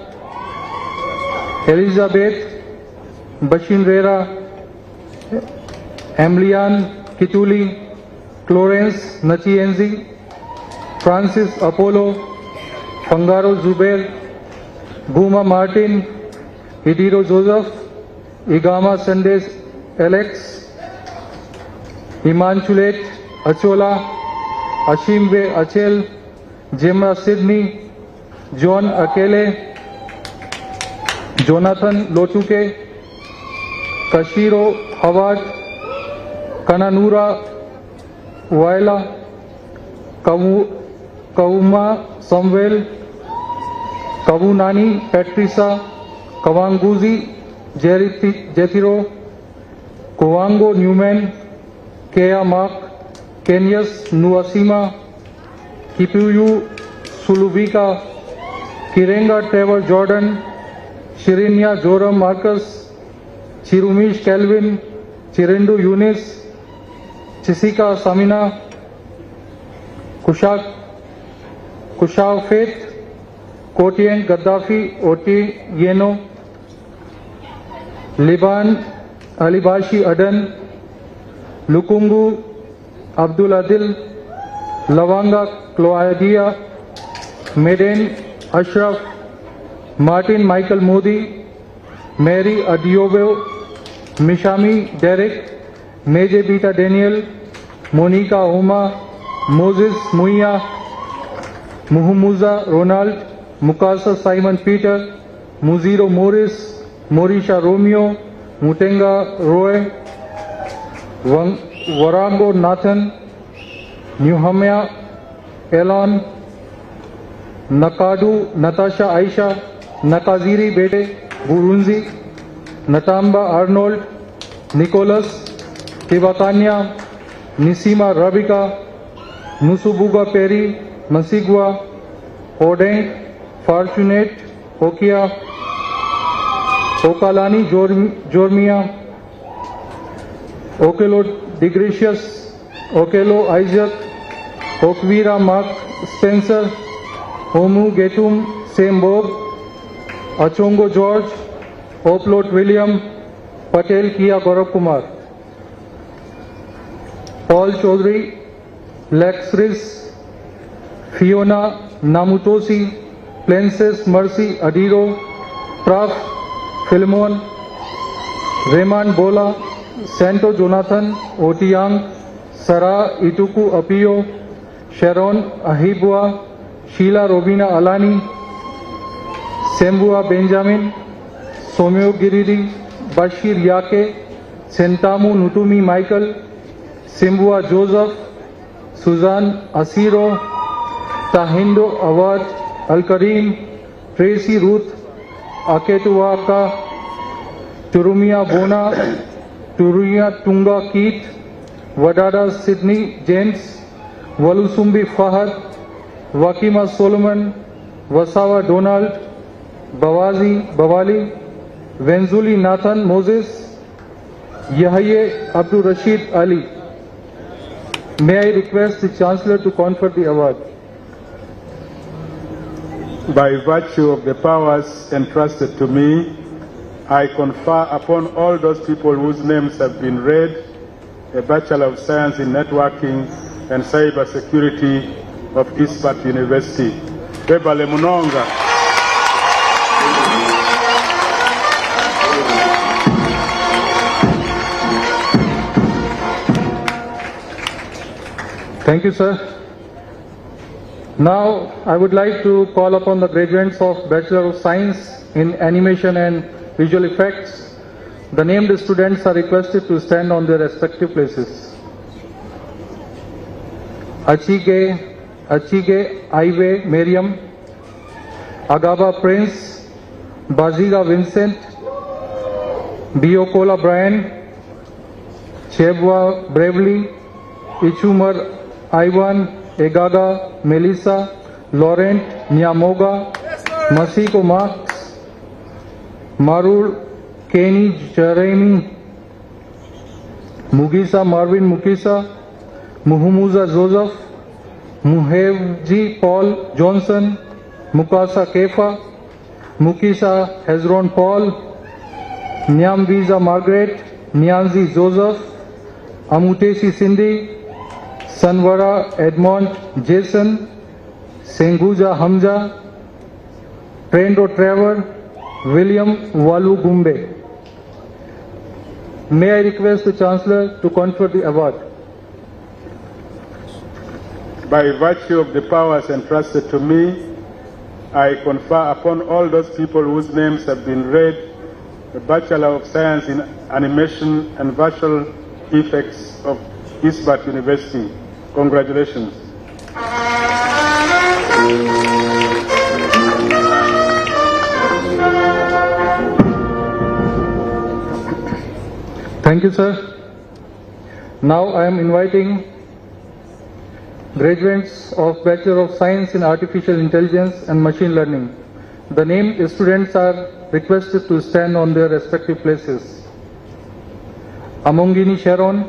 Elizabeth Bashin Rera, Emilian Kituli, Clarence Nachienzi, Francis Apollo, Fangaro Zubair, Buma Martin, Hidiro Joseph, Igama Sandes Alex, Imanchulet Achola, Ashimbe Achel, Gemma Sydney, John Akele, Jonathan Lotuke, Kashiro Howard, Kananura Waila, Kauma Samuel, Kavunani Patricia, Kawanguzi Jethiro, Kowango Newman, Kea Mark, Kenyas Nuasima, Kipuyu Suluvika, Kirenga Trevor Jordan, Shirinya Joram Marcus, Chirumish Kelvin, Chirendu Yunis, Chisika Samina, Kushao Faith, Kotien Gaddafi, Oti Yeno, Liban Alibashi Adan, Lukungu Abdul Adil, Lavanga Cloadia, Meden Ashraf, Martin Michael Modi, Mary Adiobo, Mishami Derek, Meje Beta Daniel, Monica Oma, Moses Muia, Muhumuza Ronald, Mukasa Simon Peter, Muziro Morris, Morisha Romeo, Mutenga Roy, Warango Nathan, Nuhamia Elon, Nakadu Natasha Aisha, Nakaziri Bede Burunzi, Natamba Arnold, Nicholas, Tibatanya, Nisima Rabika, Nusubuga Peri, Masigua, Odeng, Fortunate, Okia, Okalani Jormia, Okelo Degratius, Okelo Isaac, Okvira Mark Spencer, Omu Getum Sembog, Achongo George, Oplot William, Patel Kia Gaurav Kumar, Paul Chaudhary, Lex Riz, Fiona Namutosi, Plenses Mercy Adiro, Prof. Philemon, Raymond Bola, Santo Jonathan, Otiang, Sarah Ituku Apio, Sharon Ahibua, Sheila Robina Alani, Sembua Benjamin, Somyo Giridi, Bashir Yake, Sentamu Nutumi Michael, Simbua Joseph, Suzanne Asiro, Tahindo Awad, Al Karim, Tracy Ruth, Aketuaka, Turumia Bona, Turuya Tunga Keith, Wadada Sydney James, Walusumbi Fahad, Wakima Solomon, Wasawa Donald, Bawali, Wenzuli Nathan Moses, Yahya Abdul Rashid Ali. May I request the Chancellor to confer the award. By virtue of the powers entrusted to me, I confer upon all those people whose names have been read a Bachelor of Science in Networking and Cyber Security of ISBAT University. Bebale Munonga. Thank you, sir. Now, I would like to call upon the graduates of Bachelor of Science in Animation and Visual Effects. The named students are requested to stand on their respective places. Achige Aiwe Miriam, Agaba Prince, Baziga Vincent, Biokola Brian, Chebwa Bravely, Ichumar Ivan, Egaga, Melissa, Laurent, Nyamoga, Masiko Marx, Marul, Kenny, Jeremy, Mugisa, Marvin Mukisa, Muhumuza Joseph, Muhevji Paul Johnson, Mukasa Kefa, Mukisa Hezron Paul, Nyamviza Margaret, Nyanzi Joseph, Amutesi Cindy, Sanwara Edmond Jason, Senguja Hamza, Prendo Trevor, William Walu Gumbe. May I request the Chancellor to confer the award. By virtue of the powers entrusted to me, I confer upon all those people whose names have been read the Bachelor of Science in Animation and Visual Effects of ISBAT University. Congratulations. Thank you, sir. Now I am inviting graduates of Bachelor of Science in Artificial Intelligence and Machine Learning. The named students are requested to stand on their respective places. Amongini Sharon,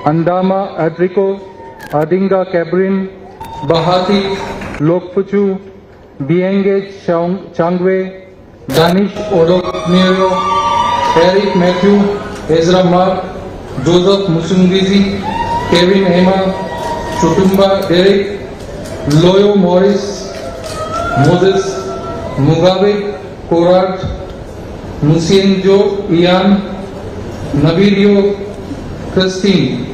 Andama Adrico, Adinga Cabrin, Bahati Lokpuchu, Bienge Changwe, Danish Odoknero, Eric Matthew, Ezra Mark, Joseph Musungizi, Kevin Emma, Chutumba Derek, Loyo Morris, Moses, Mugabe Korat, Musienjo Ian, Nabirio Christine,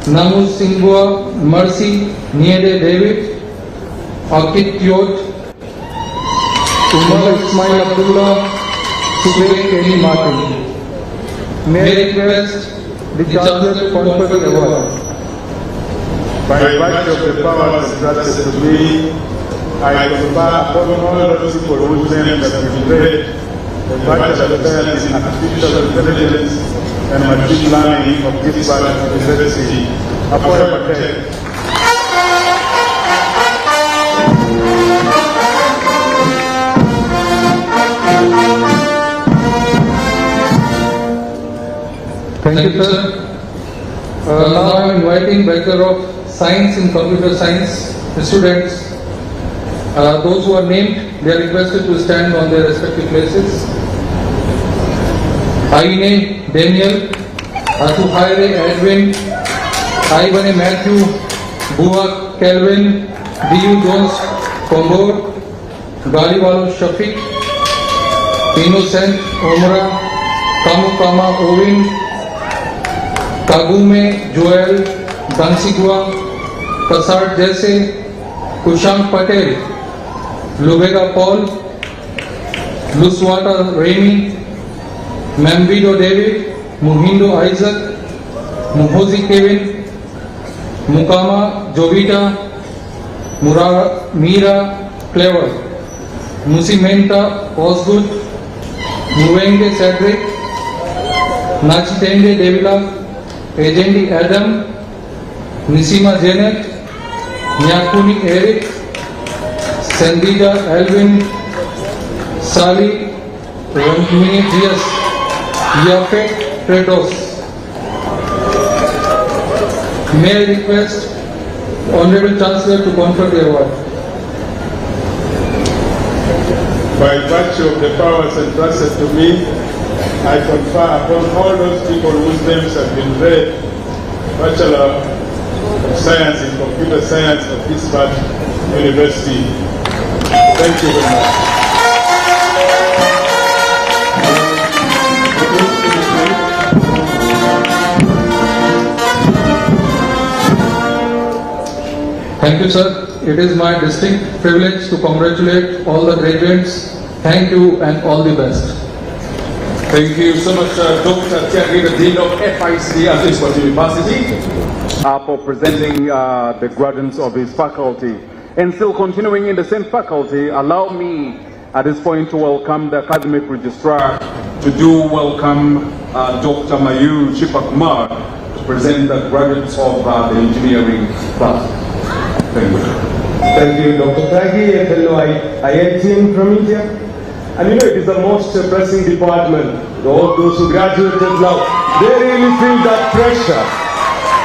Namus Singwa Mercy, Niede David, Akit Yot, Umar Ismail Abdullah, Subay Kenny Martin. May I request the Chancellor to confer the award. By virtue of the powers entrusted to me, I confer upon all those people whose names have been read the Bachelor of Science in Artificial Intelligence and Machine Learning of ISBAT University. Appointment. Thank you, sir. Now I am inviting Bachelor of Science in Computer Science students. Those who are named, they are requested to stand on their respective places. Aine Daniel, Atuhaire Edwin, Ivane Matthew, Bua Kelvin, D.U. Jones Kombor, Galiwalo Shafiq, Innocent Omra, Kamukama Ovin, Kagume Joel, Dansigua, Kasar Jesse, Kushank Patel, Lubega Paul, Luswata Remy, Mambido David, Muhindo Isaac, Muhozi Kevin, Mukama Jovita, Mira Clever, Musimenta Osgood, Muwenge Cedric, Nachitende Devila, Ejendi Adam, Nisima Janet, Nyakuni Eric, Sandida Alvin, Sali, Ramini Dias, Yafet Pretos. May I request Honorable Chancellor to confer the award. By virtue of the powers entrusted to me, I confer upon all those people whose names have been read, Bachelor of Science in Computer Science of ISBAT University. Thank you very much. Thank you, sir. It is my distinct privilege to congratulate all the graduates. Thank you and all the best. Thank you so much, Dr. Tiagri, the Dean of FIC at ISBAT University, for presenting the graduates of his faculty. And still continuing in the same faculty, allow me at this point to welcome the academic registrar to welcome Dr. Mayu Chipakumar to present the graduates of the engineering class. Thank you. Thank you, Dr. Tagi, a fellow IIT from India. And you know, it is the most pressing department. All those who graduated now, they really feel that pressure.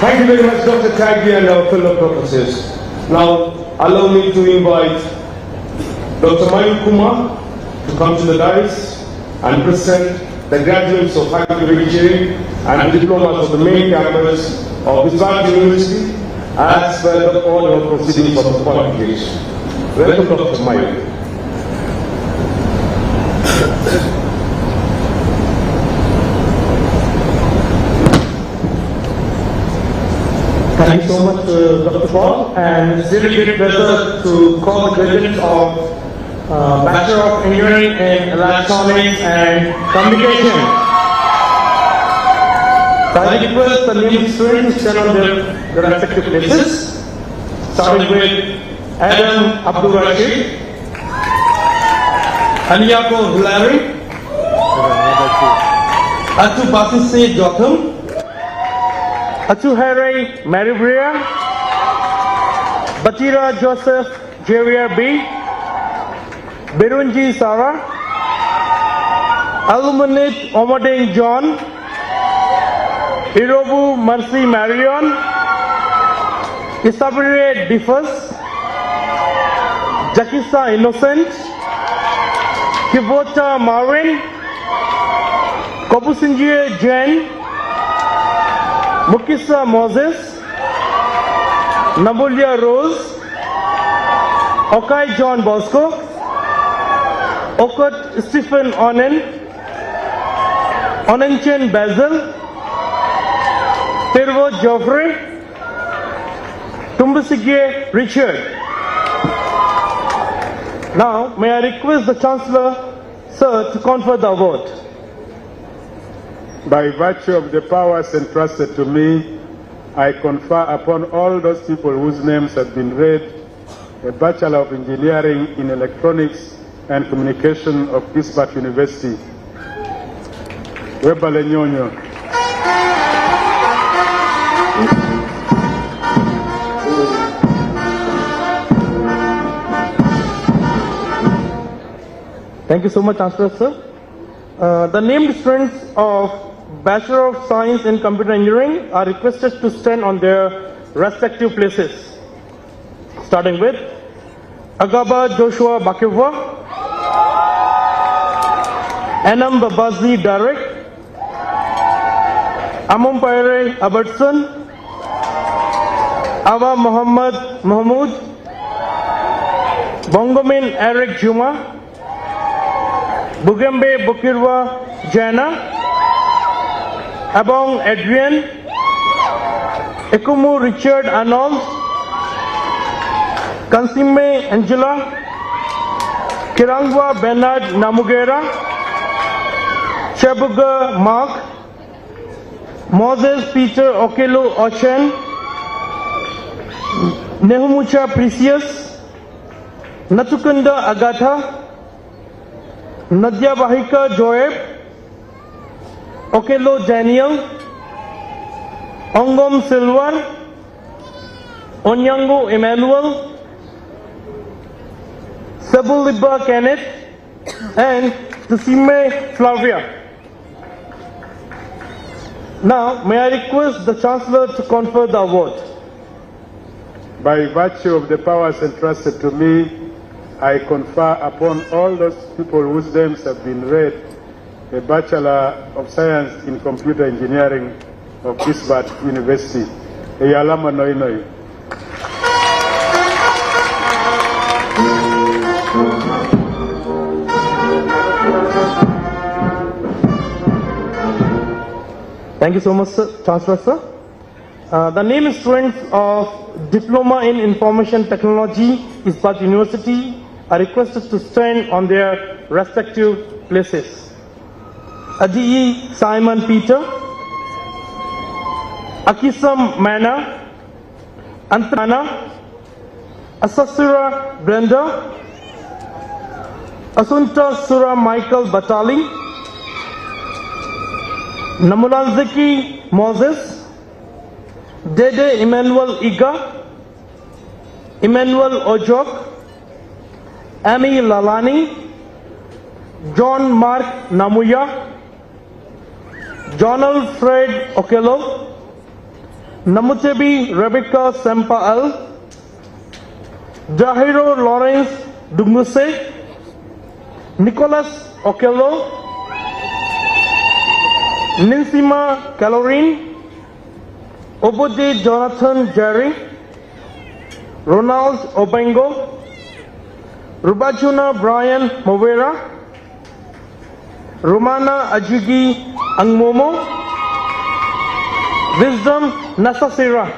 Thank you very much, Dr. Tagi and our fellow professors. Now, allow me to invite Dr. Mayu Kumar to come to the dais and present the graduates of Faculty of Engineering and diplomas of the main campus of ISBAT University, as well as all our proceedings of the convocation. Welcome, Dr. Mayu. Thank you so much, Dr. Paul, and it's really great pleasure to call the graduates of Bachelor of Engineering in Electronics and Communication. So I request the new students to stand on their respective places, starting with Adam Abdul Rashid, Anyako Hilary, Atu Basisi Gotham, Atuhere Maribria, Batira Joseph Javier B, Berunji Sarah, Alumanit Omadeng John, Irobu Mercy Marion, Isabire Diffus, Jakisa Innocent, Kivota Marvin, Kopusinjie Jen, Mukisa Moses, Nabulia Rose, Okai John Bosco, Okot Stephen Onen, Onenchen Basil, Tervo Joffrey, Tumbasige Richard. Now, may I request the Chancellor, sir, to confer the award. By virtue of the powers entrusted to me, I confer upon all those people whose names have been read a Bachelor of Engineering in Electronics and Communication of ISBAT University. Webale Nyonyo. Thank you so much, Chancellor, sir. The named students of Bachelor of Science in Computer Engineering are requested to stand on their respective places. Starting with Agaba Joshua Bakiva, Anam Babazi Derek, Amumpaire Abertson, Ava Muhammad Mahmoud, Bongomin Eric Juma, Bugembe Bukirwa Jana, Abong Adrian, Ekumu Richard Arnold, Kansime Angela, Kirangwa Bernard Namugera, Chebuga Mark, Moses Peter Okelo Ochen, Nehumucha Precious, Natukunda Agatha, Nadia Bahika Joeb, Okelo Daniel, Ongom Silver, Onyango Emmanuel, Sabuliba Kenneth, and Tusime Flavia. Now, may I request the Chancellor to confer the award. By virtue of the powers entrusted to me, I confer upon all those people whose names have been read a Bachelor of Science in Computer Engineering of ISBAT University. Eyalama Noi Noi. Thank you so much, sir. Chancellor, sir. The name students of Diploma in Information Technology, ISBAT University, are requested to stand on their respective places. Adiyi Simon Peter, Akisam Mana, Antana, Asasura Brenda, Asunta Sura Michael Batali, Namulanziki Moses, Dede Emmanuel Iga, Emmanuel Ojok, Amy Lalani, John Mark Namuya, Jonal Fred Okello, Namutebi Rebecca Sempa Al, Dahiro Lawrence Dunguse, Nicholas Okello, Ninsima Calorin, Obode Jonathan Jerry, Ronald Obengo, Rubajuna Brian Movera, Romana Ajigi Angmomo, Wisdom Nasasira.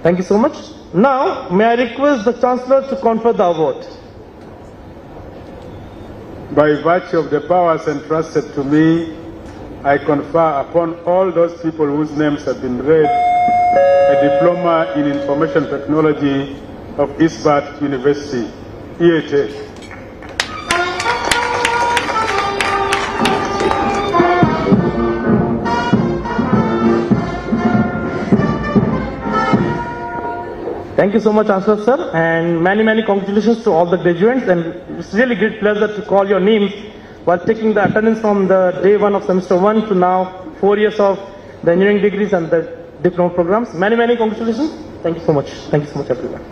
Thank you so much. Now, may I request the Chancellor to confer the award. By virtue of the powers entrusted to me, I confer upon all those people whose names have been read a Diploma in Information Technology of ISBAT University, EAT. Thank you so much, Chancellor, sir, and many congratulations to all the graduates, and it's really great pleasure to call your names while taking the attendance from the day 1 of semester 1 to now 4 years of the engineering degrees and the diploma programs. Many congratulations. Thank you so much. Thank you so much, everyone.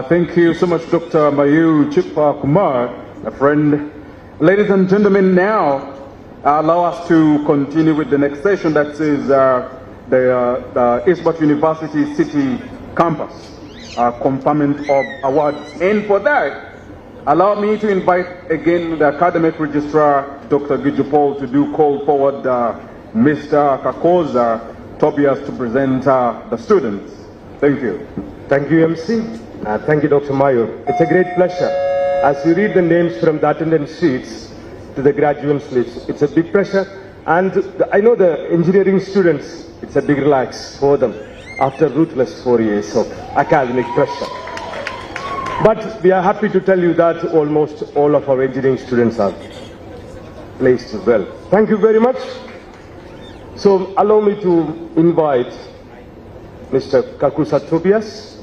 Thank you so much, Dr. Mayu Chipa Kumar, a friend. Ladies and gentlemen, now allow us to continue with the next session, that is the ISBAT University City Campus, conferment of awards. And for that, allow me to invite again the academic registrar, Dr. Giju Paul, to do call forward Mr. Kakoza Tobias to present the students. Thank you. Thank you, MC. Thank you, Dr. Mayu. It's a great pleasure. As you read the names from the attendance sheets to the graduate slips, it's a big pressure. And I know the engineering students, it's a big relax for them after ruthless 4 years of academic pressure. But we are happy to tell you that almost all of our engineering students are placed well. Thank you very much. So allow me to invite Mr. Kakusa Tobias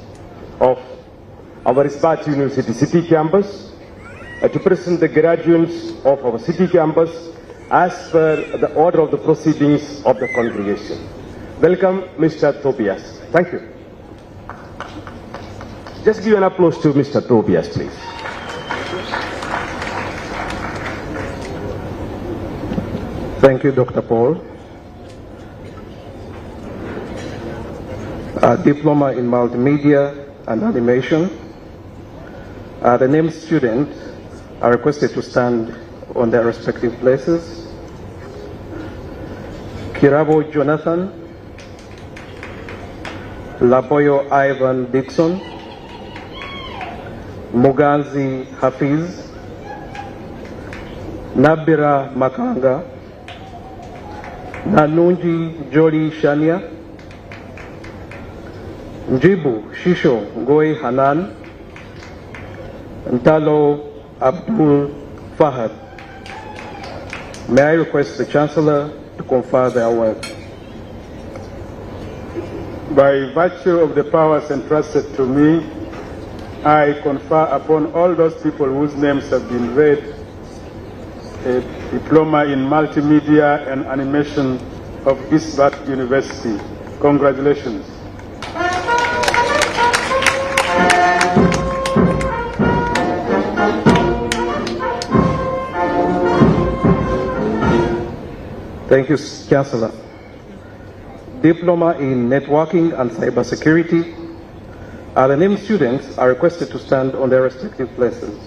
of our ISBAT University City Campus to present the graduates of our city campus as per the order of the proceedings of the congregation. Welcome, Mr. Tobias. Thank you. Just give an applause to Mr. Tobias, please. Thank you, Dr. Paul. A diploma in multimedia and animation. The named students are requested to stand on their respective places. Kirabo Jonathan, Laboyo Ivan Dixon, Muganzi Hafiz, Nabira Makanga, Nanunji Joli Shania, Njibu Shisho Goi Hanan, Ntalo Abdul Fahad. May I request the Chancellor to confer the award? By virtue of the powers entrusted to me, I confer upon all those people whose names have been read a diploma in multimedia and animation of ISBAT University. Congratulations. Thank you, Chancellor. Diploma in Networking and Cybersecurity. The named students are requested to stand on their respective places.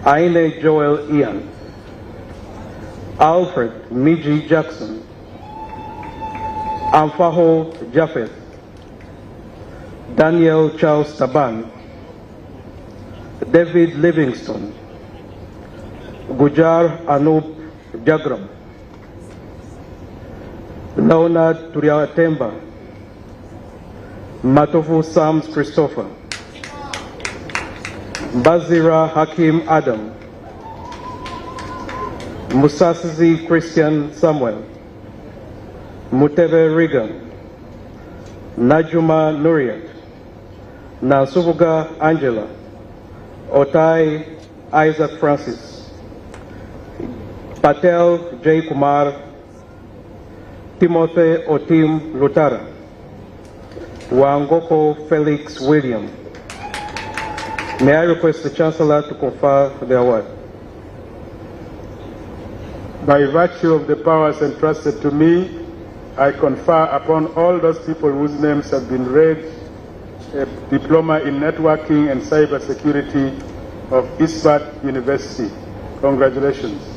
Aine Joel Ian, Alfred Miji Jackson, Amfaho Japheth, Daniel Charles Taban, David Livingston, Gujar Anup Jagram, Leonard Turiatemba, Matofu Sams Christopher, Bazira Hakim Adam, Musasizi Christian Samuel, Mutebe Regan, Najuma Nuriat, Nansubuga Angela, Otai Isaac Francis, Patel J. Kumar, Timothy Otim Lutara, Wangoko Felix William. May I request the Chancellor to confer the award? By virtue of the powers entrusted to me, I confer upon all those people whose names have been read a diploma in networking and cybersecurity of ISBAT University. Congratulations.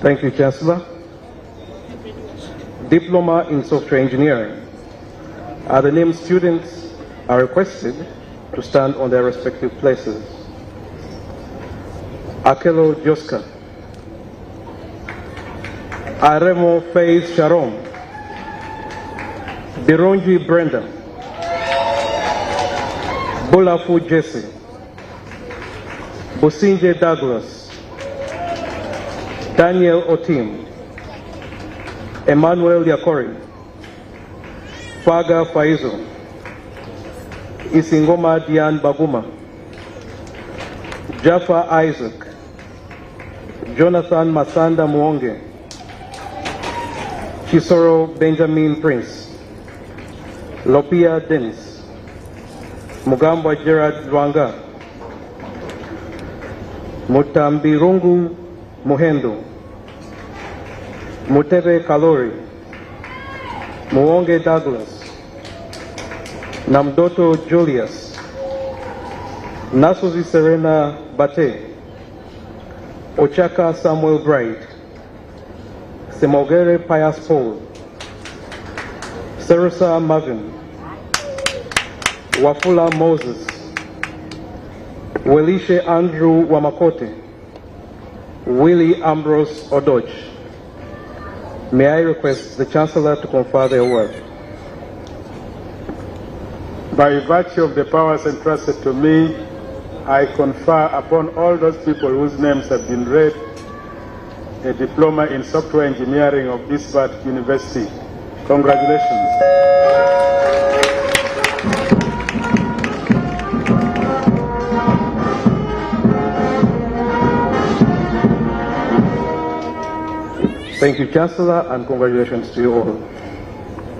Thank you, Chancellor. Diploma in Software Engineering. The named students are requested to stand on their respective places. Akelo Joska, Aremo Faith Sharon, Bironji Brenda, Bulafu Jesse, Bosinje Douglas, Daniel Otim, Emmanuel Yakori, Faga Faizo, Isingoma Dian Baguma, Jaffa Isaac, Jonathan Masanda Muonge, Chisoro Benjamin Prince, Lopia Dennis, Mugamba Gerard Lwanga, Mutambirungu Muhendo, Mutebe Kalori, Muonge Douglas, Namdoto Julius, Nasuzi Serena Bate, Ochaka Samuel Bright, Semogere Pius Paul, Serusa Marvin, Wafula Moses, Welishe Andrew Wamakote, Willie Ambrose Odoch. May I request the Chancellor to confer the award? By virtue of the powers entrusted to me, I confer upon all those people whose names have been read a diploma in software engineering of ISBAT University. Congratulations. Thank you, Chancellor, and congratulations to you all.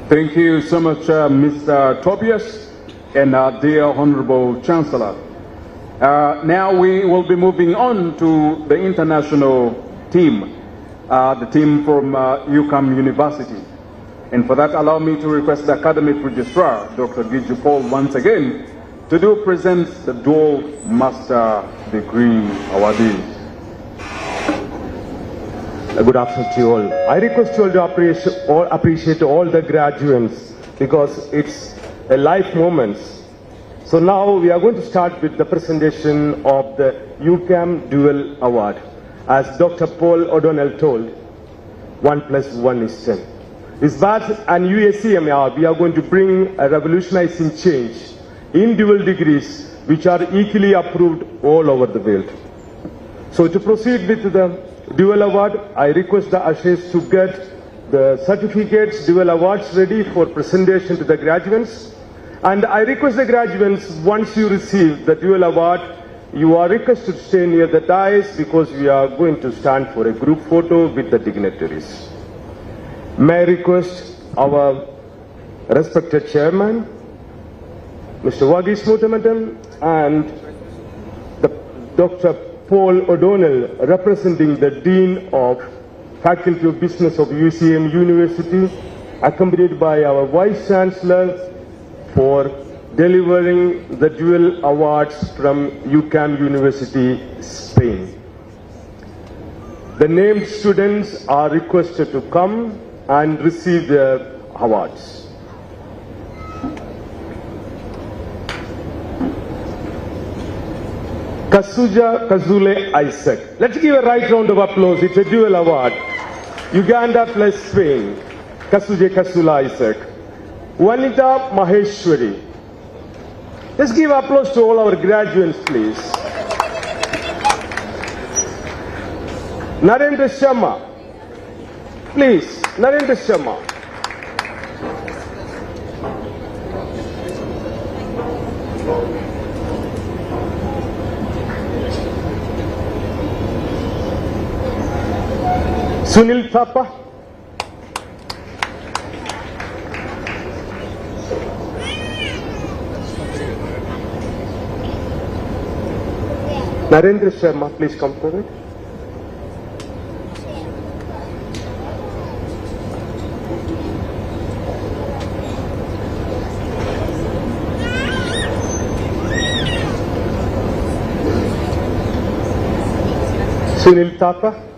Thank you so much, Mr. Tobias and dear Honorable Chancellor. Now we will be moving on to the international team, the team from UCAM University. And for that, allow me to request the Academic Registrar, Dr. Giju Paul, once again, to present the Dual Master Degree awardees. Good afternoon to you all. I request you all to appreciate all the graduates because it's a life moment. So now we are going to start with the presentation of the UCAM Dual Award. As Dr. Paul O'Donnell told, 1 + 1 is 10. ISBAT and UACMR, we are going to bring a revolutionizing change in dual degrees which are equally approved all over the world. So to proceed with the Dual Award, I request the ushers to get the certificates, Dual Awards ready for presentation to the graduates. And I request the graduates, once you receive the Dual Award, you are requested to stay near the dais because we are going to stand for a group photo with the dignitaries. May I request our respected chairman, Mr. Wagis Mutamadam, and Dr. Paul O'Donnell, representing the Dean of Faculty of Business of UCM University, accompanied by our Vice Chancellor, for delivering the dual awards from UCAM University, Spain. The named students are requested to come and receive their awards. Kasuja Kazule Isaac. Let's give a right round of applause. It's a dual award. Uganda plus Spain. Kasuja Kazula Isaac. Wanita Maheshwari. Let's give applause to all our graduates, please. Narendra Sharma. Please, Narendra Sharma. Sunil Thapa. Narendra Sharma, please come forward. Sunil Thapa.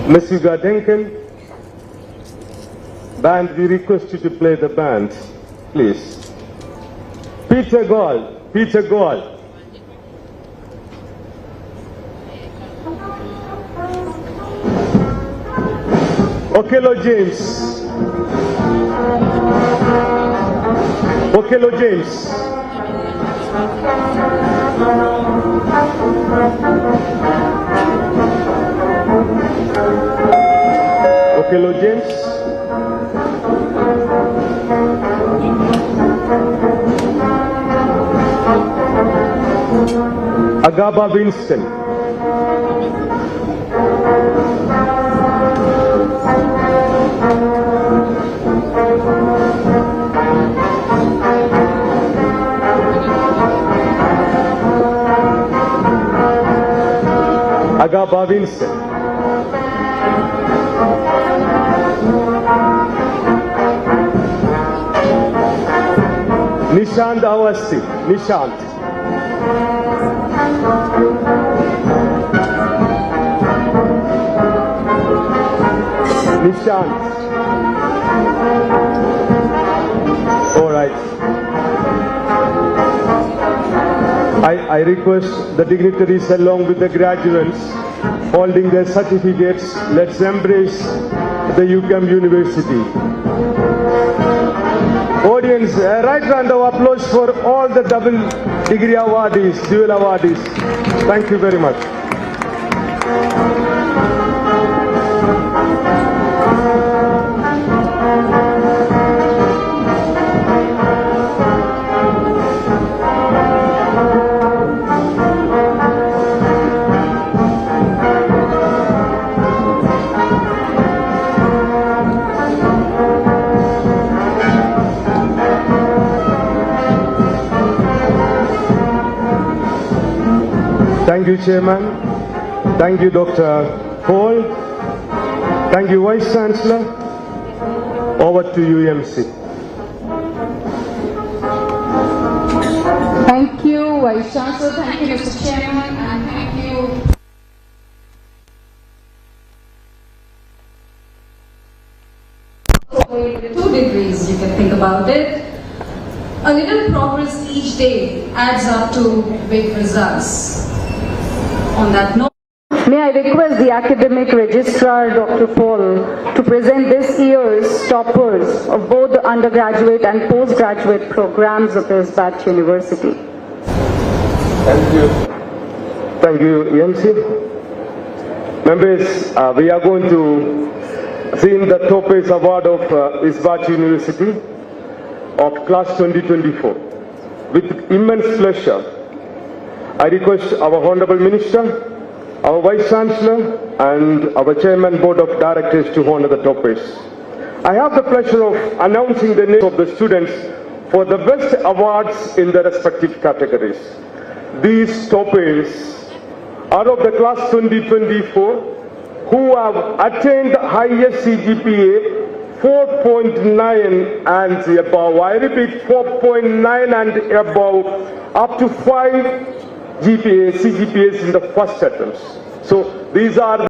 Ms. Yuga Denken, band, we request you to play the band, please. Peter Gall, Peter Gall. Okello James. Okello James. Okello James. Agaba Winston. Agaba Winston. Nishant Awasti. Nishant. Nishant. All right. I request the dignitaries along with the graduates holding their certificates. Let's embrace the UCAM University. Audience, a right round of applause for all the double degree awardees, dual awardees. Thank you very much. Thank you, Chairman. Thank you, Dr. Paul. Thank you, Vice Chancellor. Over to you, MC. Thank you. Vice Chancellor. Thank you, Mr. Chairman, and thank you. With 2 degrees, you can think about it. A little progress each day adds up to big results. On that note, may I request the Academic Registrar, Dr. Paul, to present this year's toppers of both the undergraduate and postgraduate programs of ISBAT University. Thank you. Thank you, EMC. Members, we are going to see the Toppers Award of ISBAT University of Class 2024. With immense pleasure, I request our Honorable Minister, our Vice Chancellor and our Chairman Board of Directors to honor the toppers. I have the pleasure of announcing the names of the students for the best awards in the respective categories. These toppers are of the class 2024 who have attained highest CGPA 4.9 and above. I repeat, 4.9 and above, up to 5 CGPAs in the first attempts. So these are